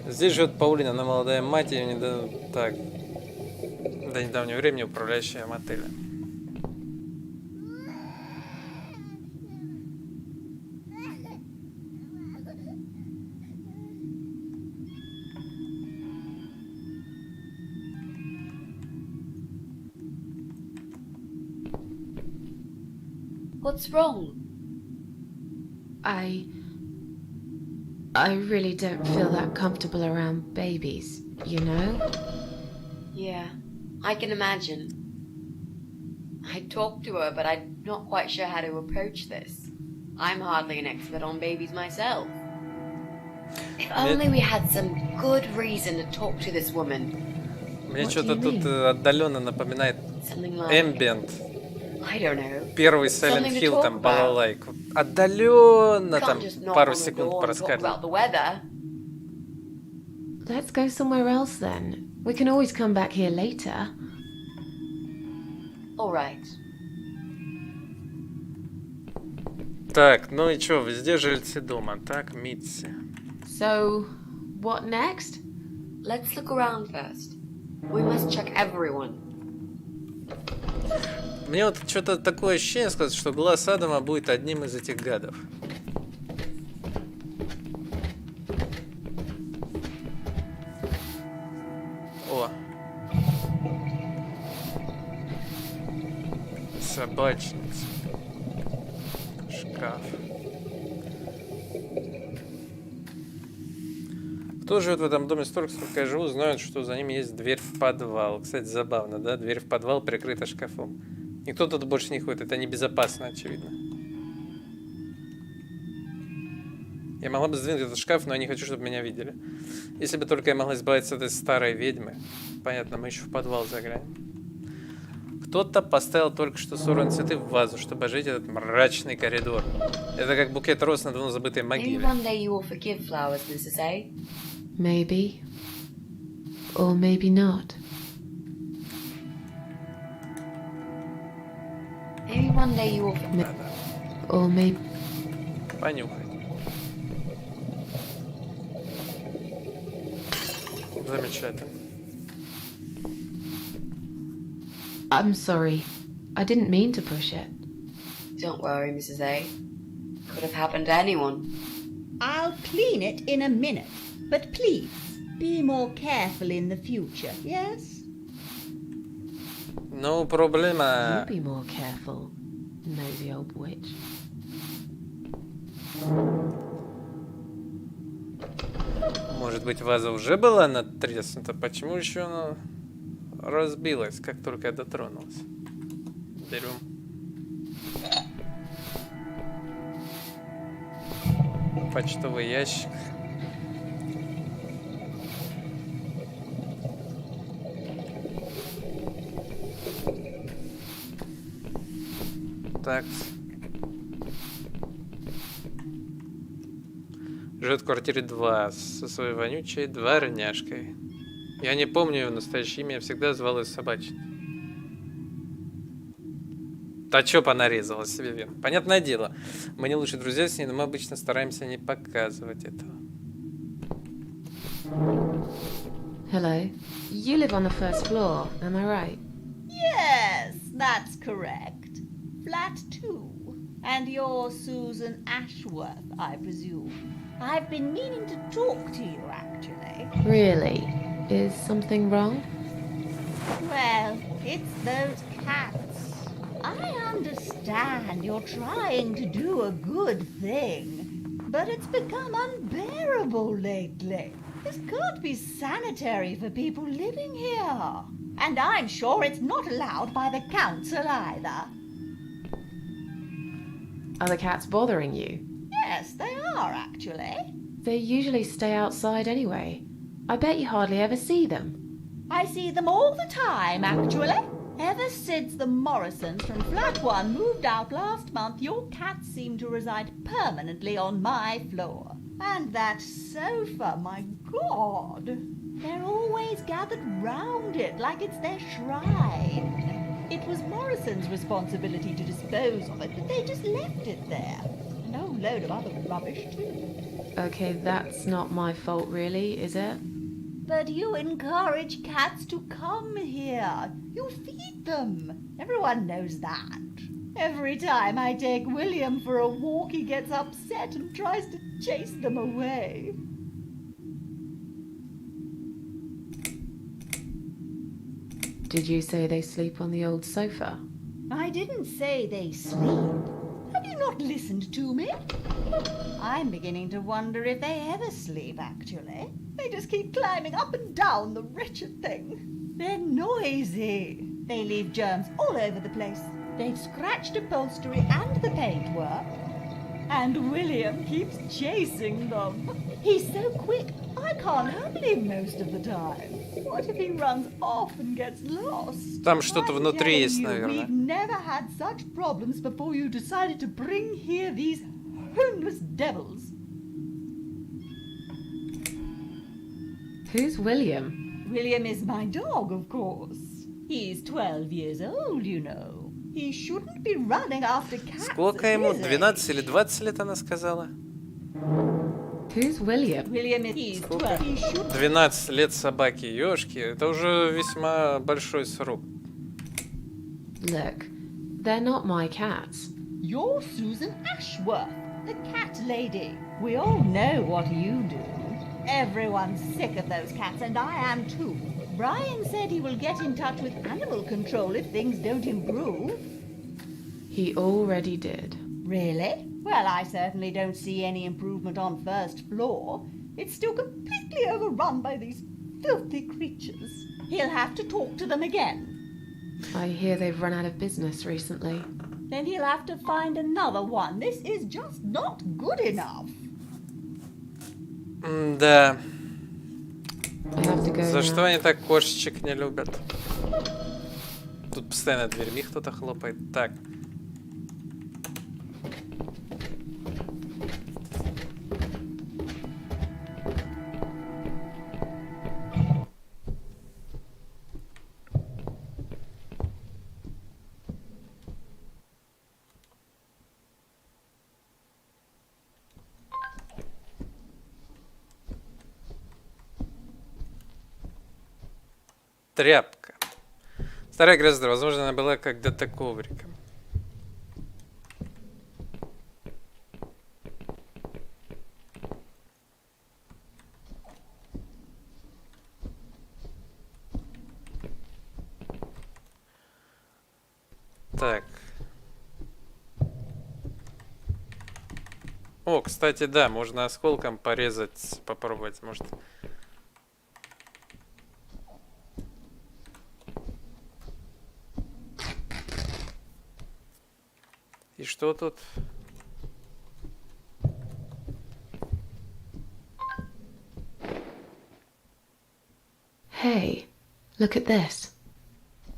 Здесь живет Паулина, она молодая мать, и до недавнего времени управляющая мотелем. What's wrong? I really don't feel that comfortable around babies, you know? Yeah, I can imagine. I talked to her, but I'm not quite sure how to approach this. I'm hardly an expert on babies myself. If only we had some good reason to talk to this woman. Мне What что-то do you тут mean? отдаленно напоминает Something like... Ambient. I don't know. Первый Silent Something to Hill, talk там, about. балалайку. Отдаленно там Can't just knock пару on the секунд door and talk проскакивает. about the weather. Let's go somewhere else then. We can always come back here later. All right. Так, ну и чё, везде жильцы дома, так, Митси. So, what next? Let's look around first. We must check everyone. Мне вот что-то такое ощущение сказать, что глаз Адама будет одним из этих гадов. О. Собачница. Шкаф. Кто живет в этом доме столько, сколько я живу, знают, что за ним есть дверь в подвал. Кстати, забавно, да? Дверь в подвал прикрыта шкафом. Никто тут больше не ходит, это небезопасно, очевидно. Я могла бы сдвинуть этот шкаф, но я не хочу, чтобы меня видели. Если бы только я могла избавиться от этой старой ведьмы. Понятно, мы еще в подвал заглянем. Кто-то поставил только что сорванные цветы в вазу, чтобы оживить этот мрачный коридор. Это как букет роз на давно забытой Maybe могиле. one day you will forgive flowers, Mrs. A. Maybe. Or maybe not. Maybe one day you will forgive... Да-да. Or maybe... Понюхай. Замечательно. I'm sorry. I didn't mean to push it. Don't worry, Mrs. A. Could have happened to anyone. I'll clean it in a minute, but please, be more careful in the future, yes? No проблема. You be more careful, nosy old witch. Может быть, ваза уже была надтреснута? Почему еще она разбилась, как только я дотронулась? Берем. Почтовый ящик. Так. Живет в квартире 2 со своей вонючей дворняжкой. Я не помню ее настоящее имя, я всегда звал ее собачкой. Да чё понарезала себе вен? Понятное дело, мы не лучшие друзья с ней, но мы обычно стараемся не показывать этого. Hello. You live on the first floor, am I right? Yes, that's correct. Flat 2. And you're Susan Ashworth, I presume. I've been meaning to talk to you, actually. Really? Is something wrong? Well, it's those cats. I understand you're trying to do a good thing, but it's become unbearable lately. This can't be sanitary for people living here. And I'm sure it's not allowed by the council either. Are the cats bothering you? Yes, they are, actually. They usually stay outside anyway. I bet you hardly ever see them. I see them all the time, actually. Ever since the Morrisons from Flat 1 moved out last month, your cats seem to reside permanently on my floor. And that sofa, my God! They're always gathered round it like it's their shrine. It was Morrison's responsibility to dispose of it, but they just left it there. And oh load of other rubbish too. Okay, that's not my fault, really, is it? But you encourage cats to come here. You feed them. Everyone knows that. Every time I take William for a walk, he gets upset and tries to chase them away. Did you say they sleep on the old sofa? I didn't say they sleep. Have you not listened to me? I'm beginning to wonder if they ever sleep, actually. They just keep climbing up and down, the wretched thing. They're noisy. They leave germs all over the place. They've scratched upholstery and the paintwork. And William keeps chasing them. He's so quick, I can't handle him most of the time. What if he runs off and gets lost? Там что-то I'm внутри telling есть, you, наверное. We've never had such problems before you decided to bring here these homeless devils. Who's William? William is my dog, of course. He's 12 years old, you know. He shouldn't be running after cats. Сколько at ему? his 12 age. или 20 лет она сказала? Who's William? William is he's 12. He should 12 лет собаки, ёшки. Это уже весьма большой срок. Look, they're not my cats. You're Susan Ashworth, the cat lady. We all know what you do. Everyone's sick of those cats, and I am too. Brian said he will get in touch with animal control if things don't improve. He already did. Really? Well, I certainly don't see any improvement on first floor. It's still completely overrun by these filthy creatures. He'll have to talk to them again. I hear they've run out of business recently. Then he'll have to find another one. This is just not good enough. Да. I have to go За now. что они так кошечек не любят? Тут постоянно дверьми кто-то хлопает. Так. Тряпка. Старая гроза, возможно, она была когда-то ковриком. Так. О, кстати, да, можно осколком порезать, попробовать, может. И что тут? Hey, look at this.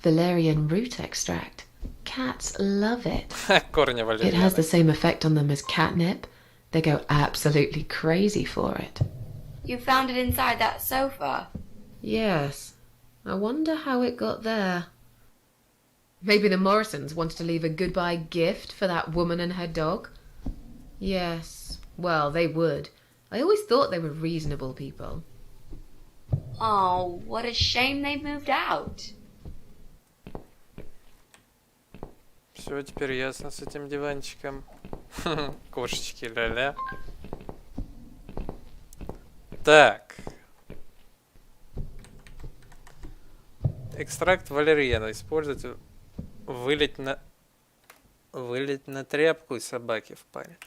Valerian root extract. Cats love it. Корни It has the валерьяны. same effect on them as catnip. They go absolutely crazy for it. You found it inside that sofa. Yes. I wonder how it got there. Maybe the Morrisons wanted to leave a goodbye gift for that woman and her dog? Yes. Well, they would. I always thought they were reasonable people. Oh, what a shame they moved out. Все, теперь ясно с этим диванчиком. Кошечки, ля-ля. Так. Экстракт валерьяна. Использовать, вылить на тряпку и собаке впарить.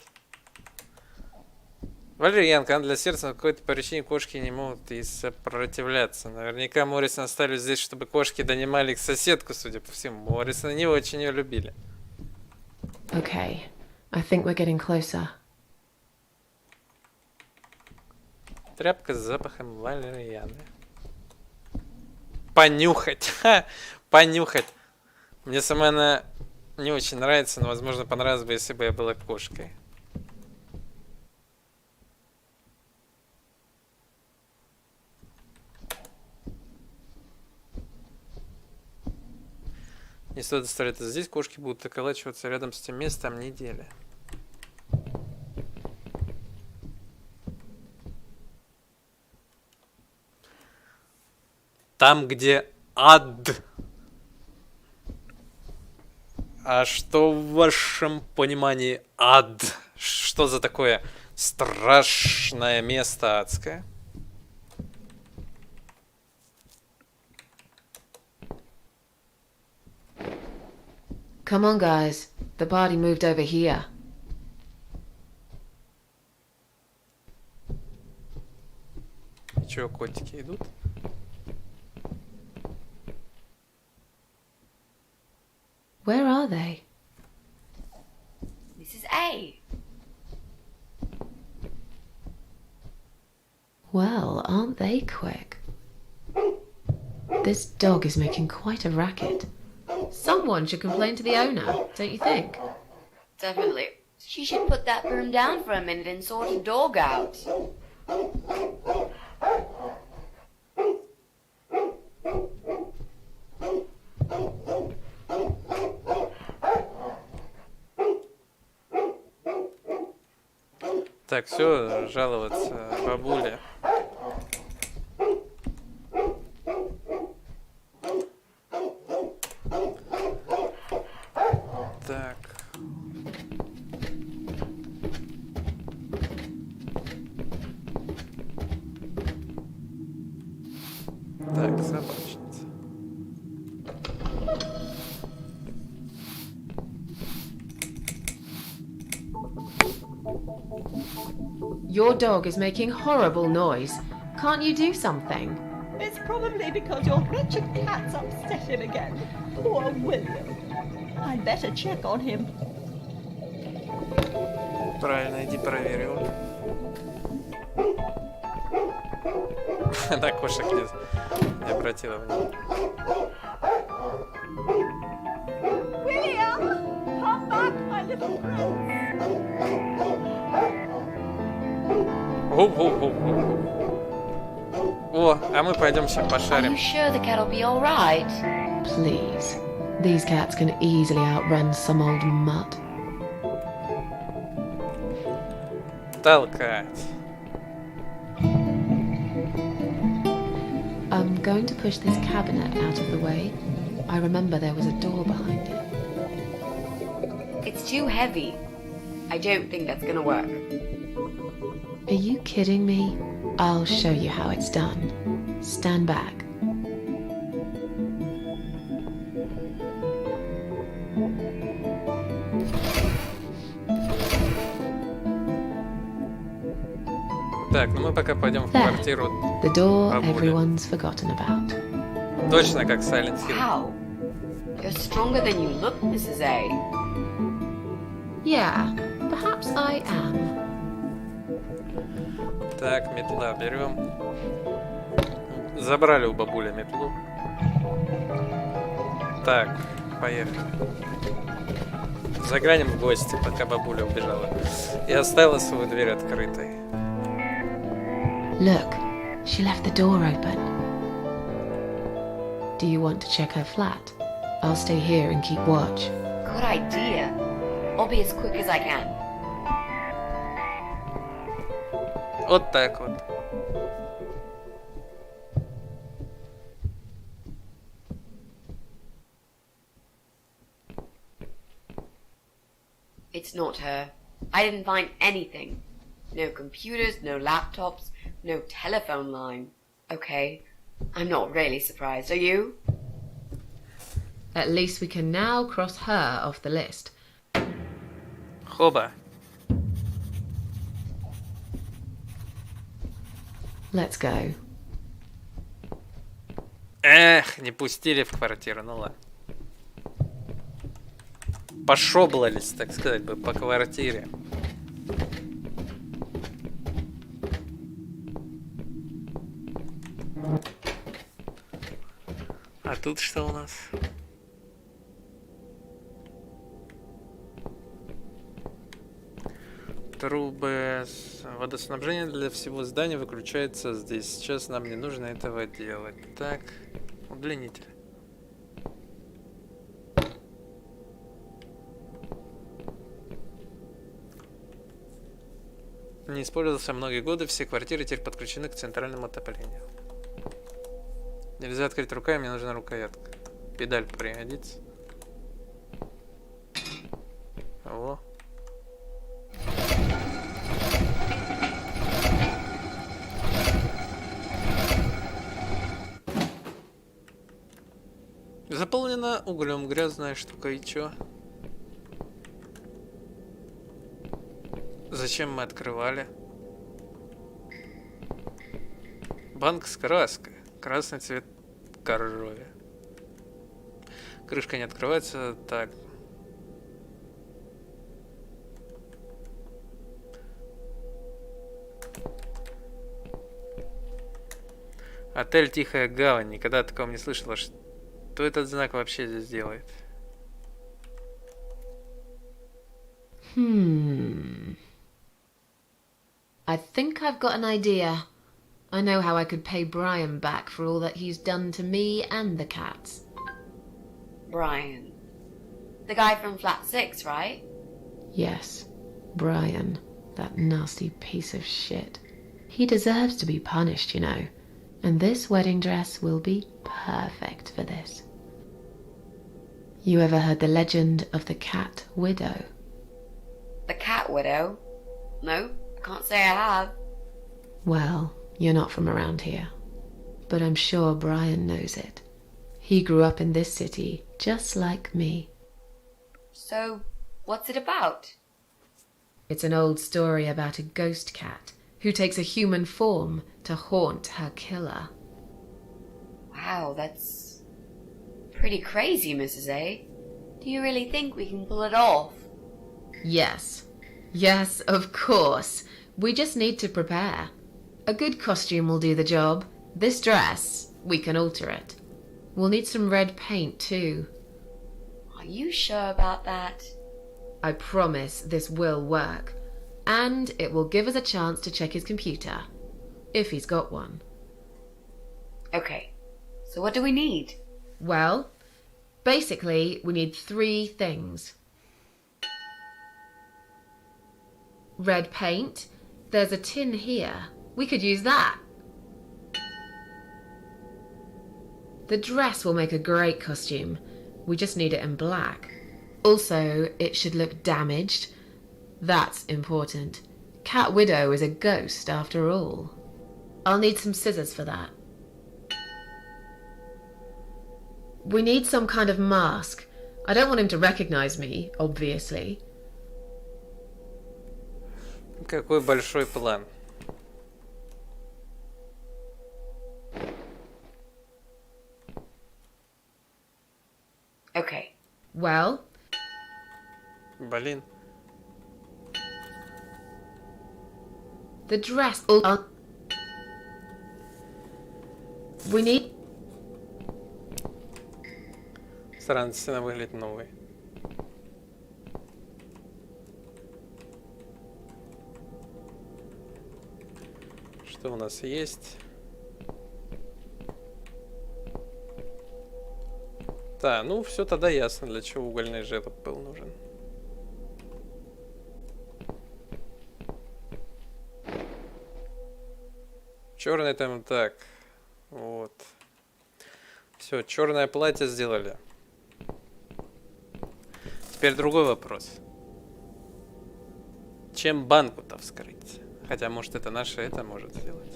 Валерьянка, она для сердца, но по какой-то причине кошки не могут и сопротивляться. Наверняка Моррисон оставили здесь, чтобы кошки донимали их соседку, судя по всему. Моррисона не очень ее любили. Okay. I think we're getting closer. Тряпка с запахом валерьяны. Понюхать. Ха! Понюхать. Мне сама она не очень нравится, но, возможно, понравилась бы, если бы я была кошкой. Не стоит оставлять это здесь, кошки будут околачиваться рядом с тем местом недели. Там, где ад. А что в вашем понимании ад? Что за такое страшное место адское? Come on, guys. The party moved over here. Чего, котики идут? Where are they? This is A. Well, aren't they quick? This dog is making quite a racket. Someone should complain to the owner, don't you think? Definitely. She should put that broom down for a minute and sort a dog out. Так, все, жаловаться бабуле. Так. Так, собачница. Your dog is making horrible noise. Can't you do something? It's probably because your wretched cat's upset him again. Poor William. I'd better check on him. Правильно, иди проверь его. На кошек не обратила внимания. William! Come back, my little prince! О, а мы пойдемся Are пошарим. you sure the cat'll be alright? Please. These cats can easily outrun some old mutt. Толкать. I'm going to push this cabinet out of the way. I remember there was a door behind it. It's too heavy. I don't think that's gonna work. Are you kidding me? I'll show you how it's done. Stand back. Так, ну мы пока пойдем в There. квартиру. The door Бабуля. everyone's forgotten about. Точно как Silent Hill. Wow. You're stronger than you look, Mrs. A. Yeah, perhaps I am. Так, метла берем. Забрали у бабули метлу. Так, поехали. Заглянем в гости, пока бабуля убежала. И оставила свою дверь открытой. Look, she left the door open. Do you want to check her flat? I'll stay here and keep watch. Good idea. I'll be as quick as I can. Вот так вот. It's not her. I didn't find anything. No computers, no laptops, no telephone line. Okay, I'm not really surprised, are you? At least we can now cross her off the list. Хоба. Let's go. Эх, не пустили в квартиру, ну ладно. Пошоблались, так сказать, бы по квартире. А тут что у нас? Трубы водоснабжения для всего здания выключается здесь. Сейчас нам не нужно этого делать. Так, удлинитель. Не использовался многие годы, все квартиры теперь подключены к центральному отоплению. Нельзя открыть руками, мне нужна рукоятка. Педаль пригодится. Во. Заполнена углем, грязная штука, и чё? Зачем мы открывали? Банк с краской. Красный цвет крови. Крышка не открывается. Так. Отель Тихая Гавань. Никогда о таком не слышала. Что этот знак вообще здесь делает? I think I've got an idea. I know how I could pay Brian back for all that he's done to me and the cats. Brian. The guy from Flat 6, right? Yes, Brian. That nasty piece of shit. He deserves to be punished, you know. And this wedding dress will be perfect for this. You ever heard the legend of the cat widow? The cat widow? No, I can't say I have. Well, you're not from around here. But I'm sure Brian knows it. He grew up in this city, just like me. So, what's it about? It's an old story about a ghost cat who takes a human form to haunt her killer. Wow, that's pretty crazy, Mrs. A. Do you really think we can pull it off? Yes. Yes, of course. We just need to prepare. A good costume will do the job. This dress, we can alter it. We'll need some red paint too. Are you sure about that? I promise this will work. And it will give us a chance to check his computer. If he's got one. Okay, so what do we need? Well, basically, we need 3 things. Red paint. There's a tin here. We could use that. The dress will make a great costume. We just need it in black. Also, it should look damaged. That's important. Cat Widow is a ghost after all. I'll need some scissors for that. We need some kind of mask. I don't want him to recognize me, obviously. Какой большой план. Okay. Well, Блин. the dress... We need... Странно, сцена выглядит новой. Что у нас есть? Да, ну все тогда ясно, для чего угольный желоб был нужен. Черный там так. Вот. Все, черное платье сделали. Теперь другой вопрос. Чем банку-то вскрыть? Хотя, может, это наше, это может сделать.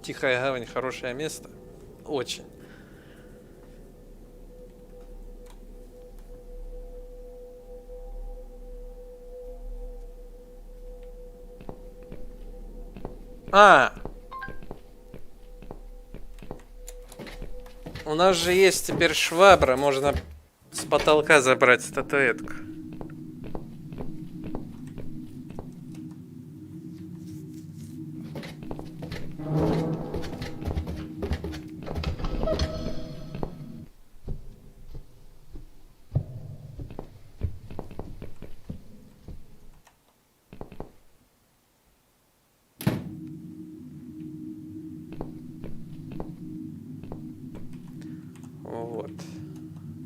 Тихая гавань, хорошее место. Очень. У нас же есть теперь швабра, можно с потолка забрать статуэтку. Вот.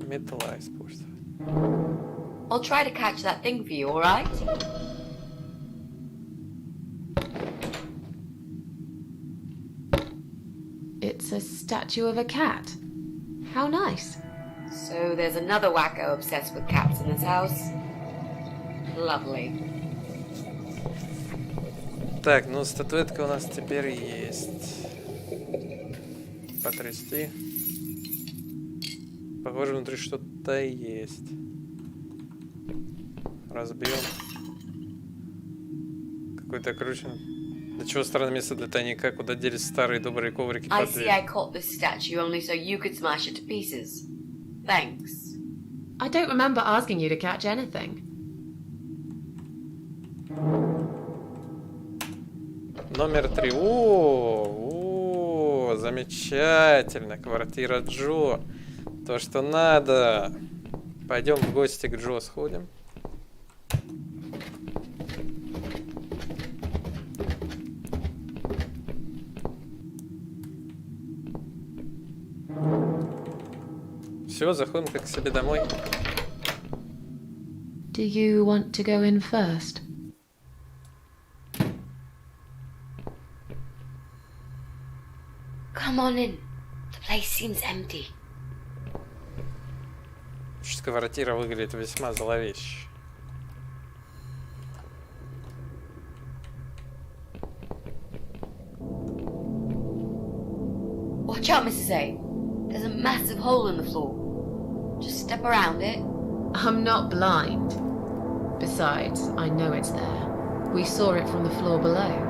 Металла использовать. I'll try to catch that thing for you, alright? It's a statue of a cat. How nice. So there's another wacko obsessed with cats in this house. Lovely. Так, ну статуэтка у нас теперь есть. Потрясти. Похоже, внутри что-то есть. Разбьем. Какой-то кручен. До чего странное место для тайника, куда делись старые добрые коврики I под see I дверь. caught this statue only so you could smash it to pieces. Thanks. I don't remember asking you to catch anything. Номер 3. О, замечательно. Квартира Джо. То, что надо. Пойдем в гости к Джо сходим. Все, заходим как к себе домой. Do you want to go in first? Come on in. The place seems empty. Что квартира выглядит весьма зловеще. Watch out, Mrs. A. There's a massive hole in the floor. Just step around it. I'm not blind. Besides, I know it's there. We saw it from the floor below.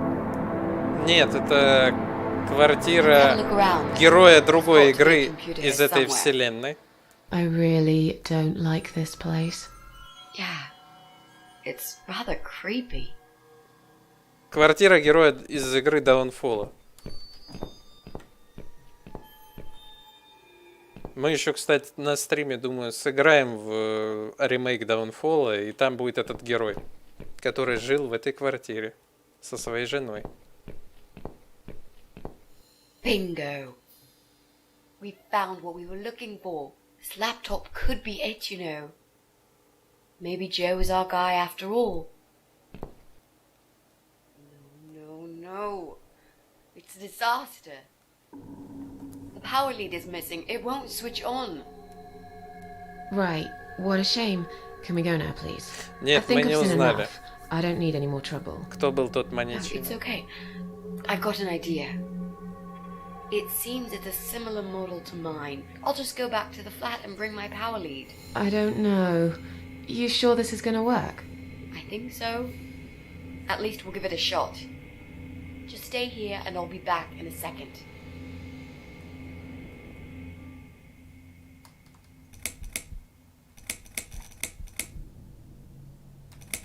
Нет, это Have a квартира look around. героя There's другой got to be a игры computer из here этой somewhere. вселенной. I really don't like this place. Yeah. It's rather creepy. Квартира героя из игры Downfall. Мы еще, кстати, на стриме, думаю, сыграем в ремейк Downfall, и там будет этот герой, который жил в этой квартире со своей женой. Bingo. We found what we were looking for. This laptop could be it, you know. Maybe Joe is our guy after all. No. It's a disaster. The power lead is missing. It won't switch on. Right, what a shame. Can we go now, please? Нет, I think мы не I've seen узнали, enough. I don't need any more trouble. кто был тот No, маньячный. it's okay. I've got an idea. It seems it's a similar model to mine. I'll just go back to the flat and bring my power lead. I don't know. You sure this is gonna work? I think so. At least we'll give it a shot. Just stay here and I'll be back in a second.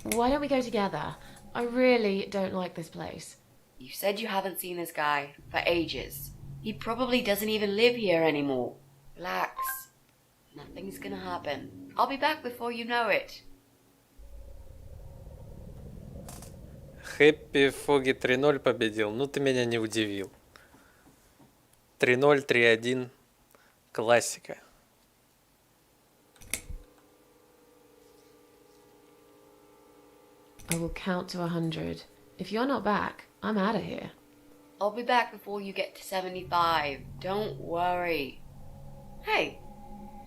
Why don't we go together? I really don't like this place. You said you haven't seen this guy for ages. He probably doesn't even live here anymore. Relax. Nothing's gonna happen. I'll be back before you know it. Хэппи Фоги 3-0 победил. Ну ты меня не удивил. 3-0, 3-1. Классика. I will count to 100. If you're not back, I'm out of here. I'll be back before you get to 75. Don't worry. Hey,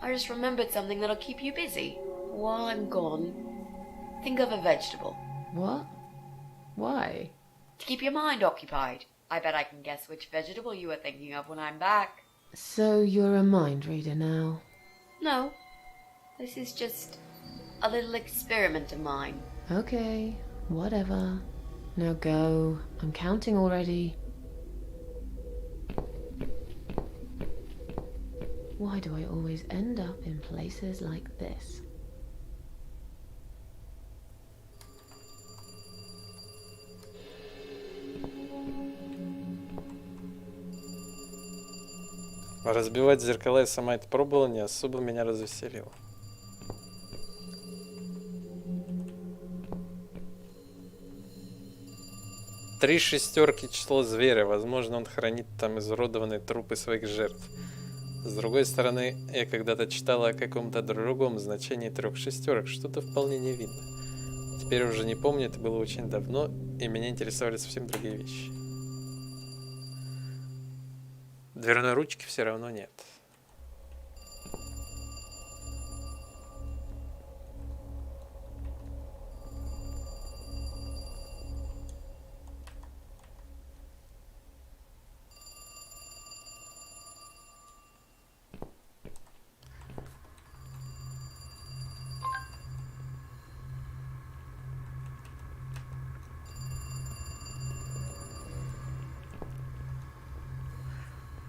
I just remembered something that'll keep you busy. While I'm gone, think of a vegetable. What? Why? To keep your mind occupied. I bet I can guess which vegetable you were thinking of when I'm back. So you're a mind reader now? No, this is just a little experiment of mine. Okay, whatever. Now go. I'm counting already. Why do I always end up in places like this? Разбивать зеркала я сама это пробовала, не особо меня развеселило. Три шестерки число зверя. Возможно, он хранит там изуродованные трупы своих жертв. С другой стороны, я когда-то читала о каком-то другом значении 3 шестерок, что-то вполне невинно. Теперь уже не помню, это было очень давно, и меня интересовали совсем другие вещи. Дверной ручки все равно нет.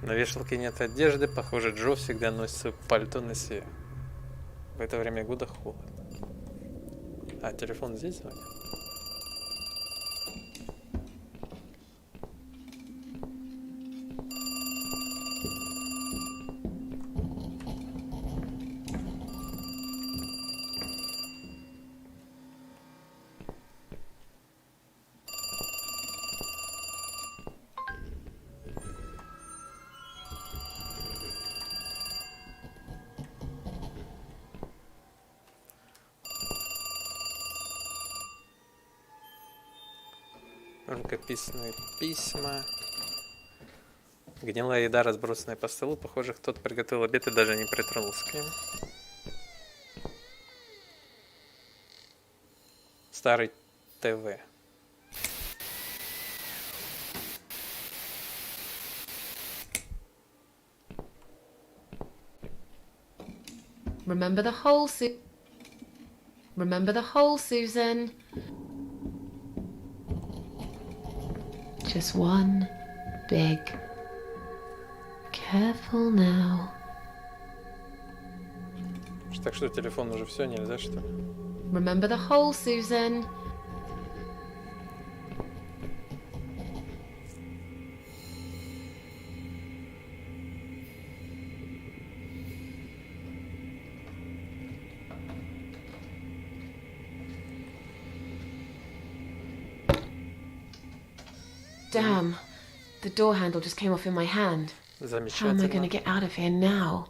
На вешалке нет одежды, похоже, Джо всегда носит свое пальто на себе. В это время года холодно. А, телефон здесь звонит? Рукописные письма. Гнилая еда, разбросанная по столу. Похоже, кто-то приготовил обед и даже не притронулся к ним. Старый ТВ. Remember the hole, Remember the hole, Susan. Just one big. Careful now. Так что телефон уже все, нельзя что ли? Remember the hole, Susan. Damn, the door handle just came off in my hand. How am I going to Замечательно. get out of here now?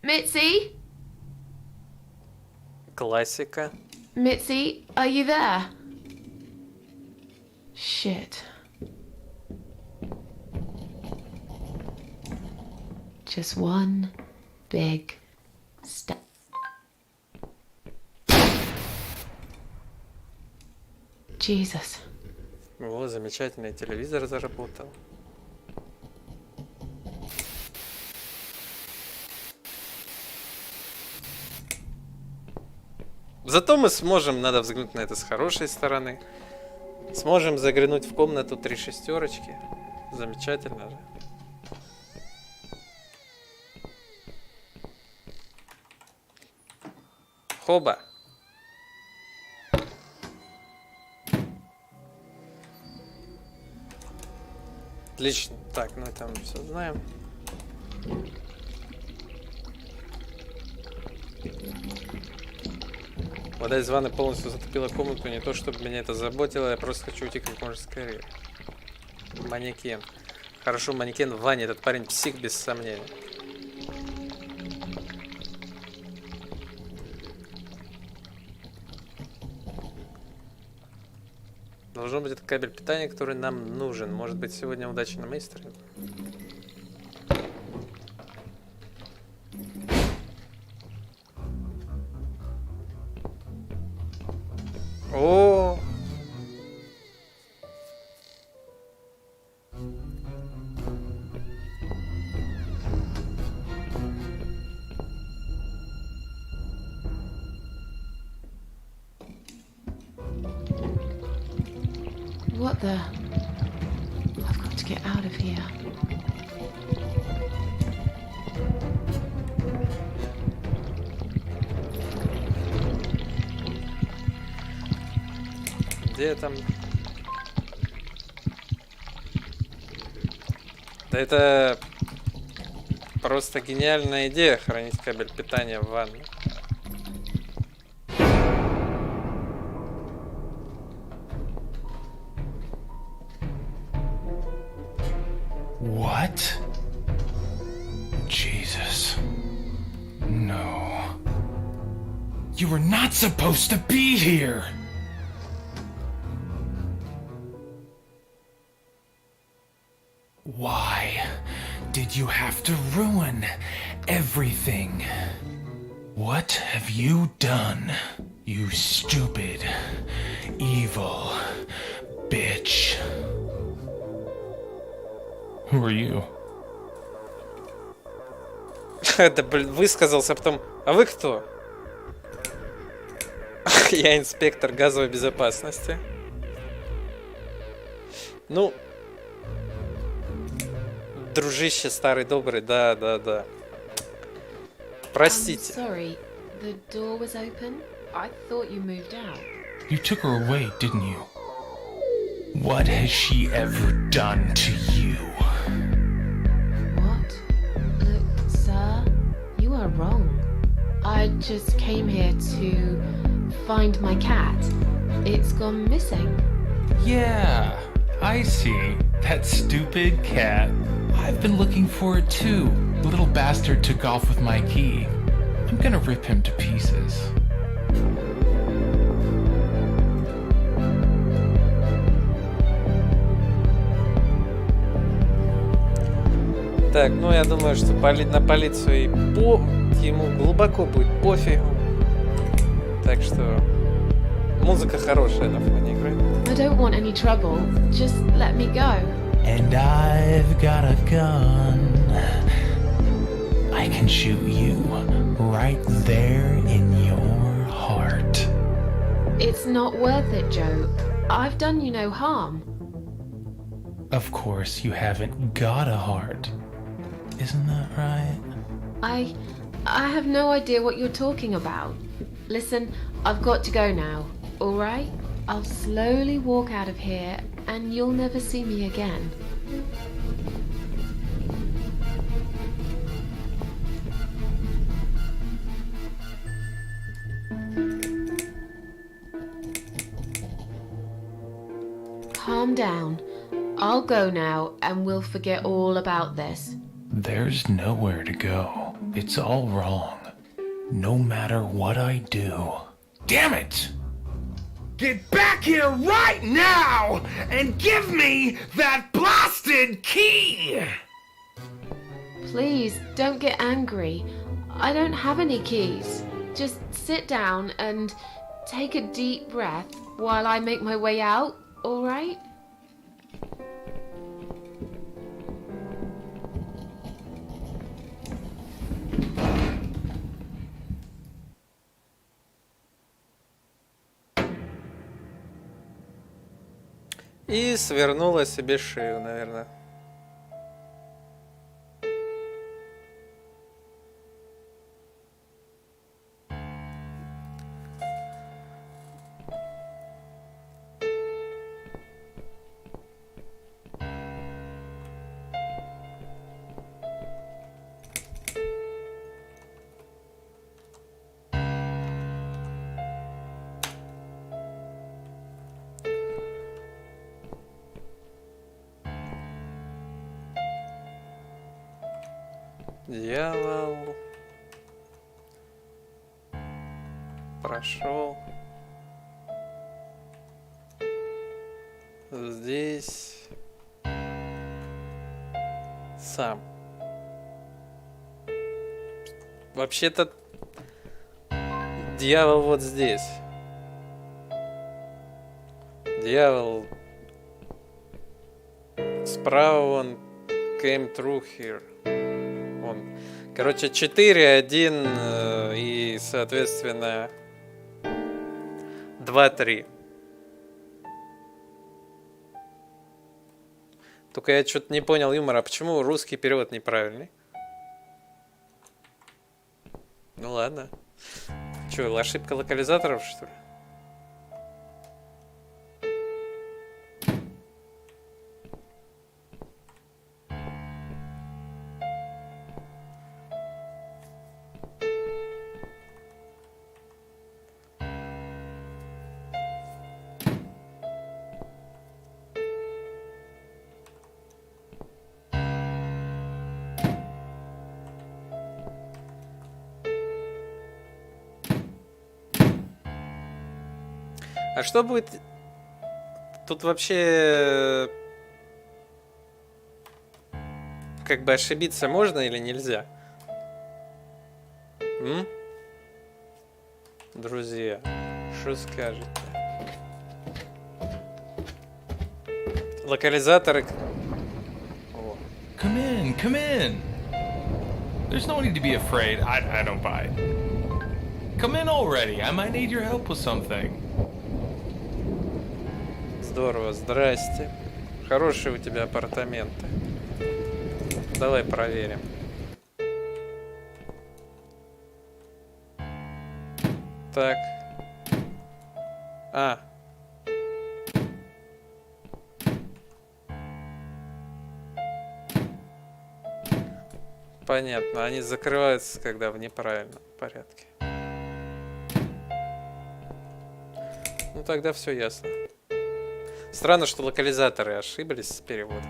Mitzi? Классика. Mitzi, are you there? Shit. Just one big step. Jesus. О, замечательный телевизор заработал. Зато мы сможем, надо взглянуть на это с хорошей стороны. Сможем заглянуть в комнату 3 шестерочки. Замечательно же. Хоба. Отлично. Так, ну это мы все знаем. Вода из ванны полностью затопила комнату. Не то, чтобы меня это заботило, я просто хочу уйти как можно скорее. Манекен. Хорошо, манекен в ванне. Этот парень псих, без сомнения. Должно быть, это кабель питания, который нам нужен. Может быть, сегодня удачи на моей стороне. О! What the? I've got to get out of here. Где там? Да это просто гениальная идея хранить кабель питания в ванной. What? Jesus. No. You were not supposed to be here! Why did you have to ruin everything? What have you done, you stupid, evil bitch? Who are you? Это, блин, высказался потом. А вы кто? Я инспектор газовой безопасности. Ну, дружище старый добрый, да. I'm Простите. sorry, the door was open. I thought you moved out. You took her away, didn't you? What has she ever done to you? What? Look, sir, you are wrong. I just came here to find my cat. It's gone missing. Yeah, I see. That stupid cat. I've been looking for it too. The little bastard took off with my key. I'm gonna rip him to pieces. Так, ну я думаю, что на полицию ему глубоко будет пофигу. Так что музыка хорошая на фоне играет. I don't want any trouble. Just let me go. And I've got a gun. I can shoot you right there in your heart. It's not worth it, Joe. I've done you no harm. Of course, you haven't got a heart. Isn't that right? I have no idea what you're talking about. Listen, I've got to go now, alright? I'll slowly walk out of here and you'll never see me again. Calm down. I'll go now and we'll forget all about this. There's nowhere to go. It's all wrong. No matter what I do. Damn it! Get back here right now and give me that blasted key! Please, don't get angry. I don't have any keys. Just sit down and take a deep breath while I make my way out, alright? И свернула себе шею, наверное. Дьявол. Прошел. Здесь. Сам. Вообще-то дьявол вот здесь. Дьявол справа он came through here. Он, короче, 4, 1 и, соответственно, 2, 3. Только я что-то не понял юмора. Почему русский перевод неправильный? Ну ладно. Че, ошибка локализаторов, что ли? А что будет... Тут вообще... Как бы ошибиться можно или нельзя? М? Друзья, что скажете? Локализаторы... О. Come in, come in. There's no need to be afraid. I don't buy it. Come in already. I might need your help with something. Здорово, здрасте. Хорошие у тебя апартаменты. Давай проверим. Так. А. Понятно, они закрываются, когда в неправильном порядке. Ну тогда все ясно. Странно, что локализаторы ошиблись с переводом.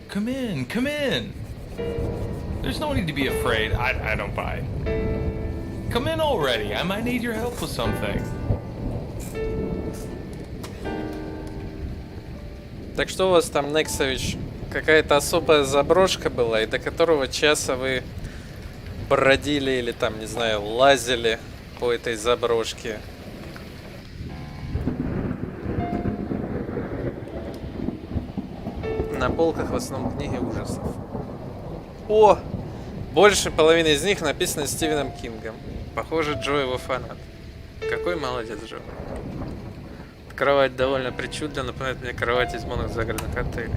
Come in, come in. There's no need to be afraid. I don't buy it. Come in already. I might need your help with something. Так что у вас там, Нексович? Какая-то особая заброшка была, и до которого часа вы бродили или там, не знаю, лазили по этой заброшке? На полках в основном книги ужасов. О! Больше половины из них написано Стивеном Кингом. Похоже, Джо его фанат. Какой молодец, Джо. Кровать довольно причудливо, напоминает мне кровать из монных загородных отелей.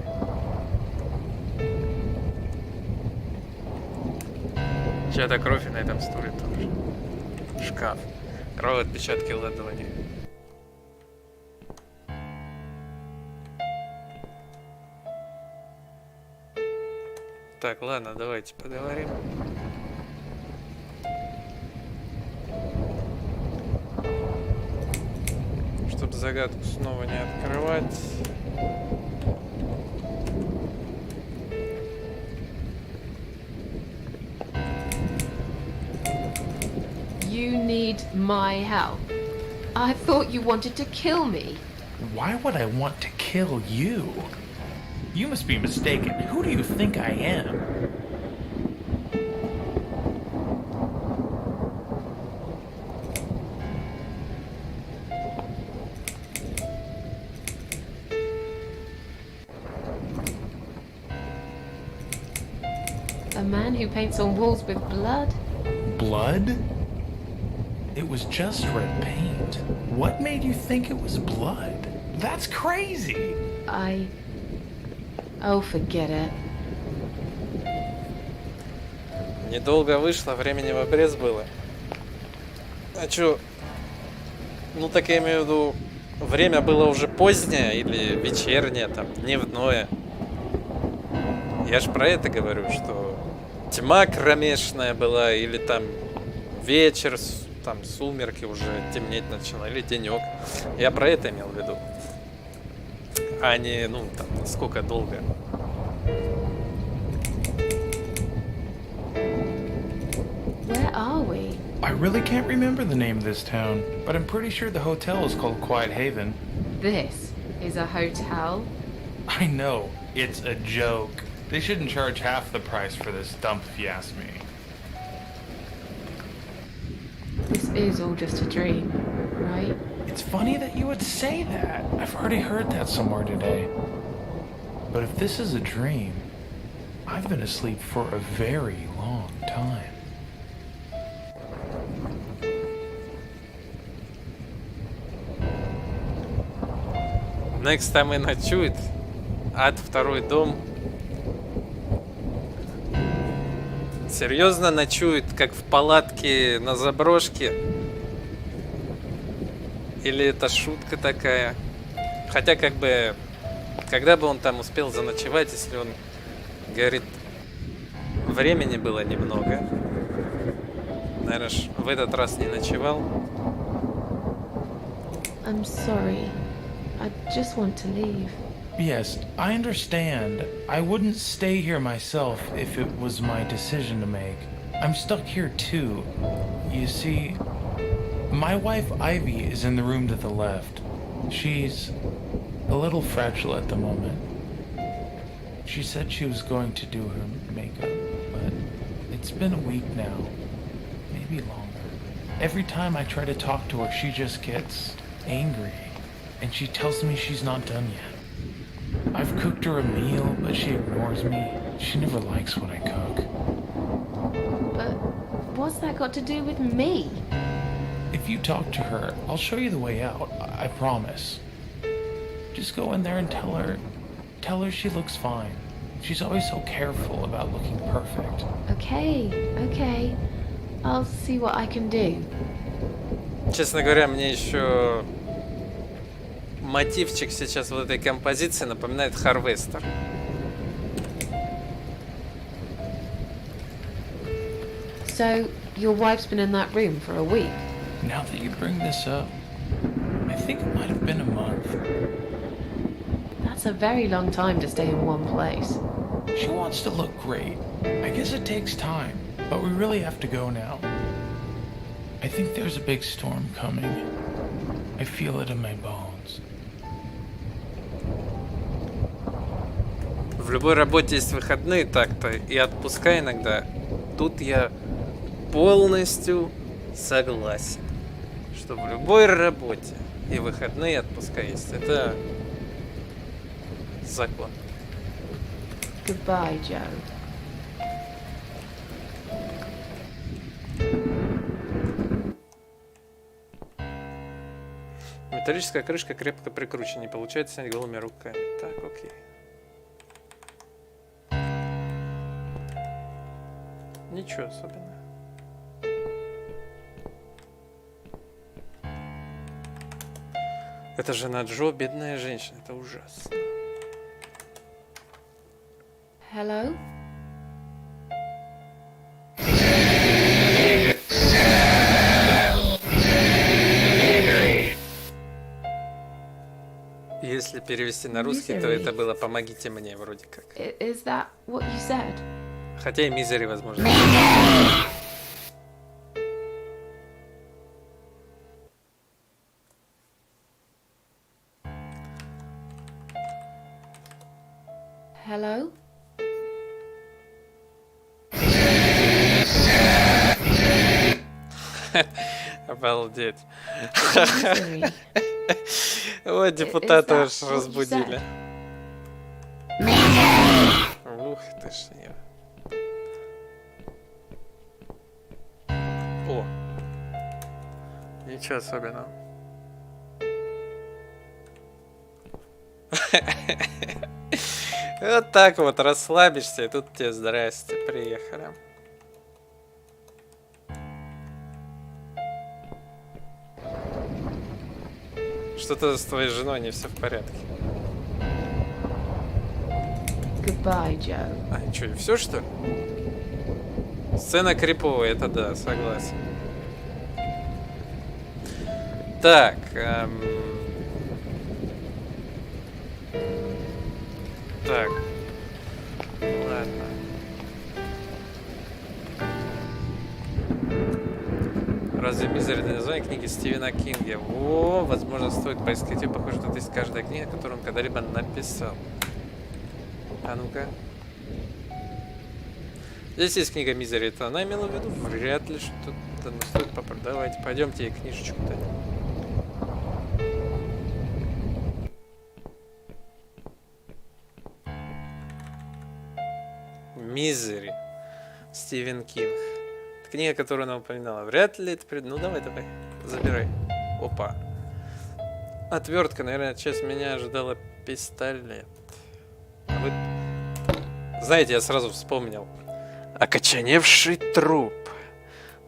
Чья-то кровь и на этом стуле тоже. Шкаф. Кровавые отпечатки ладони. Так, ладно, давайте поговорим. Чтобы загадку снова не открывать. You need my help. I thought you wanted to kill me. Why would I want to kill you? You must be mistaken. Who do you think I am? A man who paints on walls with blood? Blood? It was just red paint. What made you think it was blood? That's crazy! Oh, forget it. Недолго вышло, времени в обрез было. А чё? Ну так я имею в виду, время было уже позднее или вечернее, там, дневное. Я ж про это говорю, что тьма кромешная была, или там вечер, там сумерки уже темнеть начало, или денек. Я про это имел в виду. А не, ну, там, сколько долго. Where are we? I really can't remember the name of this town, but I'm pretty sure the hotel is called Quiet Haven. This is a hotel? I know, it's a joke. They shouldn't charge half the price for this dump if you ask me. This is all just a dream, right? It's funny that you would say that. I've already heard that somewhere today. But if this is a dream, I've been asleep for a very long time. Next time и ночует. Ад, второй дом. Серьезно ночует, как в палатке на заброшке? Или это шутка такая? Хотя как бы Когда бы он там успел заночевать, если он говорит, времени было немного. Наверное, в этот раз не ночевал. I'm sorry. I just want to leave. Yes, I understand. I wouldn't stay here myself if it was my decision to make. I'm stuck here too. You see, my wife Ivy is in the room to the left. She's a little fragile at the moment. She said she was going to do her makeup, but it's been a week now. Maybe longer. Every time I try to talk to her, she just gets angry. And she tells me she's not done yet. I've cooked her a meal, but she ignores me. She never likes what I cook. But what's that got to do with me? If you talk to her, I'll show you the way out. I promise. Just go in there and tell her she looks fine. She's always so careful about looking perfect. Okay. I'll see what I can do. Честно говоря, мне еще мотивчик сейчас вот этой композиции напоминает Harvester. So, your wife's been in that room for a week? Now that you bring this up, I think it might have been a month. That's a very long time to stay in one place. She wants to look great. I guess it takes time, but we really have to go now. I think there's a big storm coming. I feel it in my bones. В любой работе есть выходные так-то и отпуска иногда. Тут я полностью согласен, что в любой работе и выходные и отпуска есть. Это закон. Goodbye, Joe. Металлическая крышка крепко прикручена, не получается снять голыми руками. Так, окей. Ничего особенного. Это жена Джо, бедная женщина, это ужасно. Hello? Если перевести на русский, то это было «помогите мне» вроде как. Is that what you said? Хотя и «мизери», возможно. Hello? Обалдеть. Misery. Вот депутата that аж what you разбудили. Ух ты ж я. О. Ничего особенного. Вот так вот расслабишься, и тут тебе здрасте, приехали. Что-то с твоей женой не все в порядке. Goodbye, Joe. А, что, и все что ли? Сцена криповая, это да, согласен. Так, так, ладно. Разве «Мизери» это название книги Стивена Кинга? О, возможно, стоит поискать ее. Похоже, что есть каждая книга, которую он когда-либо написал. А ну-ка. Здесь есть книга «Мизери». Это она имела в виду? Вряд ли что-то стоит попробовать. Давайте, пойдемте ей книжечку-то. «Мизери». Стивен Кинг. Это книга, которую она упоминала. Вряд ли это... Ну, давай, забирай. Опа. Отвертка, наверное, часть меня ожидала пистолет. А вы... Знаете, я сразу вспомнил. Окоченевший труп.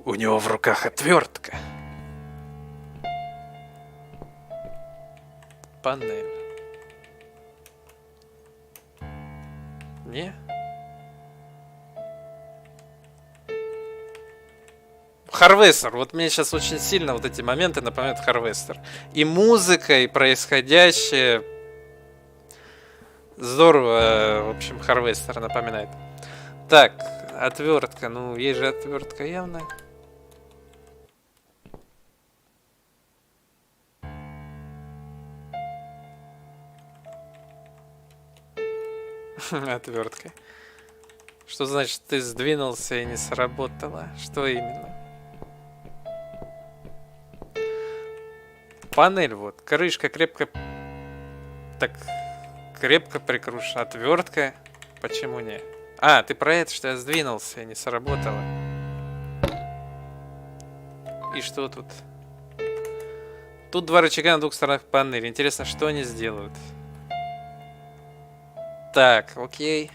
У него в руках отвертка. Панель. Не? Харвестер. Вот мне сейчас очень сильно вот эти моменты напоминают Харвестер. И музыка, и происходящее. Здорово, в общем, Харвестер напоминает. Так, отвертка. Ну, есть же отвертка явно. Отвертка. Что значит ты сдвинулся и не сработало? Что именно? Панель вот. Крышка крепко... Так... Крепко прикручена. Отвертка. Почему не? А, ты про это, что я сдвинулся и не сработало. И что тут? Тут два рычага на двух сторонах панели. Интересно, что они сделают? Так, окей.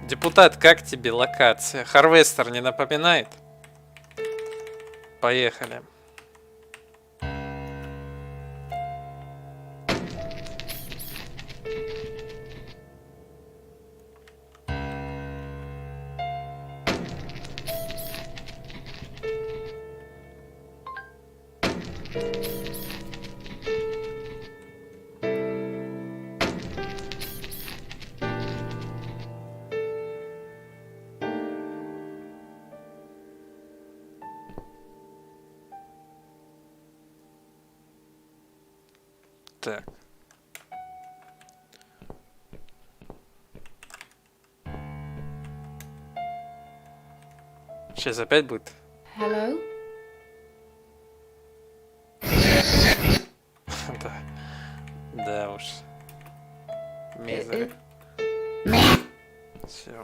Депутат, как тебе локация? Харвестер не напоминает? Поехали. Так. Сейчас опять будет. Hello? Да. Да уж. Мизер. Все.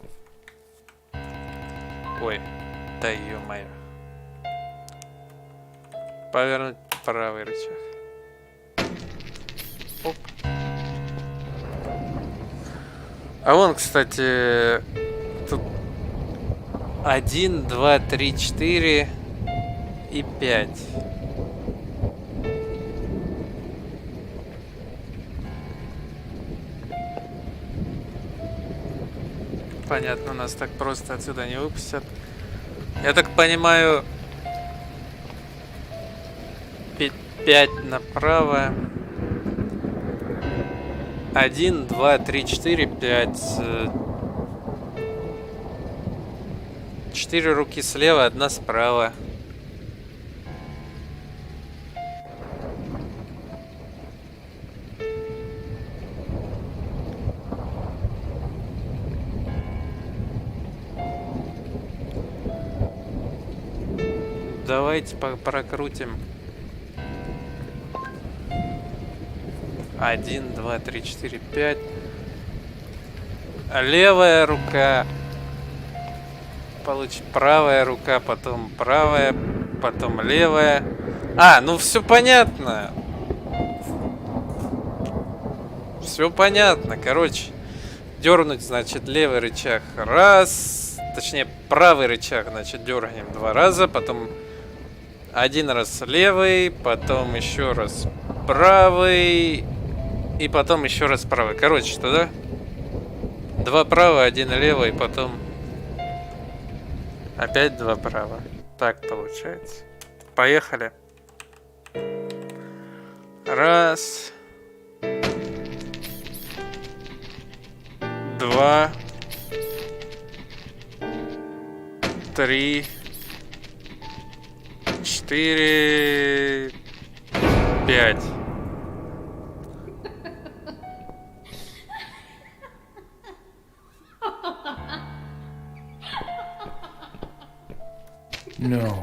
Ой. Да ё-моё. Повернуть правый рычаг. Оп. А вон, кстати, тут 1, 2, 3, 4 и 5. Понятно, нас так просто отсюда не выпустят. Я так понимаю, 5 направо. 1, 2, 3, 4, 5. 4 руки слева, 1 справа. Давайте прокрутим. 1, 2, 3, 4, 5. Левая рука. Получить правая рука, потом правая, потом левая. А, ну все понятно. Все понятно. Короче, дернуть, значит, левый рычаг раз. Точнее, правый рычаг, значит, дергаем 2 раза. Потом 1 раз левый, потом еще раз правый. И потом еще раз правый. Короче, что, да? 2 право, 1 левый, потом опять 2 право. Так получается. Поехали. 1, 2, 3, 4, 5. No.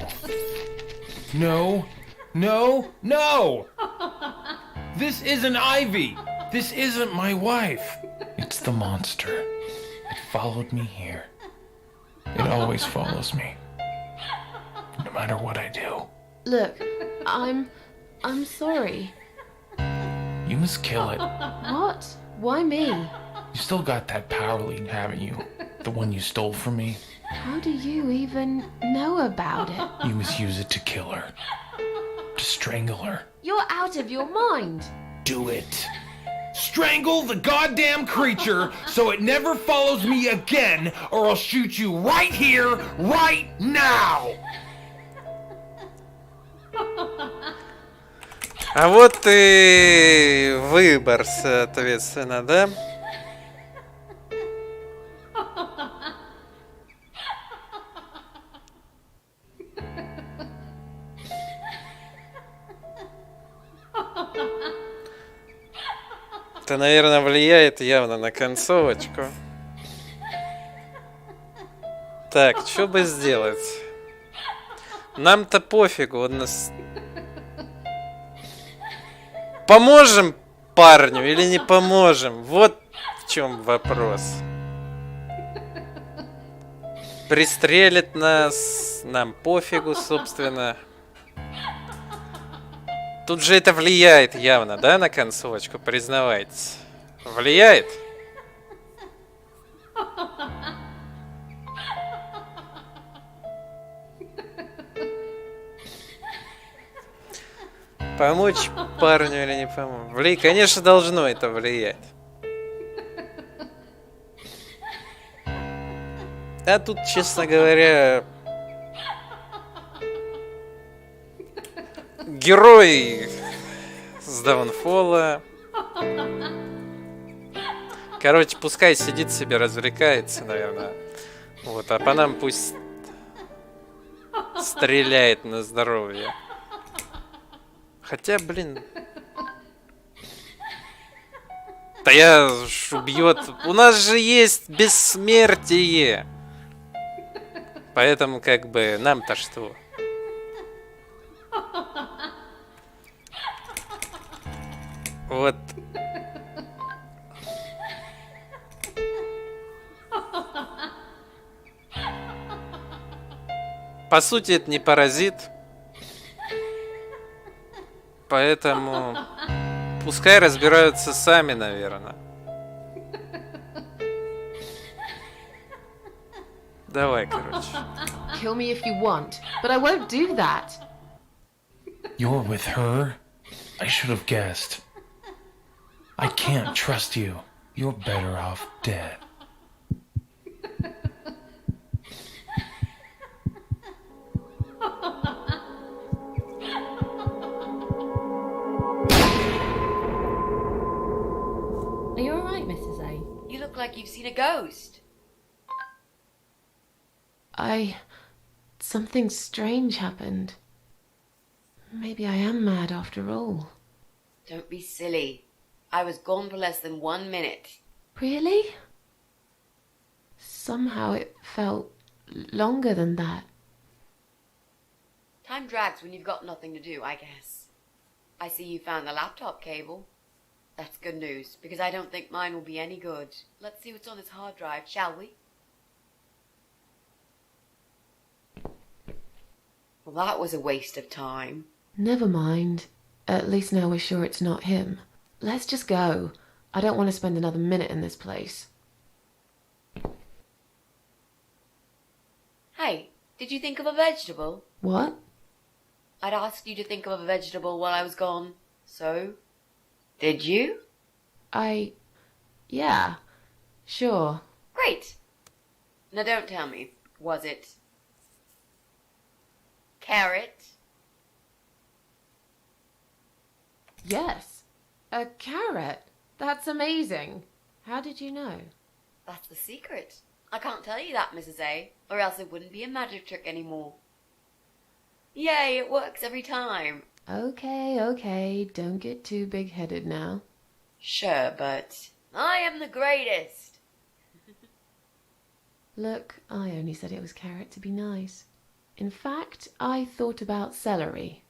No. No. No! This isn't Ivy! This isn't my wife! It's the monster. It followed me here. It always follows me. No matter what I do. Look, I'm sorry. You must kill it. What? Why me? You still got that power lead, haven't you? The one you stole from me? How do you even know about it? You must use it to kill her. To strangle her. You're out of your mind. Do it. Strangle the goddamn creature so it never follows me again, or I'll shoot you right here, right now! А вот и выбор, соответственно, да? Это, наверное, влияет явно на концовочку. Так, что бы сделать? Нам-то пофигу, он нас... Поможем парню или не поможем? Вот в чем вопрос. Пристрелит нас, нам пофигу, собственно. Тут же это влияет явно, да, на концовочку, признавайтесь. Влияет? Помочь парню или не помочь? Конечно, должно это влиять. А тут, честно говоря, герой с даунфола. Короче, пускай сидит себе, развлекается, наверное. Вот, а по нам пусть стреляет на здоровье. Хотя, блин... Да я ж убьет... У нас же есть бессмертие! Поэтому, как бы, нам-то что? Вот. По сути, это не паразит. Поэтому пускай разбираются сами, наверное. Давай, короче. Kill me if you want, but I won't do that. You're with her? I should have guessed. I can't trust you. You're better off dead. Are you alright, Mrs. A? You look like you've seen a ghost. Something strange happened. Maybe I am mad after all. Don't be silly. I was gone for less than 1 minute. Really? Somehow it felt longer than that. Time drags when you've got nothing to do, I guess. I see you found the laptop cable. That's good news, because I don't think mine will be any good. Let's see what's on this hard drive, shall we? Well, that was a waste of time. Never mind. At least now we're sure it's not him. Let's just go. I don't want to spend another minute in this place. Hey, did you think of a vegetable? What? I'd asked you to think of a vegetable while I was gone. So, did you? Yeah, sure. Great. Now don't tell me, was it carrot? Yes. A carrot. That's amazing. How did you know? That's the secret. I can't tell you that, Mrs. A, or else it wouldn't be a magic trick anymore. Yay, it works every time. Okay. Don't get too big-headed now. Sure, but I am the greatest. Look, I only said it was carrot to be nice. In fact, I thought about celery.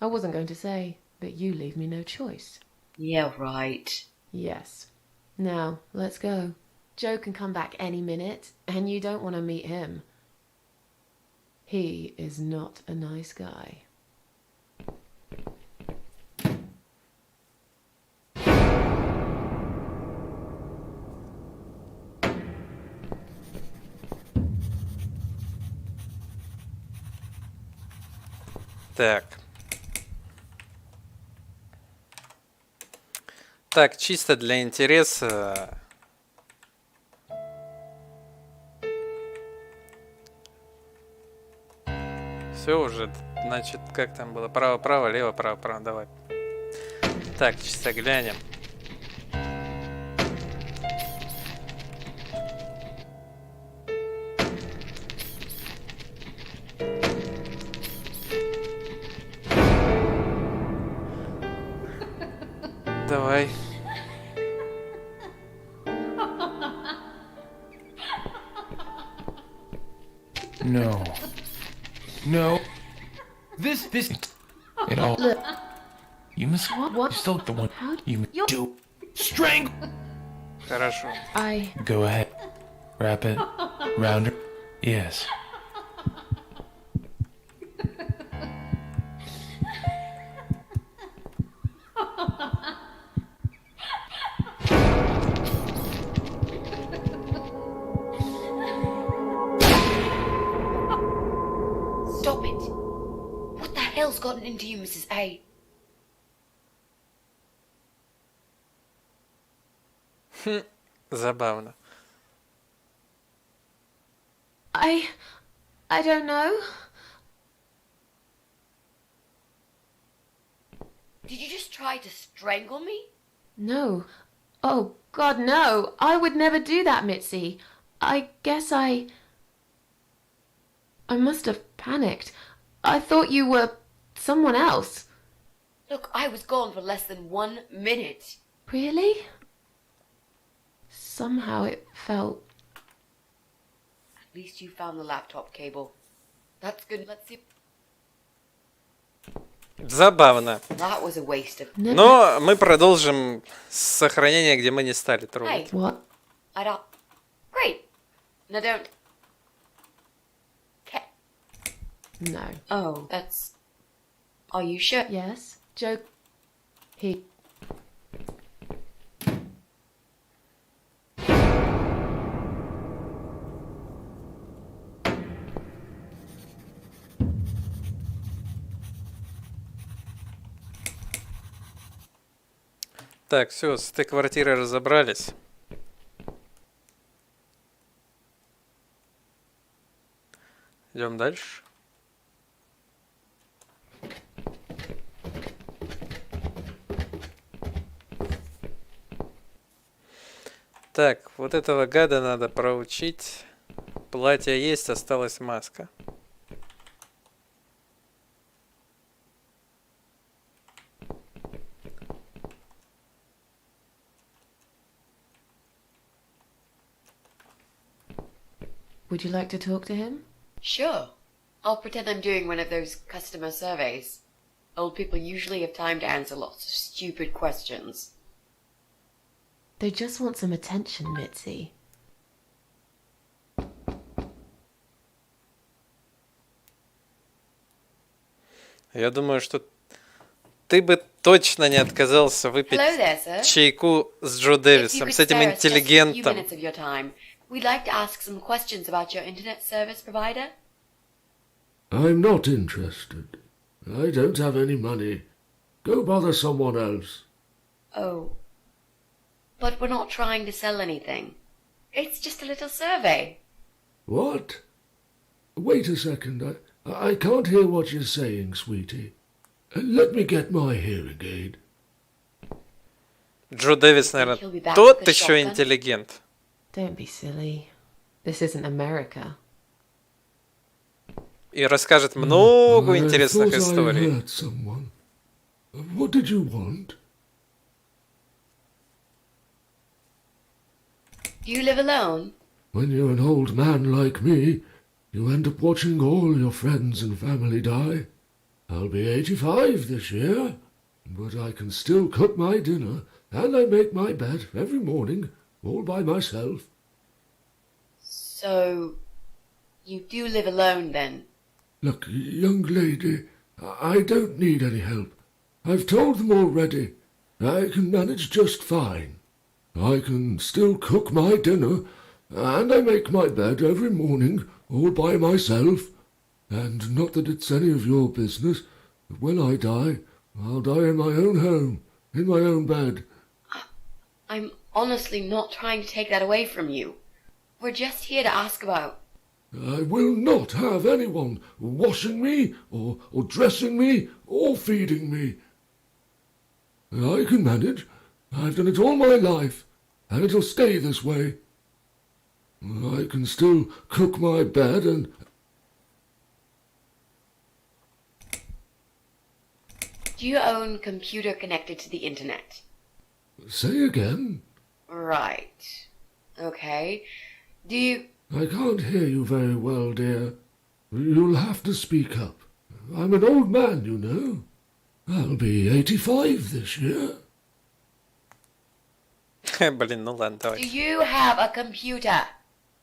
I wasn't going to say, but you leave me no choice. Yeah, right. Yes. Now, let's go. Joe can come back any minute, and you don't want to meet him. He is not a nice guy. Так. Так, чисто для интереса. Все уже, значит, как там было? Право-право, лево-право-право, давай. Так, чисто глянем. Давай. No. No. This. It all. Look. You must. What? You're still the one. How You you're- do. Strangle. Хорошо. Go ahead. Wrap it. Round her. Yes. Stop it! What the hell's gotten into you, Mrs. A? Забавно. I don't know. Did you just try to strangle me? No. Oh, God, no. I would never do that, Mitzi. I guess I must have panicked. I thought you were someone else. Look, I was gone for less than 1 minute. Really? Somehow it felt... At least you found the laptop cable. That's good. Let's see. Забавно. That was a waste of... Never... Но мы продолжим с сохранения, где мы не стали Hey, трогать. What? I don't... Great. Now don't... Okay. No. Oh, that's... Are you sure? Yes? Joe... He... Так, все, с этой квартирой разобрались. Идем дальше. Так, вот этого гада надо проучить. Платье есть, осталась маска. Would you like to talk to him? Sure. I'll pretend I'm doing one of those customer surveys. Old people usually have time to answer lots of stupid questions. They just want some attention, Mitzi. Я думаю, что ты бы точно не отказался выпить Hello there, sir. чайку с Джо If you Дэвисом, could с этим spare us just a few интеллигентом. minutes of your time, we'd like to ask some questions about your internet service provider. I'm not interested. I don't have any money. Go bother someone else. Oh. But we're not trying to sell anything. It's just a little survey. What? Wait a second. I can't hear what you're saying, sweetie. Let me get my hearing aid. Джо Дэвис, He'll be наверное, back тот with the еще shotgun. интеллигент. Don't be silly. This isn't America. И расскажет много интересных I thought I историй. heard someone. What did you want? Do you live alone? When you're an old man like me, you end up watching all your friends and family die. I'll be 85 this year, but I can still cook my dinner, and I make my bed every morning, all by myself. So, you do live alone then? Look, young lady, I don't need any help. I've told them already. I can manage just fine. I can still cook my dinner, and I make my bed every morning, all by myself. And not that it's any of your business, but when I die, I'll die in my own home, in my own bed. I'm honestly not trying to take that away from you. We're just here to ask about... I will not have anyone washing me, or dressing me, or feeding me. I can manage. I've done it all my life, and it'll stay this way. I can still cook my bed and... Do you own computer connected to the internet? Say again? Right. Okay. Do you... I can't hear you very well, dear. You'll have to speak up. I'm an old man, you know. I'll be 85 this year. Блин, ну ладно, Do давай. you have a computer?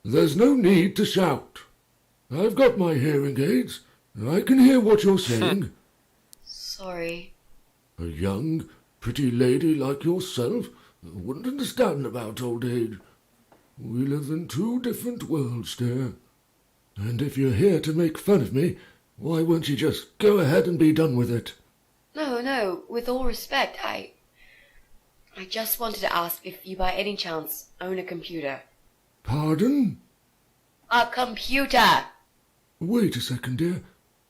There's no need to shout. I've got my hearing aids. I can hear what you're saying. Sorry. A young, pretty lady like yourself wouldn't understand about old age. We live in two different worlds, dear. And if you're here to make fun of me, why won't you just go ahead and be done with it? No, with all respect, I just wanted to ask if you by any chance own a computer. Pardon? A computer! Wait a second, dear.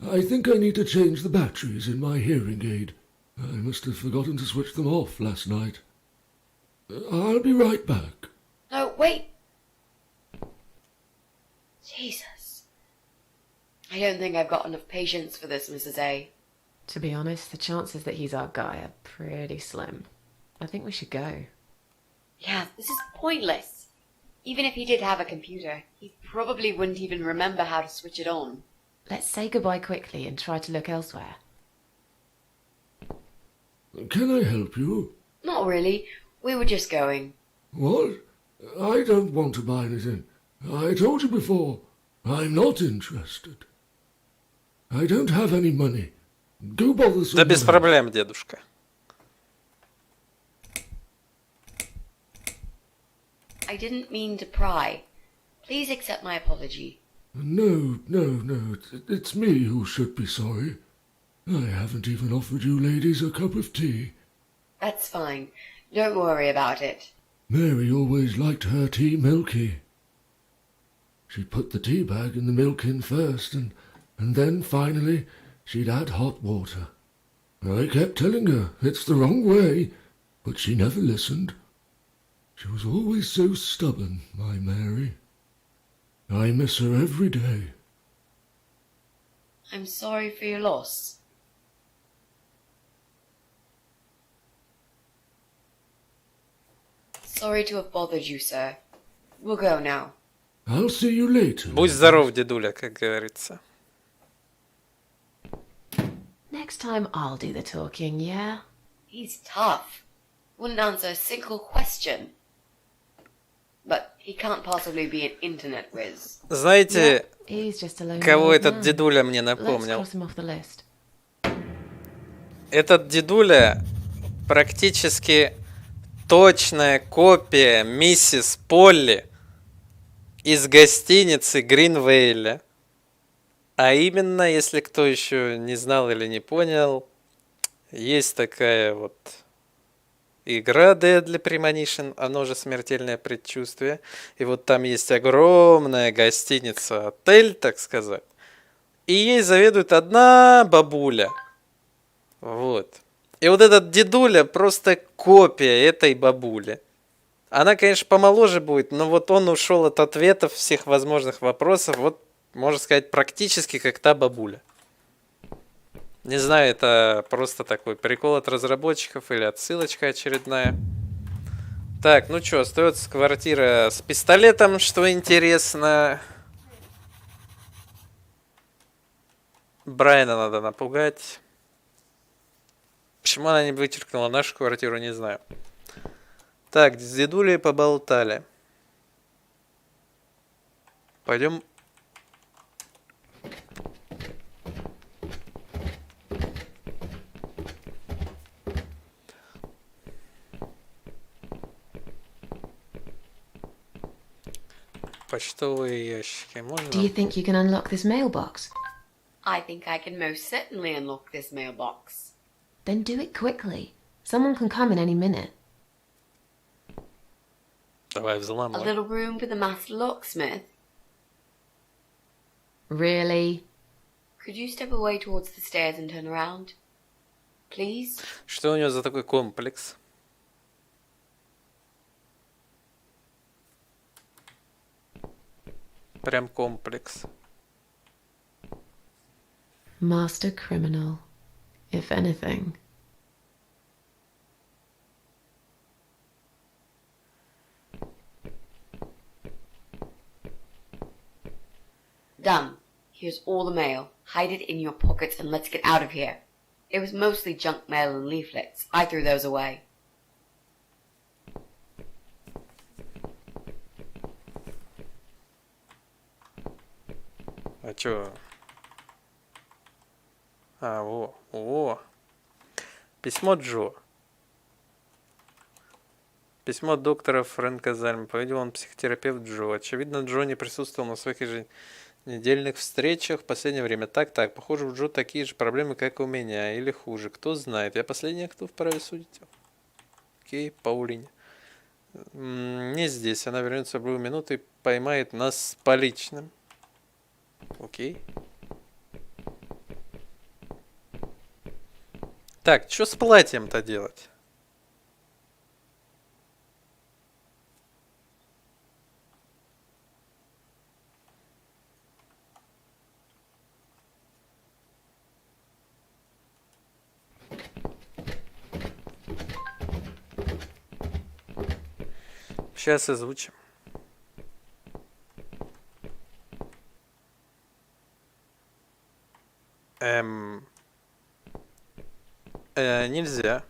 I think I need to change the batteries in my hearing aid. I must have forgotten to switch them off last night. I'll be right back. No, wait! Jesus. I don't think I've got enough patience for this, Mrs. A. To be honest, the chances that he's our guy are pretty slim. I think we should go. Yeah, this is pointless. Even if he did have a computer, he probably wouldn't even remember how to switch it on. Let's say goodbye quickly and try to look elsewhere. Can I help you? Not really. We were just going. What? I don't want to buy anything. I told you before, I'm not interested. I don't have any money. Go bother Да someone без else. проблем, дедушка. I didn't mean to pry. Please accept my apology. No. It's me who should be sorry. I haven't even offered you ladies a cup of tea. That's fine. Don't worry about it. Mary always liked her tea milky. She'd put the tea bag in the milk in first, and then finally she'd add hot water. I kept telling her it's the wrong way, but she never listened. She was always so stubborn, my Mary. I miss her every day. I'm sorry for your loss. Sorry to have bothered you, sir. We'll go now. I'll see you later. Будь здоров, дедуля, как говорится. Next time I'll do the talking, yeah? He's tough. Wouldn't answer a single question. But he can't possibly be an internet whiz. Знаете, He's just a lonely кого old этот man. дедуля мне Let's напомнил? cross him off the list. Этот дедуля практически точная копия миссис Полли из гостиницы Гринвейля. А именно, если кто еще не знал или не понял, есть такая вот игра Deadly Premonition, оно же смертельное предчувствие. И вот там есть огромная гостиница, отель, так сказать. И ей заведует одна бабуля. Вот. И вот этот дедуля просто копия этой бабули. Она, конечно, помоложе будет, но вот он ушел от ответов всех возможных вопросов, вот, можно сказать, практически как та бабуля. Не знаю, это просто такой прикол от разработчиков или отсылочка очередная. Так, ну что, остается квартира с пистолетом, что интересно. Брайана надо напугать. Почему она не вычеркнула нашу квартиру, не знаю. Так, с дедулей поболтали. Пойдем. Почтовые ящики. Можно? Do you think you can unlock this mailbox? I think I can most certainly unlock this mailbox. Then do it quickly. Someone can come in any minute. Давай A взламывай. little room for the master locksmith. Really? Could you step away towards the stairs and turn around? Please? Что у него за такой комплекс? Прям комплекс. Master criminal, if anything. Done. Here's all the mail. Hide it in your pockets and let's get out of here. It was mostly junk mail and leaflets. I threw those away. А чё? А, во. Письмо Джо. Письмо от доктора Фрэнка Зальма. По-видимому, он психотерапевт Джо. Очевидно, Джо не присутствовал на своих еженедельных встречах в последнее время. Так, похоже, у Джо такие же проблемы, как и у меня. Или хуже. Кто знает. Я последний, кто вправе судить. Окей, Паулине. Не здесь. Она вернется в любую минуту и поймает нас с поличным. Окей. Так, что с платьем-то делать? Сейчас озвучим. Нельзя.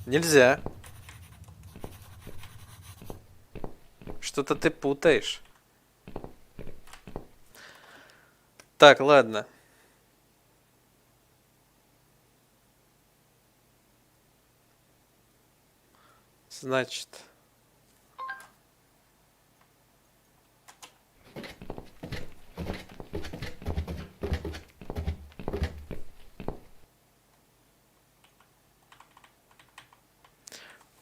Нельзя. Что-то ты путаешь. Так, ладно. Значит...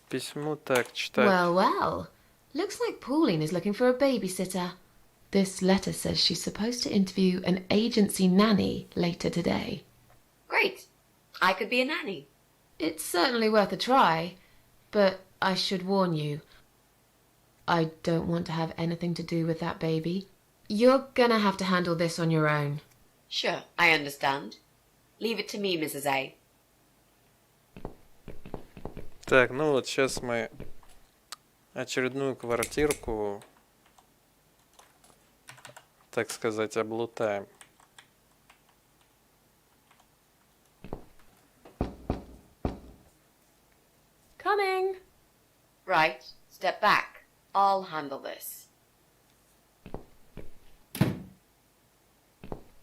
Письмо так, читать. Well. Looks like Pauline is looking for a babysitter. This letter says she's supposed to interview an agency nanny later today. Great. I could be a nanny. It's certainly worth a try, but I should warn you. I don't want to have anything to do with that baby. You're gonna have to handle this on your own. Sure, I understand. Leave it to me, Mrs. A. Так, ну вот сейчас мы очередную квартирку, так сказать, облутаем. Coming! Right. Step back. I'll handle this.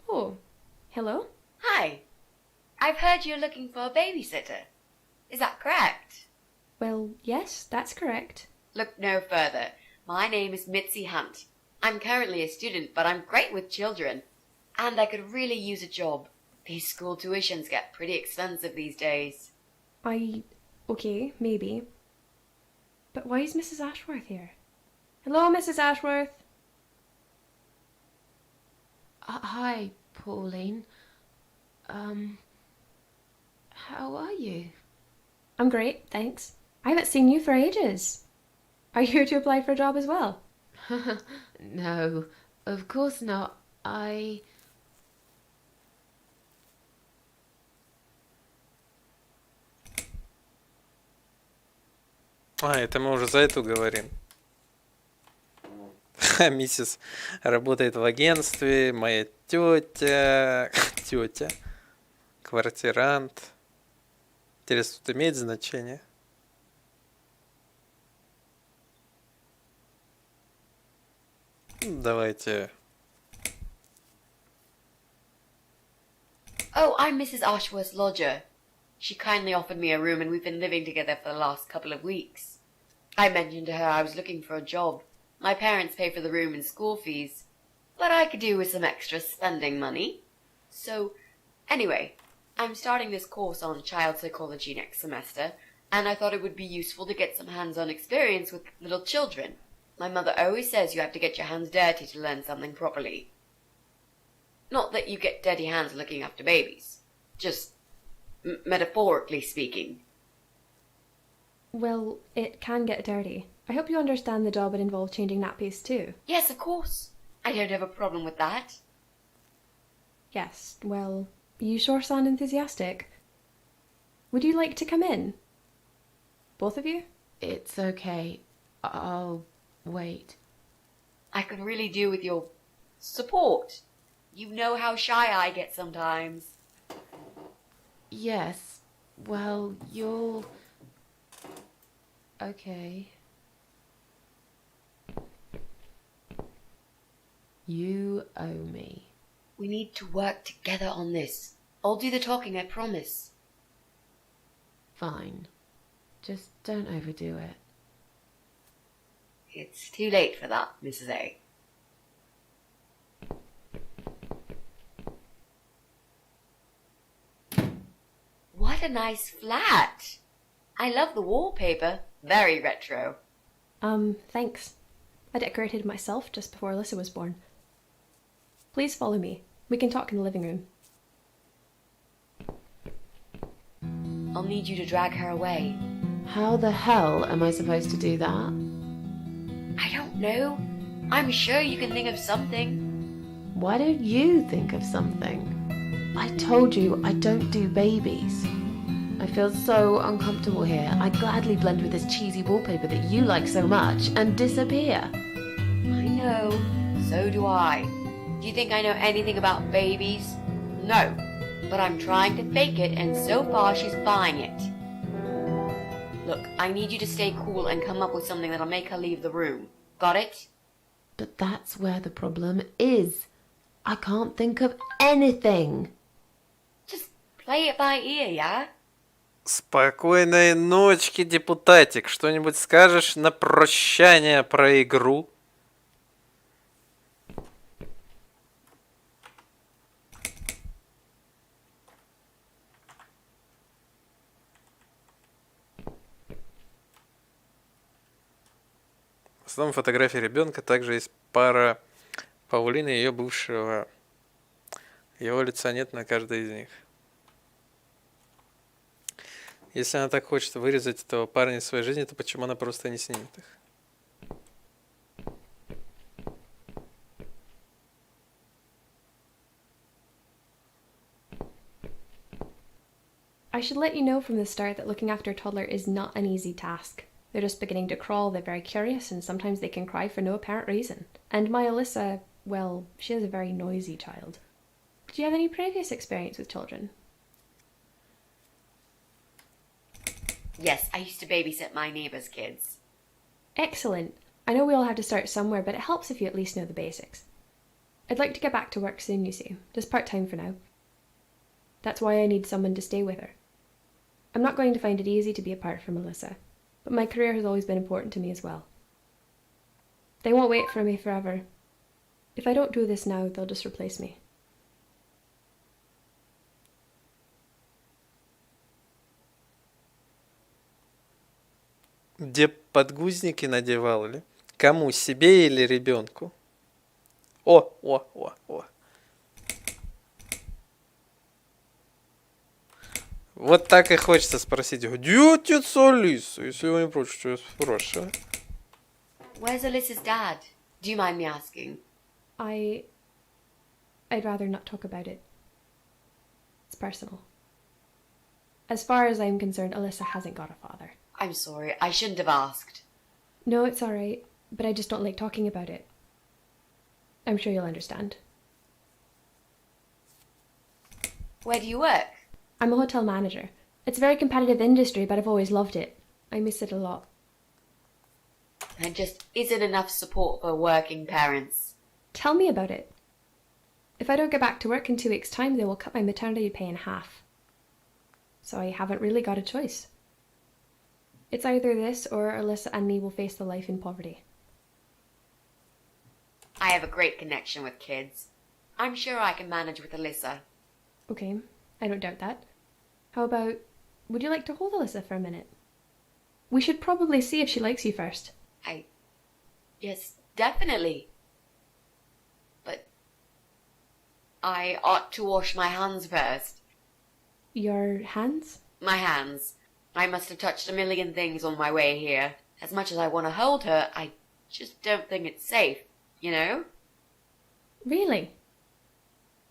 Oh, hello? Hi. I've heard you're looking for a babysitter. Is that correct? Well, yes, that's correct. Look no further. My name is Mitzi Hunt. I'm currently a student, but I'm great with children. And I could really use a job. These school tuitions get pretty expensive these days. Okay, maybe. But why is Mrs. Ashworth here? Hello, Mrs. Ashworth. Hi, Pauline. How are you? I'm great, thanks. I haven't seen you for ages. Are you here to apply for a job as well? No, of course not. А, это мы уже за эту говорим. Миссис работает в агентстве, моя тетя, квартирант. Интересно, тут имеет значение? Давайте. Oh, I'm Mrs. Ashworth's lodger. She kindly offered me a room and we've been living together for the last couple of weeks. I mentioned to her I was looking for a job. My parents pay for the room and school fees, but I could do with some extra spending money. So, anyway, I'm starting this course on child psychology next semester, and I thought it would be useful to get some hands-on experience with little children. My mother always says you have to get your hands dirty to learn something properly. Not that you get dirty hands looking after babies. Just metaphorically speaking. Well, it can get dirty. I hope you understand the job would involve changing nappies too. Yes, of course. I don't have a problem with that. Yes, well, you sure sound enthusiastic. Would you like to come in? Both of you? It's okay. I'll wait. I could really do with your support. You know how shy I get sometimes. Yes. Well, you'll... Okay. You owe me. We need to work together on this. I'll do the talking, I promise. Fine. Just don't overdo it. It's too late for that, Mrs. A. What a nice flat! I love the wallpaper. Very retro. Thanks. I decorated it myself just before Alyssa was born. Please follow me. We can talk in the living room. I'll need you to drag her away. How the hell am I supposed to do that? I don't know. I'm sure you can think of something. Why don't you think of something? I told you I don't do babies. I feel so uncomfortable here. I'd gladly blend with this cheesy wallpaper that you like so much and disappear. I know. So do I. Do you think I know anything about babies? No. But I'm trying to fake it, and so far she's buying it. Look, I need you to stay cool and come up with something that'll make her leave the room. Got it? But that's where the problem is. I can't think of anything. Just play it by ear, yeah? Спокойной ночки, депутатик. Что-нибудь скажешь на прощание про игру? В основном фотографии ребенка, также есть пара Паулины и ее бывшего. Его лица нет на каждой из них. Если она так хочет вырезать этого парня из своей жизни, то почему она просто не снимет их? I should let you know from the start that looking after a toddler is not an easy task. They're just beginning to crawl, they're very curious, and sometimes they can cry for no apparent reason. And my Alyssa, well, she is a very noisy child. Do you have any previous experience with children? Yes, I used to babysit my neighbor's kids. Excellent. I know we all have to start somewhere, but it helps if you at least know the basics. I'd like to get back to work soon, you see. Just part-time for now. That's why I need someone to stay with her. I'm not going to find it easy to be apart from Alyssa, but my career has always been important to me as well. They won't wait for me forever. If I don't do this now, they'll just replace me. Где подгузники надевал ли? Кому, себе или ребенку? О. Вот так и хочется спросить, где отец Алиса, если вы не против, что я спрашиваю. Where's Alyssa's dad? Do you mind me asking? I'd rather not talk about it. It's personal. As far as I'm concerned, Alyssa hasn't got a father. I'm sorry, I shouldn't have asked. No, it's alright, but I just don't like talking about it. I'm sure you'll understand. Where do you work? I'm a hotel manager. It's a very competitive industry, but I've always loved it. I miss it a lot. There just isn't enough support for working parents. Tell me about it. If I don't get back to work in 2 weeks' time, they will cut my maternity pay in half. So I haven't really got a choice. It's either this or Alyssa and me will face the life in poverty. I have a great connection with kids. I'm sure I can manage with Alyssa. Okay, I don't doubt that. How about, would you like to hold Alyssa for a minute? We should probably see if she likes you first. Yes, definitely. But I ought to wash my hands first. Your hands? My hands. I must have touched a million things on my way here. As much as I want to hold her, I just don't think it's safe, you know? Really?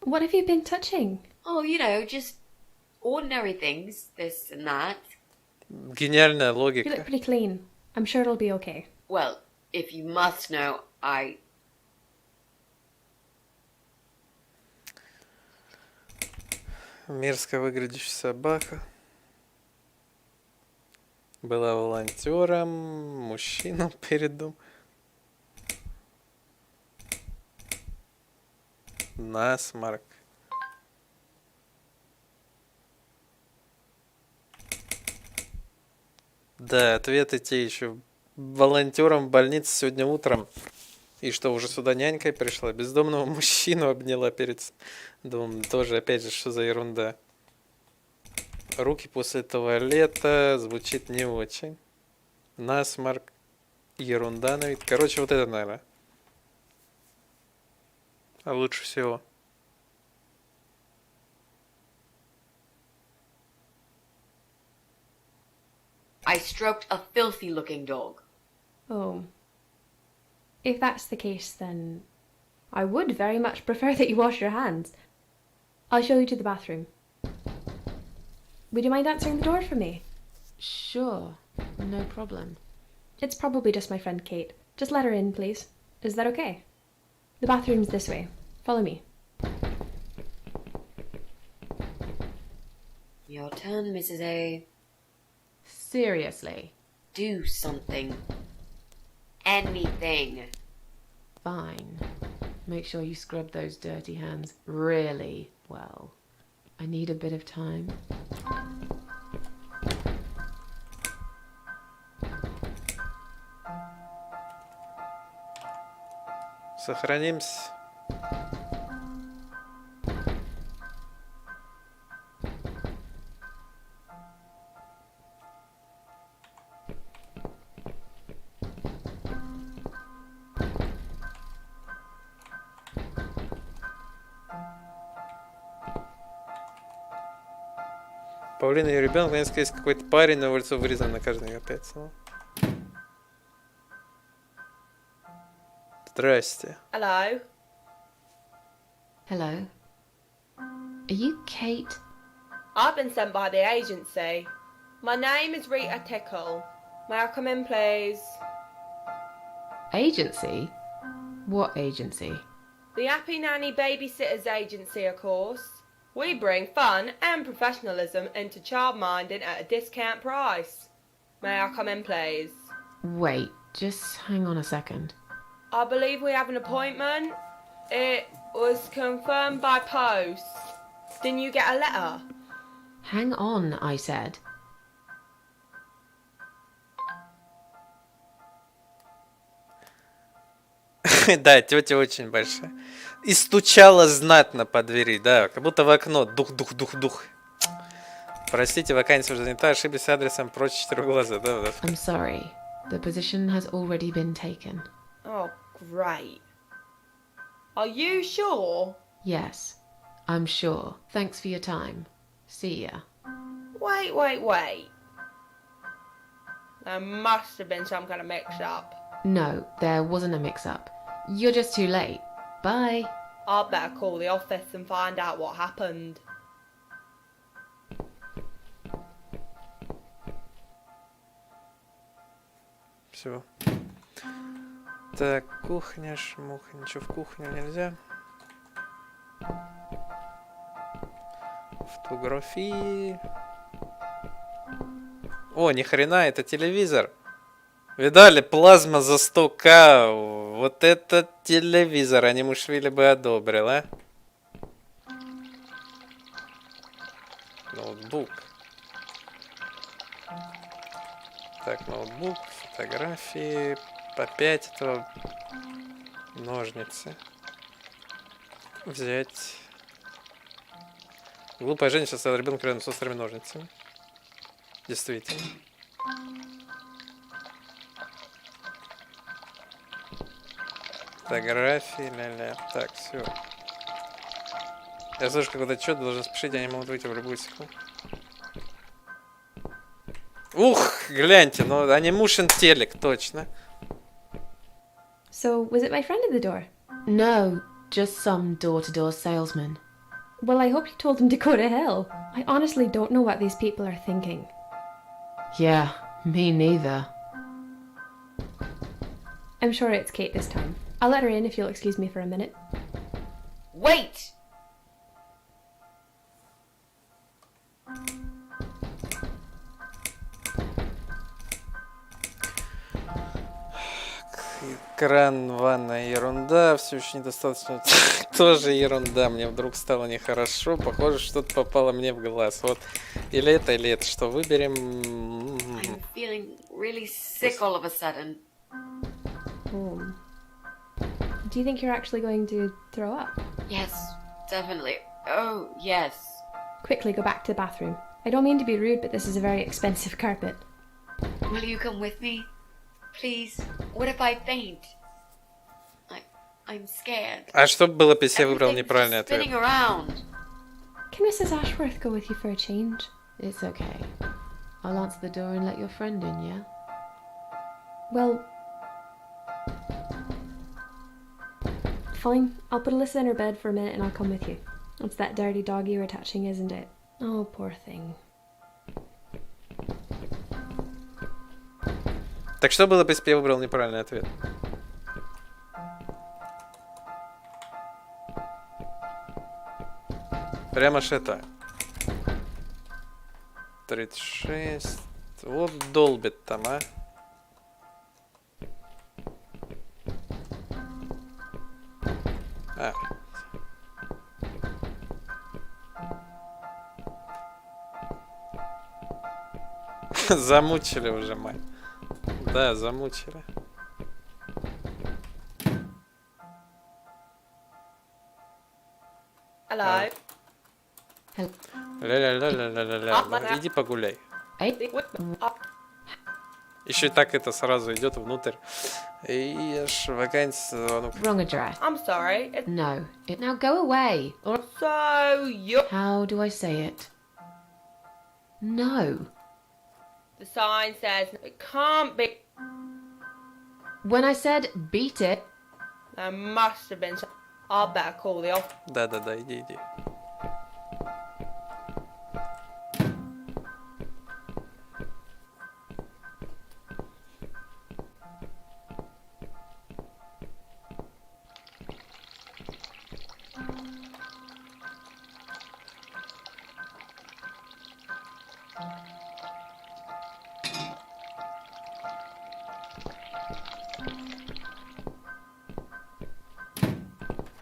What have you been touching? Oh, you know, just ordinary things, this and that. Гениальная You look логика. pretty clean. I'm sure it'll be okay. Well, if you must know, Мерзко выглядящая собака. Была волонтером, мужчину перед домом. Насморк. Да, ответы те еще. Волонтером в больнице сегодня утром. И что, уже сюда нянькой пришла? Бездомного мужчину обняла перед домом. Тоже, опять же, что за ерунда. Руки после туалета. Звучит не очень. Насморк. Ерунда на вид. Короче, вот это, наверное. А лучше всего. I stroked a filthy-looking dog. Oh. If that's the case, then I would very much prefer that you wash your hands. I'll show you to the bathroom. Would you mind answering the door for me? Sure, no problem. It's probably just my friend Kate. Just let her in, please. Is that okay? The bathroom's this way. Follow me. Your turn, Mrs. A. Seriously? Do something. Anything. Fine. Make sure you scrub those dirty hands really well. I need a bit of time. Сохранимся. Павлина и ее ребенок, наконец-то есть какой-то парень на улицу вырезан на каждый опять. Здрасте. Hello. Hello. Are you Kate? I've been sent by the agency. My name is Rita Tickle. May I come in, please? Agency? What agency? The Happy Nanny Babysitters Agency, of course. We bring fun and professionalism into childminding at a discount price. May I come in, please? Wait, just hang on a second. I believe we have an appointment. It was confirmed by post. Didn't you get a letter? Hang on, I said. Да, тетя очень большая. И стучала знатно по двери, да, как будто в окно. Дух. Простите, вакансия уже занята, ошиблись адресом прочь четырехглаза, да. I'm sorry. The position has already been taken. Oh, great. Are you sure? Yes, I'm sure. Thanks for your time. See ya. Wait. There must have been some kind of mix-up. No, there wasn't a mix-up. You're just too late. Bye. I'd better call the office and find out what happened. Все. Так, кухня, шмуха. Ничего в кухню нельзя. Фотографии. О, ни хрена, это телевизор. Видали, плазма за 100К. Вот этот телевизор Анимушвили бы одобрил, а? Ноутбук. Так, ноутбук, фотографии. По 5 этого. Ножницы. Взять. Глупая женщина стояла ребенка рядом с острыми ножницами. Действительно. Фотографии, ля-ля. Так, все. Я слышу какой-то отчет, должен спешить, они могут выйти в любую секунду. Ух, гляньте, ну анимушен телек, точно. So, was it my friend at the door? No, just some door-to-door salesman. Well, I hope you told him to go to hell. I honestly don't know what these people are thinking. Yeah, me neither. I'm sure it's Kate this time. I'll let her in if you'll excuse me for a minute. Wait! Кран, ванная, ерунда, все еще недостаточно. Тоже ерунда, мне вдруг стало нехорошо, похоже, что-то попало мне в глаз. Вот, или это, что выберем. I'm feeling really sick all of a sudden. Oh. Do you think you're actually going to throw up? Yes, definitely. Oh, yes. Quickly go back to the bathroom. I don't mean to be rude, but this is a very expensive carpet. Will you come with me? Please. What if I faint? I'm scared. А что было, если я выбрал Everything's неправильный just ответ? spinning around. Can Mrs. Ashworth go with you for a change? It's okay. I'll answer the door and let your friend in, yeah? Well... Fine. I'll put Alyssa in her bed for a minute and I'll come with you. It's that dirty dog you were touching, isn't it? Oh, poor thing. Так что было, если я выбрал неправильный ответ? Прямо ж это. 36. Вот долбит там, а. А. Замучили уже, мать. Да, замучили. Hello. Ля-ля-ля-ля-ля-ля. Иди погуляй. Еще и так это сразу идет внутрь. И аж вакансия звонок. Wrong address. I'm sorry. It's No. Now go away. Or so you. how do I say it? No. The sign says it can't be. When I said beat it, There must have been. I better call the office. Да-да-да, иди.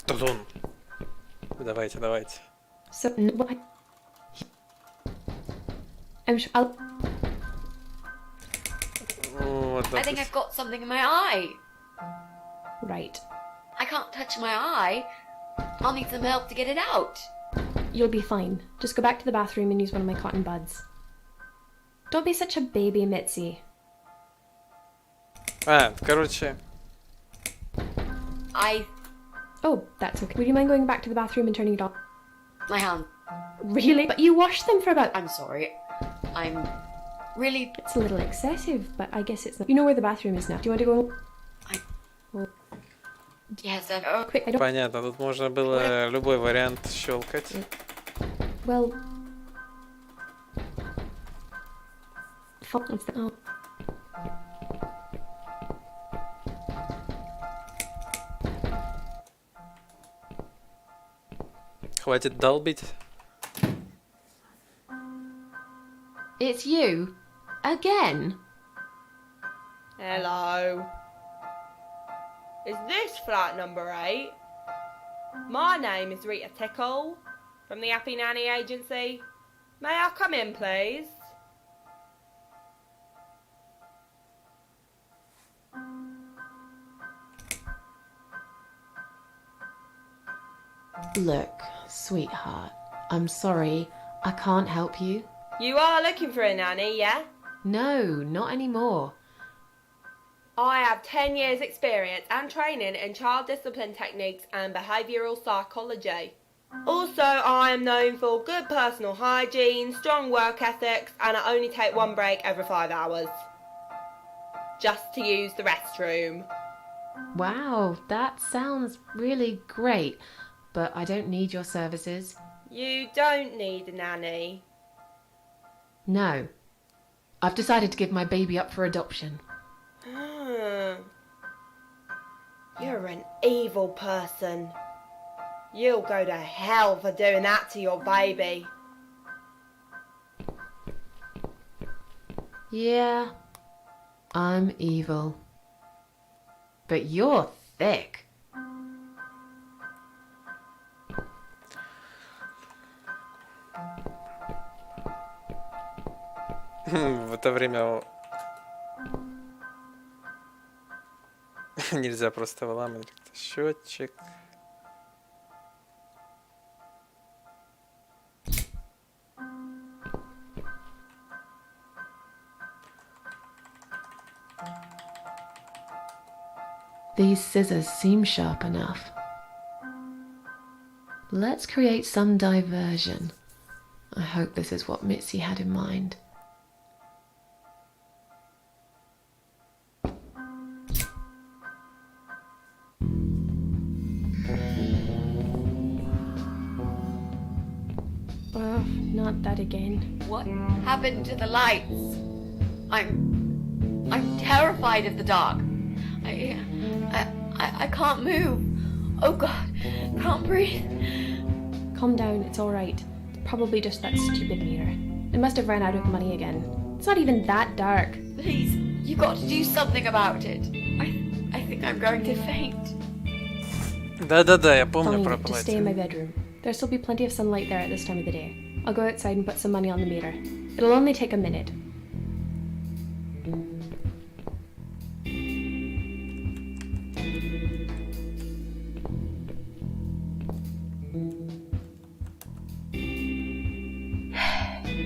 Тудун. Давайте. So, what? I'm sure I'll... Вот, I think I've got something in my eye. Right. I can't touch my eye. I'll need some help to get it out. You'll be fine. Just go back to the bathroom and use one of my cotton buds. Don't be such a baby, Mitzi. Короче. Oh, that's okay. Would you mind going back to the bathroom and turning it on? My hand. Really? But you washed them for about... I'm sorry. I'm really... It's a little excessive, but I guess it's not... You know where the bathroom is now. Do you want to go... Yes, Quick, I don't... Понятно, тут можно было любой вариант щелкать. Well... What's that? Oh. Хватит долбить. it's you. Again. Hello. Is this flat number 8? My name is Rita Tickle from the Happy Nanny Agency. May I come in, please? Look, sweetheart, I'm sorry, I can't help you. You are looking for a nanny, yeah? No, not anymore. I have 10 years experience and training in child discipline techniques and behavioural psychology. Also, I am known for good personal hygiene, strong work ethics, and I only take one break every 5 hours. Just to use the restroom. Wow, that sounds really great, but I don't need your services. You don't need a nanny. No. I've decided to give my baby up for adoption. You're an evil person. You'll go to hell for doing that to your baby. Yeah, I'm evil. But you're thick. В это время нельзя просто выламывать счетчик. These scissors seem sharp enough. Let's create some diversion. I hope this is what Mitzi had in mind. Oh, not that again. What happened to the lights? I'm terrified of the dark. I can't move. Oh God, can't breathe. Calm down, it's alright. Probably just that stupid mirror. It must have run out of money again. It's not even that dark. Please, you've got to do something about it. I think I'm going to faint. Да-да-да, я помню Fine, про just stay in my платье. bedroom. There'll still be plenty of sunlight there at this time of the day. I'll go outside and put some money on the meter. It'll only take a minute.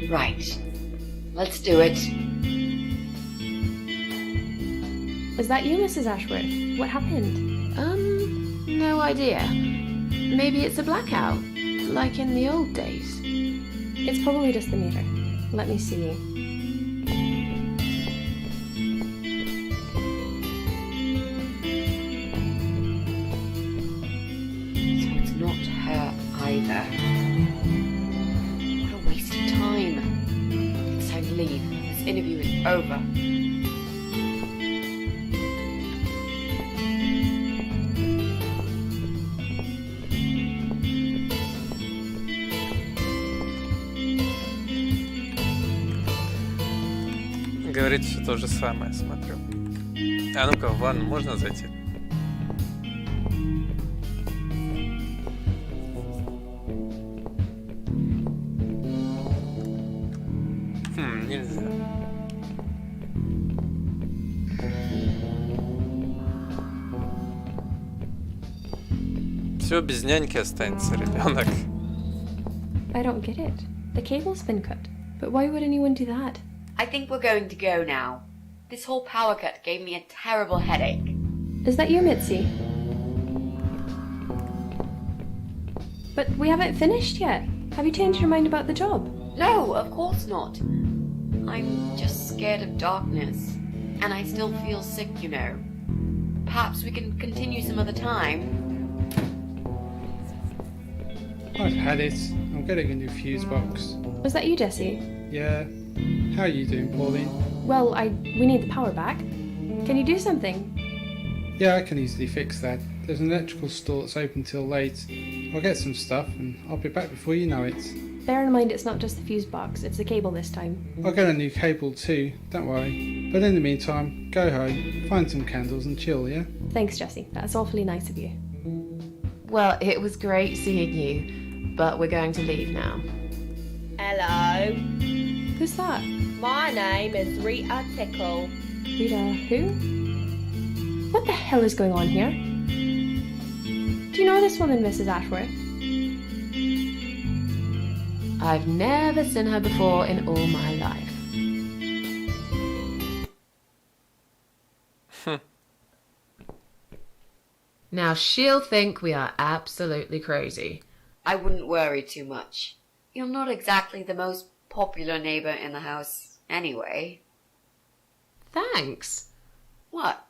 Right. Let's do it. Is that you, Mrs. Ashworth? What happened? No idea. Maybe it's a blackout, like in the old days. It's probably just the meter. Let me see. So it's not her either. What a waste of time. It's time to leave. This interview is over. Говорит все то же самое, смотрю. А ну-ка, в ванну можно зайти? Нельзя. Все, без няньки останется ребенок. I don't get it. The cable's been cut. But why would anyone do that? I think we're going to go now. This whole power cut gave me a terrible headache. Is that you, Mitzi? But we haven't finished yet. Have you changed your mind about the job? No, of course not. I'm just scared of darkness. And I still feel sick, you know. Perhaps we can continue some other time. I've had it. I'm getting a new fuse box. Was that you, Jesse? Yeah. How are you doing, Pauline? Well, we need the power back. Can you do something? Yeah, I can easily fix that. There's an electrical store that's open till late. I'll get some stuff and I'll be back before you know it. Bear in mind it's not just the fuse box, it's the cable this time. I'll get a new cable too, don't worry. But in the meantime, go home, find some candles and chill, yeah? Thanks, Jesse. That's awfully nice of you. Well, it was great seeing you, but we're going to leave now. Hello. Who's that? My name is Rita Tickle. Rita who? What the hell is going on here? Do you know this woman, Mrs. Ashworth? I've never seen her before in all my life. Now she'll think we are absolutely crazy. I wouldn't worry too much. You're not exactly the most popular neighbor in the house anyway. Thanks. What?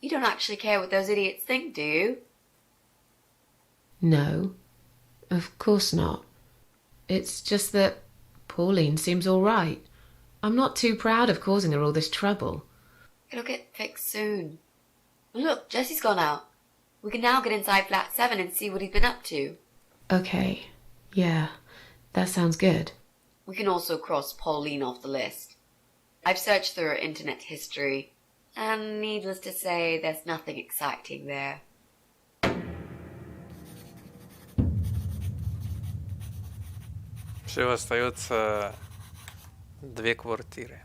You don't actually care what those idiots think, do you? No, of course not. It's just that Pauline seems all right. I'm not too proud of causing her all this trouble. It'll get fixed soon. Look, Jesse's gone out. We can now get inside flat 7 and see what he's been up to. Okay, yeah, that sounds good. We can also cross Pauline off the list. I've searched through her internet history, and needless to say, there's nothing exciting there. Все, остается 2 квартиры.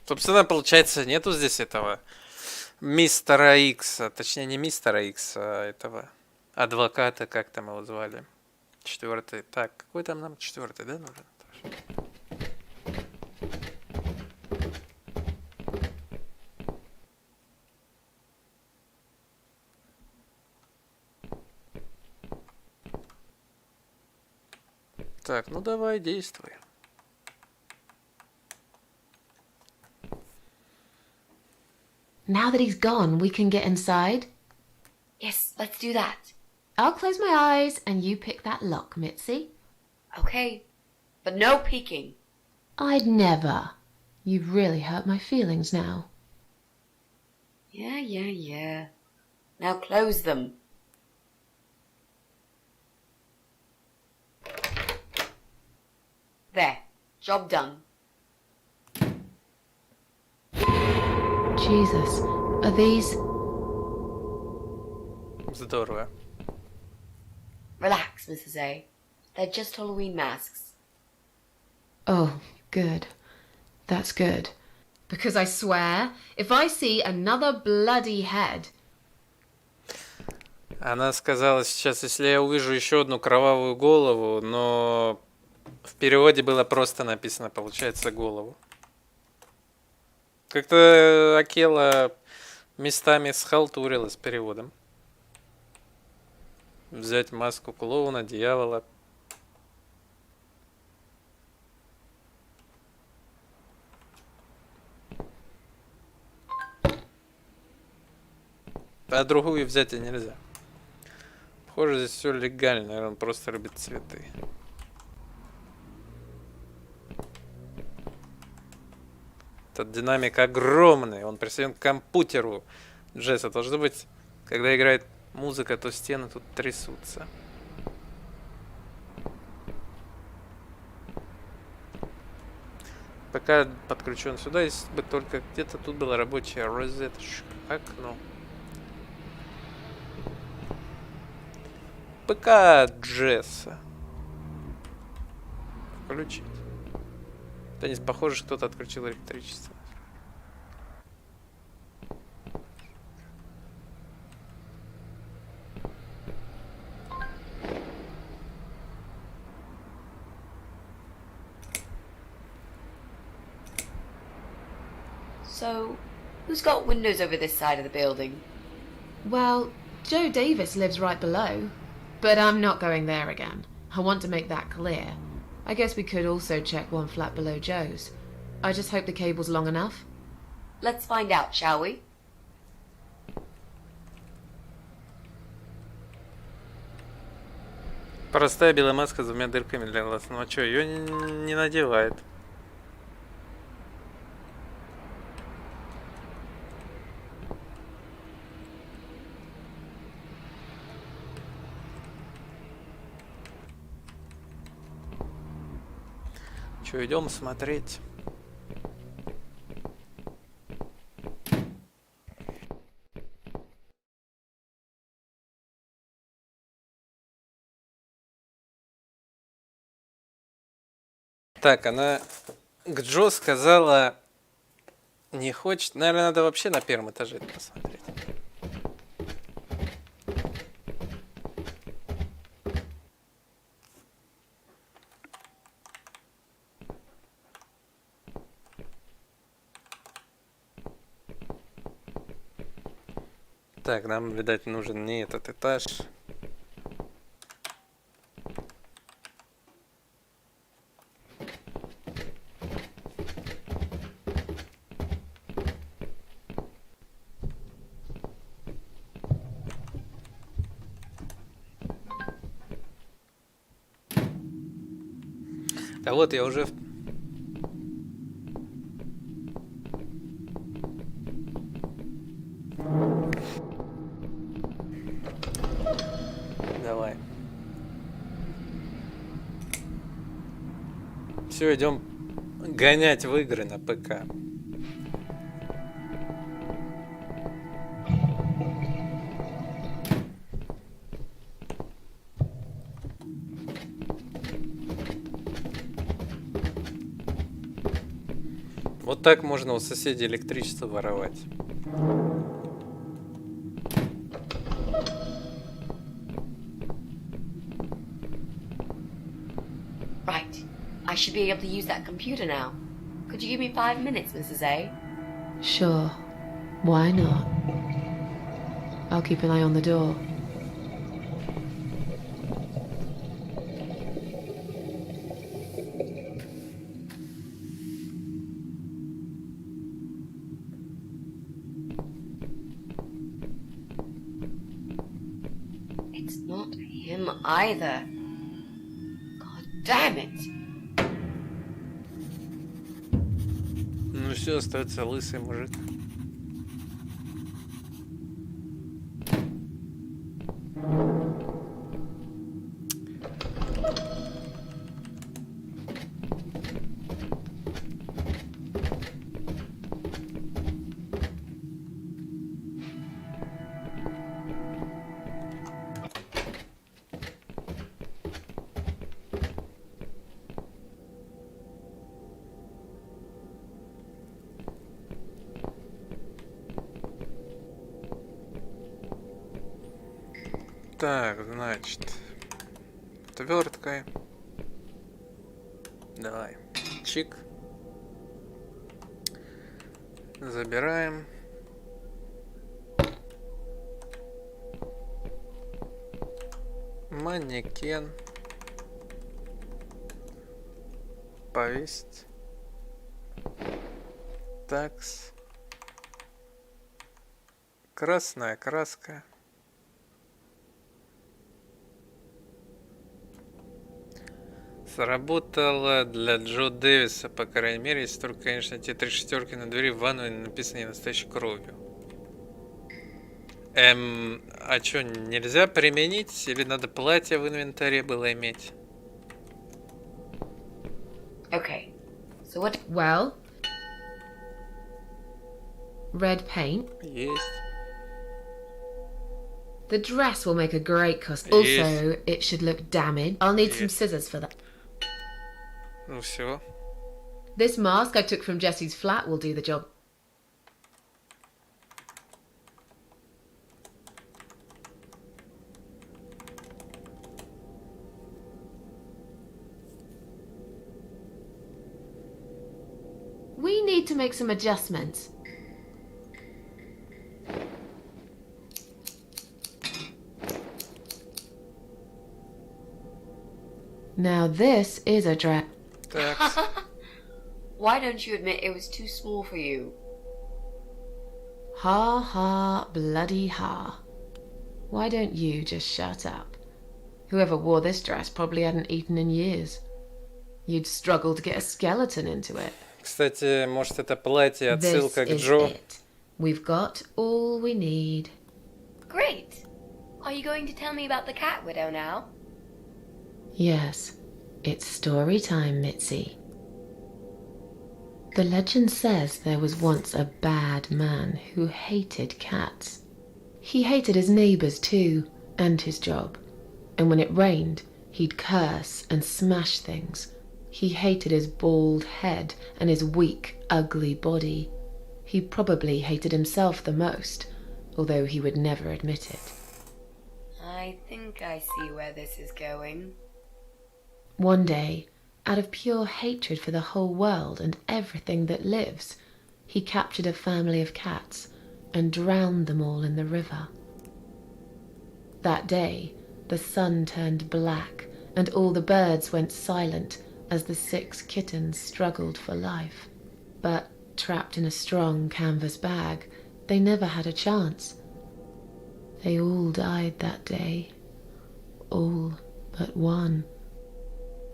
Собственно, получается, нету здесь этого мистера Икса. Точнее, не мистера Икса, а этого адвоката, как там его звали. 4-й. Так, какой там нам 4-й, да, нужен? Так, ну давай, действуй. Now that he's gone, we can get inside? Yes, let's do that. I'll close my eyes and you pick that lock, Mitzi. Okay, but no peeking. I'd never. You've really hurt my feelings now. Yeah. Now close them. There, job done. Jesus, are these... Здорово. Relax, Mrs. A. They're just Halloween masks. Oh, good. That's good. Because I swear, if I see another bloody head... Она сказала сейчас, если я увижу еще одну кровавую голову, но в переводе было просто написано, получается, голову. Как-то Акела местами схалтурила с переводом. Взять маску клоуна, дьявола. А другую взять и нельзя. Похоже, здесь все легально, наверное, он просто любит цветы. Этот динамик огромный, он присоединен к компьютеру Джесса. Должно быть, когда играет музыка, то стены тут трясутся. Пока подключен сюда, если бы только где-то тут была рабочая розеточка, окно. ПК Джесса. Включить. Да не похоже, что кто-то отключил электричество. So, who's got windows over this side of the building? Well, Joe Davis lives right below. But I'm not going there again. I want to make that clear. I guess we could also check one flat below Joe's. I just hope the cable's long enough. Let's find out, shall we? Простая белая маска с 2 дырками для глаз. Ну а что, ее не надевает. Че, идем смотреть? Так, она к Джо сказала, не хочет. Наверное, надо вообще на первом этаже это посмотреть. Так, нам, видать, нужен не этот этаж. Да вот, я уже... Давай. Все, идем гонять в игры на ПК. Вот так можно у соседей электричество воровать. Right. I should be able to use that computer now. Could you give me 5 minutes, Mrs. A? Sure. Why not? I'll keep an eye on the door. It's not him either. God damn it. Ну все, остается лысый мужик. Так, значит, отверткой. Давай, чик. Забираем. Манекен. Повесить. Такс. Красная краска. Сработало для Джо Дэвиса, по крайней мере, если только, конечно, те 3 шестерки на двери в ванную написаны настоящей кровью. А чё, нельзя применить? Или надо платье в инвентаре было иметь? Okay. So what? Well, red paint. Есть. The dress will make a great costume. Also, it should look damaged. I'll need some scissors for that. Ну все. This mask I took from Jesse's flat will do the job. We need to make some adjustments. Now this is a dress. Why don't you admit it was too small for you? Ha ha, bloody ha. Why don't you just shut up? Whoever wore this dress probably hadn't eaten in years. You'd struggle to get a skeleton into it. Кстати, может это платье This отсылка к is Джо? it. We've got all we need. Great. Are you going to tell me about the cat widow now? Yes, it's story time, Mitzi. The legend says there was once a bad man who hated cats. He hated his neighbours too, and his job. And when it rained, he'd curse and smash things. He hated his bald head and his weak, ugly body. He probably hated himself the most, although he would never admit it. I think I see where this is going. One day, out of pure hatred for the whole world and everything that lives, he captured a family of cats and drowned them all in the river. That day, the sun turned black, and all the birds went silent as the 6 kittens struggled for life. But, trapped in a strong canvas bag, they never had a chance. They all died that day. All but one.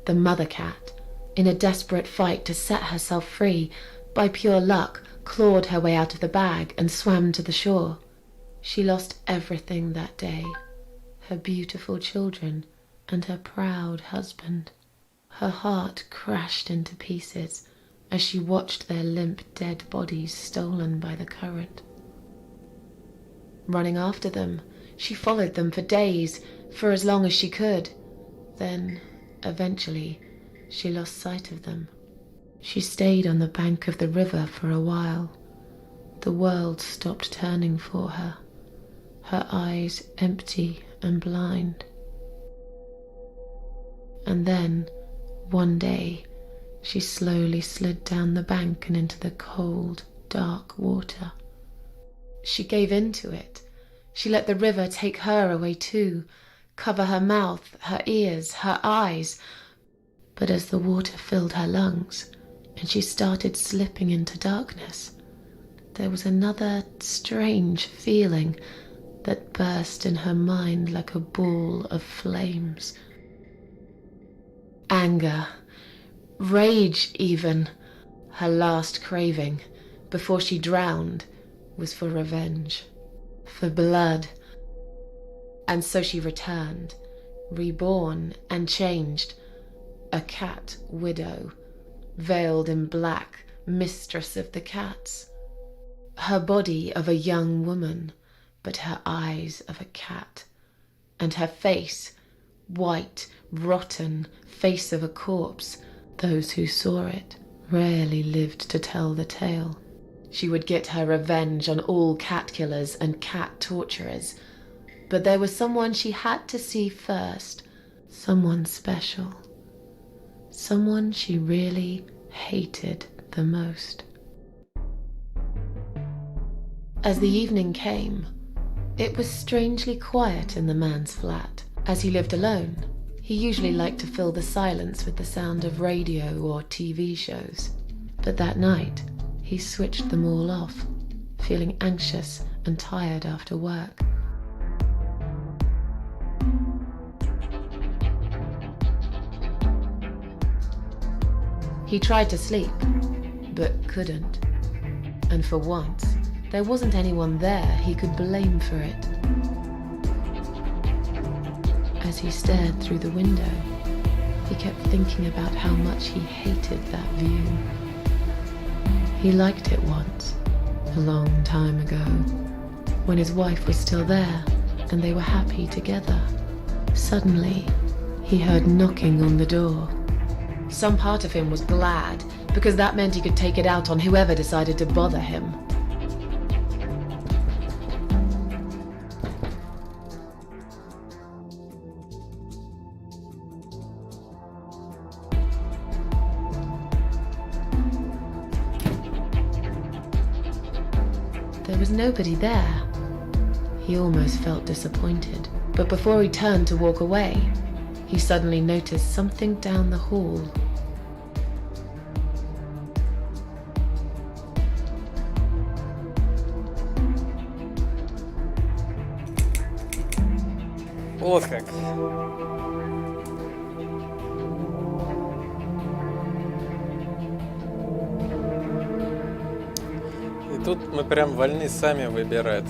The mother cat, in a desperate fight to set herself free, by pure luck, clawed her way out of the bag and swam to the shore. She lost everything that day. Her beautiful children and her proud husband. Her heart crashed into pieces as she watched their limp dead bodies stolen by the current. Running after them, she followed them for days, for as long as she could. Then, eventually, she lost sight of them. She stayed on the bank of the river for a while. The world stopped turning for her, her eyes empty and blind. And then, one day, she slowly slid down the bank and into the cold, dark water. She gave in to it. She let the river take her away too, cover her mouth, her ears, her eyes. But as the water filled her lungs and she started slipping into darkness, there was another strange feeling that burst in her mind like a ball of flames. Anger, rage even. Her last craving, before she drowned, was for revenge, for blood. And so she returned, reborn and changed, a cat widow, veiled in black, mistress of the cats. Her body of a young woman, but her eyes of a cat, and her face, white, rotten, face of a corpse. Those who saw it rarely lived to tell the tale. She would get her revenge on all cat killers and cat torturers. But there was someone she had to see first, someone special, someone she really hated the most. As the evening came, it was strangely quiet in the man's flat. As he lived alone, he usually liked to fill the silence with the sound of radio or TV shows. But that night, he switched them all off, feeling anxious and tired after work. He tried to sleep, but couldn't. And for once, there wasn't anyone there he could blame for it. As he stared through the window, he kept thinking about how much he hated that view. He liked it once, a long time ago, when his wife was still there and they were happy together. Suddenly, he heard knocking on the door. Some part of him was glad, because that meant he could take it out on whoever decided to bother him. There was nobody there. He almost felt disappointed, but before he turned to walk away, he suddenly noticed something down the hall. Вот как. И тут мы прям вольны сами выбирать.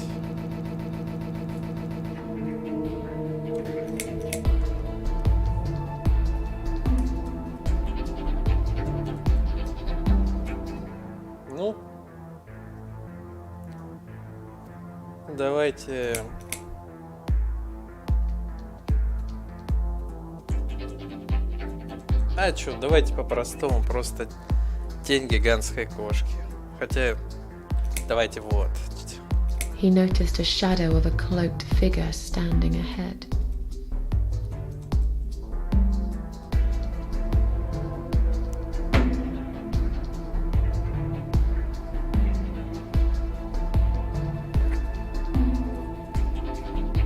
Ну, давайте... А чё, давайте по-простому, просто тень гигантской кошки. Хотя, давайте вот. He noticed a shadow of a cloaked figure standing ahead.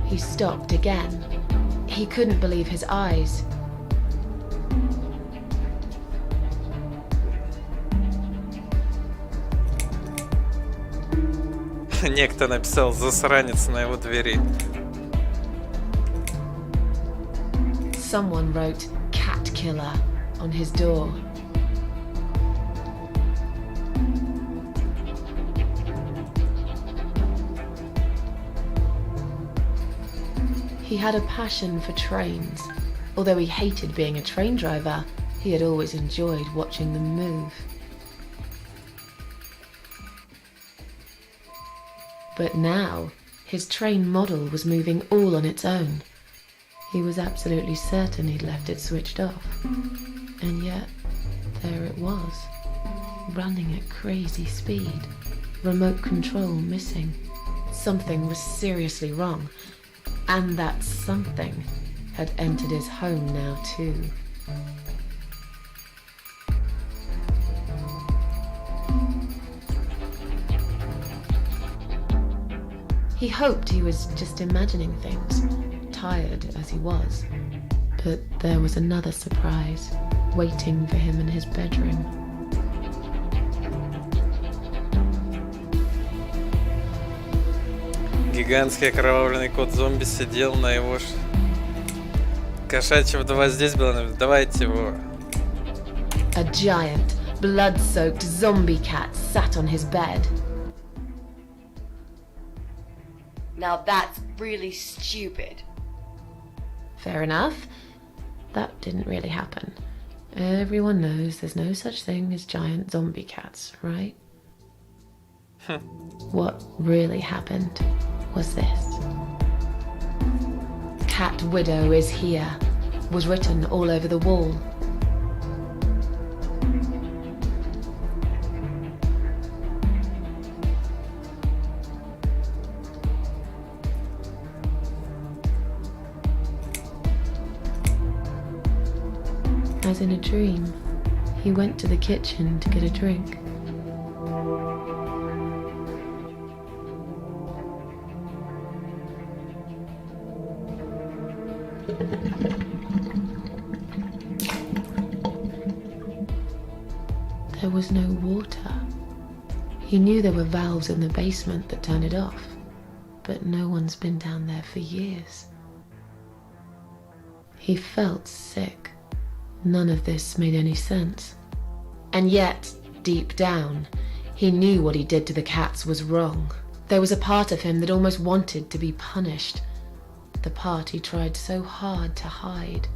He stopped again. He couldn't believe his eyes. Некто написал «засранец» на его двери. Someone wrote "cat killer" on his door. He had a passion for trains. Although he hated being a train driver, he had always enjoyed watching them move. But now, his train model was moving all on its own. He was absolutely certain he'd left it switched off. And yet, there it was, running at crazy speed. Remote control missing. Something was seriously wrong. And that something had entered his home now too. He hoped he was just imagining things, tired as he was. But there was another surprise waiting for him in his bedroom. Гигантский окровавленный кот-зомби сидел на его кошачья вдова здесь была. Давайте его. A giant, blood-soaked zombie cat sat on his bed. Now that's really stupid. Fair enough. That didn't really happen. Everyone knows there's no such thing as giant zombie cats, right? What really happened was this. Cat Widow is here was written all over the wall. As in a dream, he went to the kitchen to get a drink. There was no water. He knew there were valves in the basement that turned it off, but no one's been down there for years. He felt sick. None of this made any sense. And yet, deep down, he knew what he did to the cats was wrong. There was a part of him that almost wanted to be punished. The part he tried so hard to hide.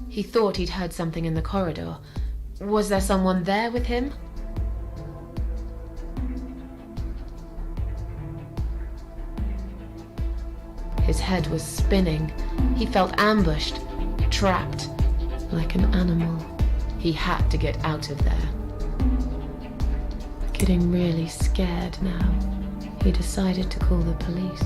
He thought he'd heard something in the corridor. Was there someone there with him? His head was spinning. He felt ambushed, trapped, like an animal. He had to get out of there. Getting really scared now, he decided to call the police.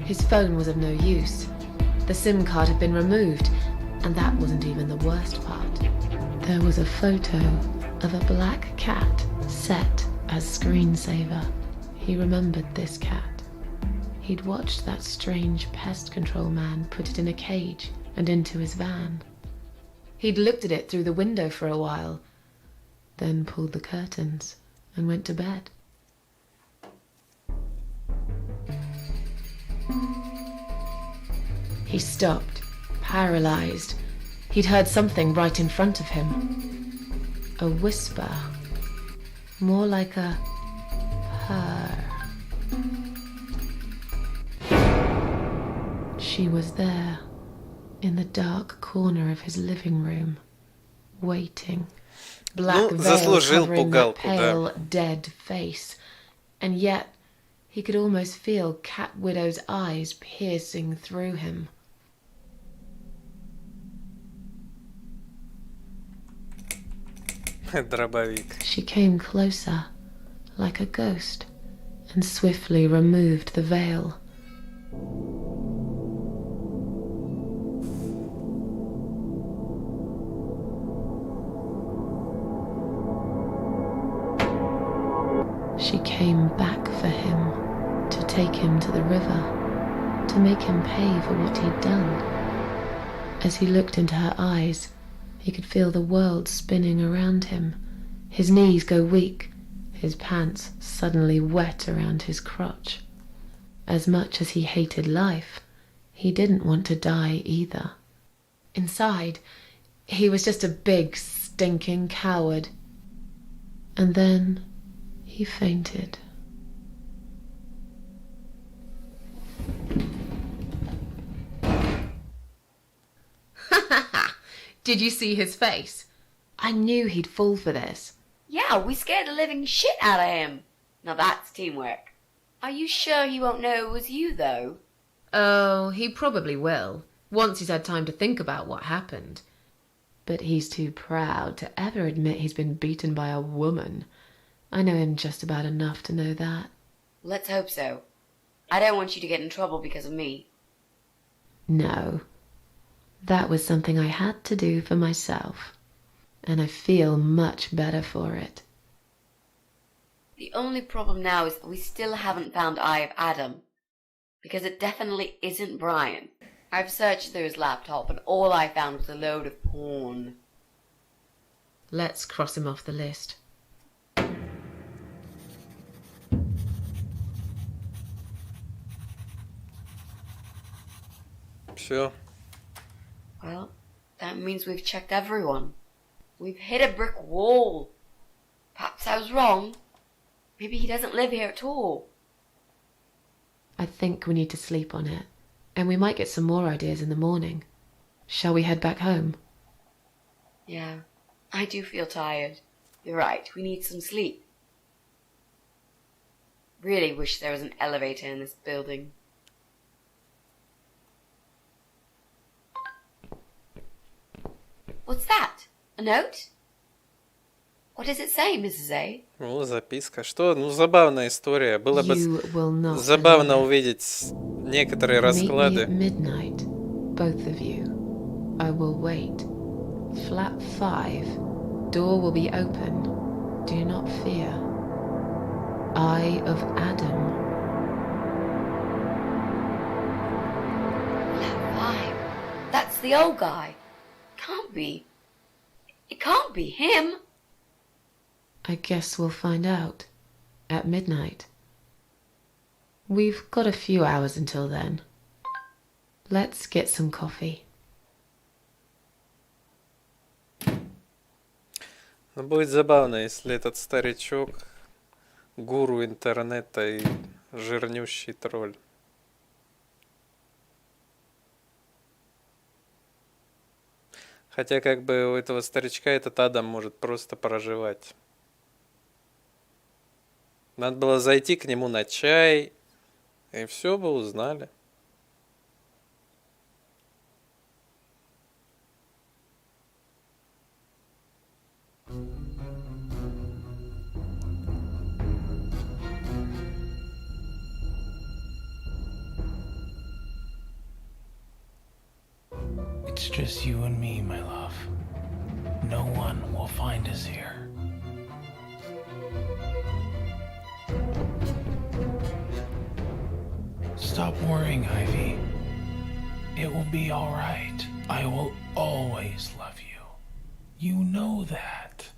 His phone was of no use. The SIM card had been removed, and that wasn't even the worst part. There was a photo of a black cat set as screensaver. He remembered this cat. He'd watched that strange pest control man put it in a cage and into his van. He'd looked at it through the window for a while, then pulled the curtains and went to bed. He stopped, paralyzed. He'd heard something right in front of him. A whisper. More like a purr. She was there, in the dark corner of his living room, waiting. Black veil covering that pale, dead face. And yet, he could almost feel Cat Widow's eyes piercing through him. Дробовик. She came closer, like a ghost, and swiftly removed the veil. She came back for him, to take him to the river, to make him pay for what he'd done. As he looked into her eyes, he could feel the world spinning around him, his knees go weak, his pants suddenly wet around his crotch. As much as he hated life, he didn't want to die either. Inside, he was just a big, stinking coward. And then he fainted. Did you see his face? I knew he'd fall for this. Yeah, we scared the living shit out of him. Now that's teamwork. Are you sure he won't know it was you, though? Oh, he probably will, once he's had time to think about what happened. But he's too proud to ever admit he's been beaten by a woman. I know him just about enough to know that. Let's hope so. I don't want you to get in trouble because of me. No. That was something I had to do for myself. And I feel much better for it. The only problem now is that we still haven't found Eye of Adam. Because it definitely isn't Brian. I've searched through his laptop and all I found was a load of porn. Let's cross him off the list. Все. Well, that means we've checked everyone. We've hit a brick wall. Perhaps I was wrong. Maybe he doesn't live here at all. I think we need to sleep on it. And we might get some more ideas in the morning. Shall we head back home? Yeah, I do feel tired. You're right, we need some sleep. Really wish there was an elevator in this building. What's that? A note? What does it say, Mrs. A? Ну, записка. Что? Ну, забавная история. Было бы You will not забавно believe. увидеть некоторые Meet me расклады. at midnight, both of you. I will wait. Flat 5. Door will be open. Do not fear. Eye of Adam. Flat 5. That's the old guy. Can't be. It can't be him. I guess we'll find out. At midnight. We've got a few hours until then. Let's get some coffee. Но будет забавно, если этот старичок, гуру интернета и жирнющий тролль. Хотя как бы у этого старичка этот Адам может просто проживать. Надо было зайти к нему на чай, и все бы узнали. It's just you and me, my love. No one will find us here. Stop worrying, Ivy. It will be all right. I will always love you. You know that.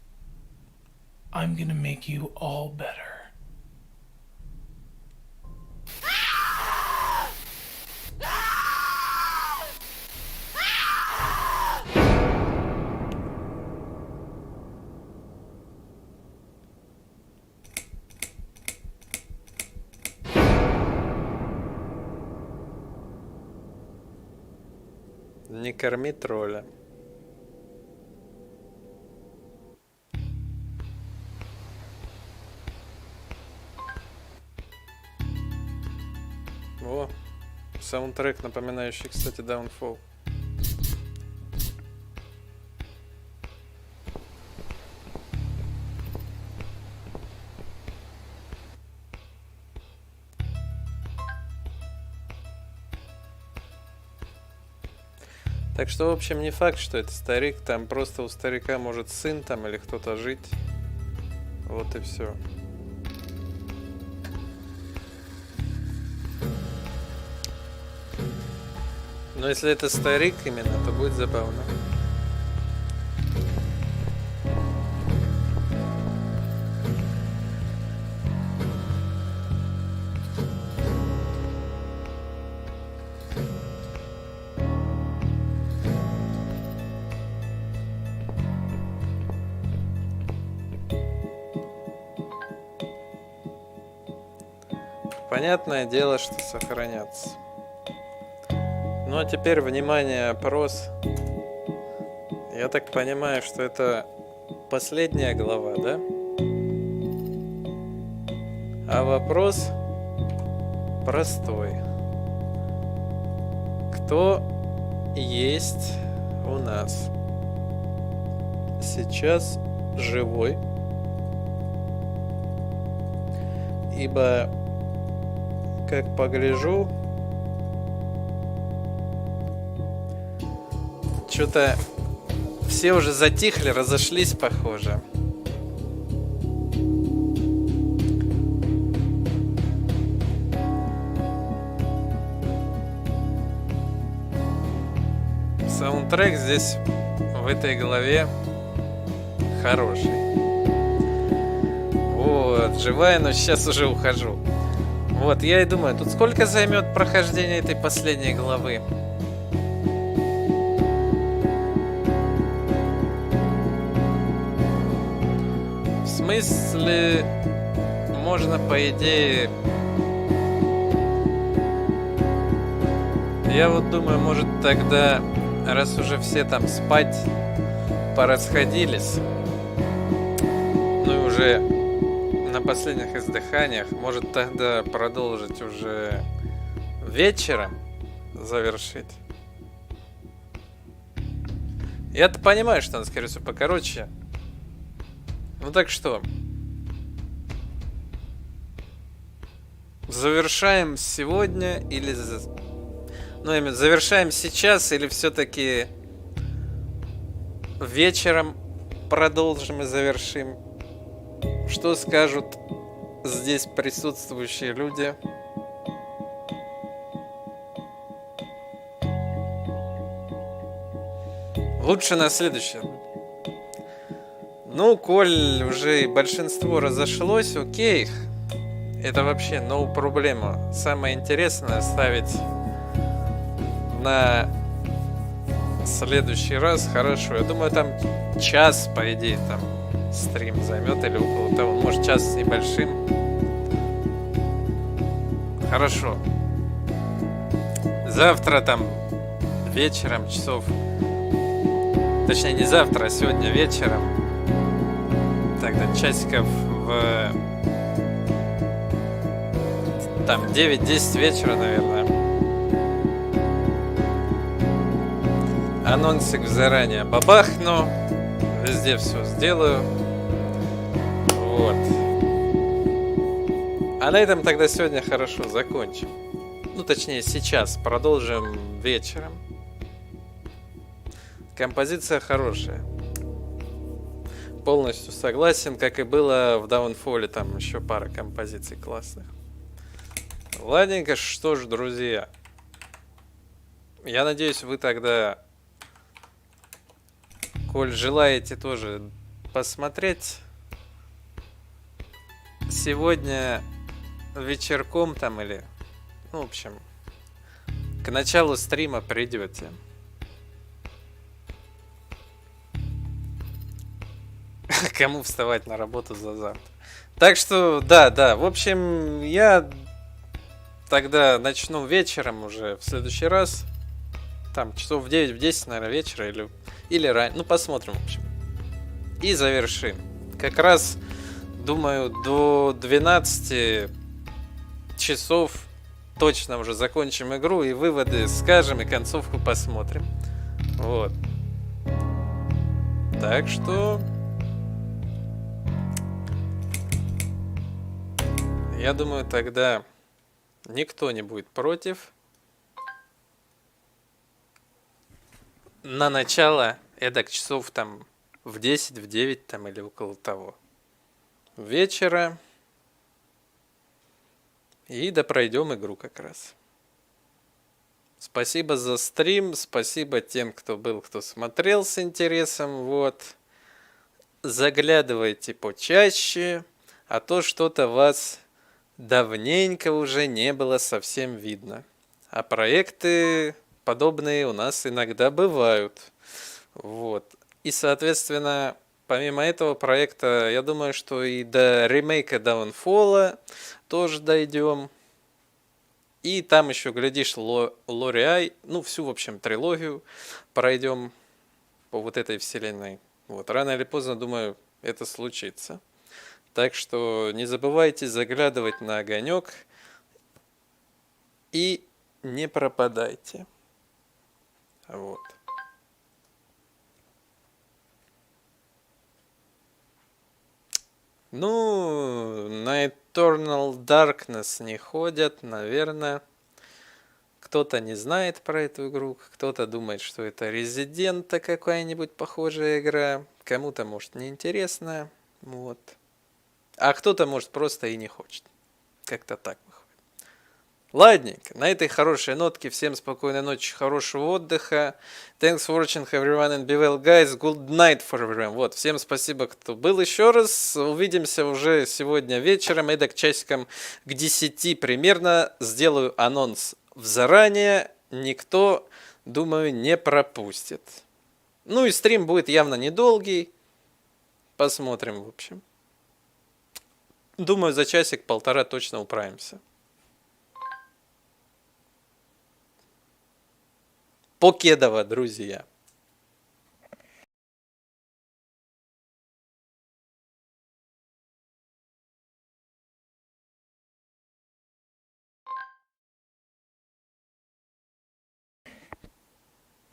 I'm gonna make you all better. Не корми тролля. О, саундтрек, напоминающий, кстати, Downfall. Так что, в общем, не факт, что это старик, там просто у старика может сын там или кто-то жить. Вот и все. Но если это старик именно, то будет забавно. Понятное дело, что сохранятся. Ну а теперь, внимание, опрос. Я так понимаю, что это последняя глава, да? А вопрос простой. Кто есть у нас сейчас живой? Ибо, как погляжу, что-то все уже затихли, разошлись, похоже. Саундтрек здесь, в этой главе, хороший. Вот, живая, но сейчас уже ухожу. Вот, я и думаю, тут сколько займет прохождение этой последней главы? В смысле, можно, по идее... Я вот думаю, может тогда, раз уже все там спать порасходились, ну и уже на последних издыханиях, может тогда продолжить уже вечером, завершить. Я-то понимаю, что она, скорее всего, покороче. Ну так что, завершаем сегодня или... Ну, именно, завершаем сейчас или все-таки вечером продолжим и завершим? Что скажут здесь присутствующие люди? Лучше на следующее. Ну, коль уже большинство разошлось, окей. Это вообще no проблема. Самое интересное оставить на следующий раз. Хорошо. Я думаю, там час, по идее, там стрим займет или около того. Может, час с небольшим. Хорошо. Завтра там вечером часов... Точнее, не завтра, а сегодня вечером. Тогда часиков в... Там 9-10 вечера, наверное. Анонсик заранее бабахну. Везде все сделаю. Вот. А на этом тогда сегодня хорошо закончим. Ну, точнее, сейчас. Продолжим вечером. Композиция хорошая. Полностью согласен, как и было в Даунфоле. Там еще пара композиций классных. Ладненько, что ж, друзья. Я надеюсь, вы тогда, коль желаете тоже посмотреть, сегодня вечерком там или, ну, в общем, к началу стрима придете. Кому вставать на работу за завтра. Так что, да, в общем, я тогда начну вечером уже в следующий раз. Там часов в 9-10, наверное, вечера или ранее. Ну, посмотрим, в общем. И завершим. Как раз, думаю, до 12 часов точно уже закончим игру. И выводы скажем, и концовку посмотрим. Вот. Так что... Я думаю, тогда никто не будет против. На начало, эдак часов там в 10, в 9 там или около того. Вечера. И допройдем игру как раз. Спасибо за стрим, спасибо тем, кто был, кто смотрел с интересом, вот. Заглядывайте почаще, а то что-то вас давненько уже не было совсем видно. А проекты подобные у нас иногда бывают. Вот. И, соответственно, помимо этого проекта, я думаю, что и до ремейка Downfall тоже дойдем. И там еще, глядишь, Лори, ну, всю, в общем, трилогию пройдем по вот этой вселенной. Вот, рано или поздно, думаю, это случится. Так что не забывайте заглядывать на огонек и не пропадайте. Вот. Ну, на Eternal Darkness не ходят, наверное. Кто-то не знает про эту игру, кто-то думает, что это Резидента какая-нибудь похожая игра. Кому-то, может, неинтересная. Вот. А кто-то, может, просто и не хочет. Как-то так выходит. Ладненько, на этой хорошей нотке всем спокойной ночи, хорошего отдыха. Thanks for watching everyone and be well, guys. Good night for everyone. Вот, всем спасибо, кто был еще раз. Увидимся уже сегодня вечером, эдак часиком к 10 примерно. Сделаю анонс в заранее. Никто, думаю, не пропустит. Ну и стрим будет явно недолгий. Посмотрим, в общем. Думаю, за часик-полтора точно управимся. Покедово, друзья.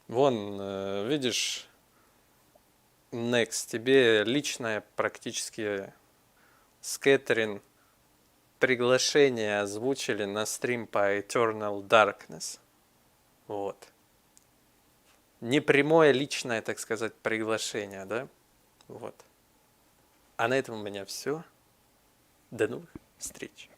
Вон, видишь, Next, тебе личное практически с Кэтрин приглашение озвучили на стрим по Eternal Darkness. Вот. Непрямое личное, так сказать, приглашение, да? Вот. А на этом у меня все. До новых встреч.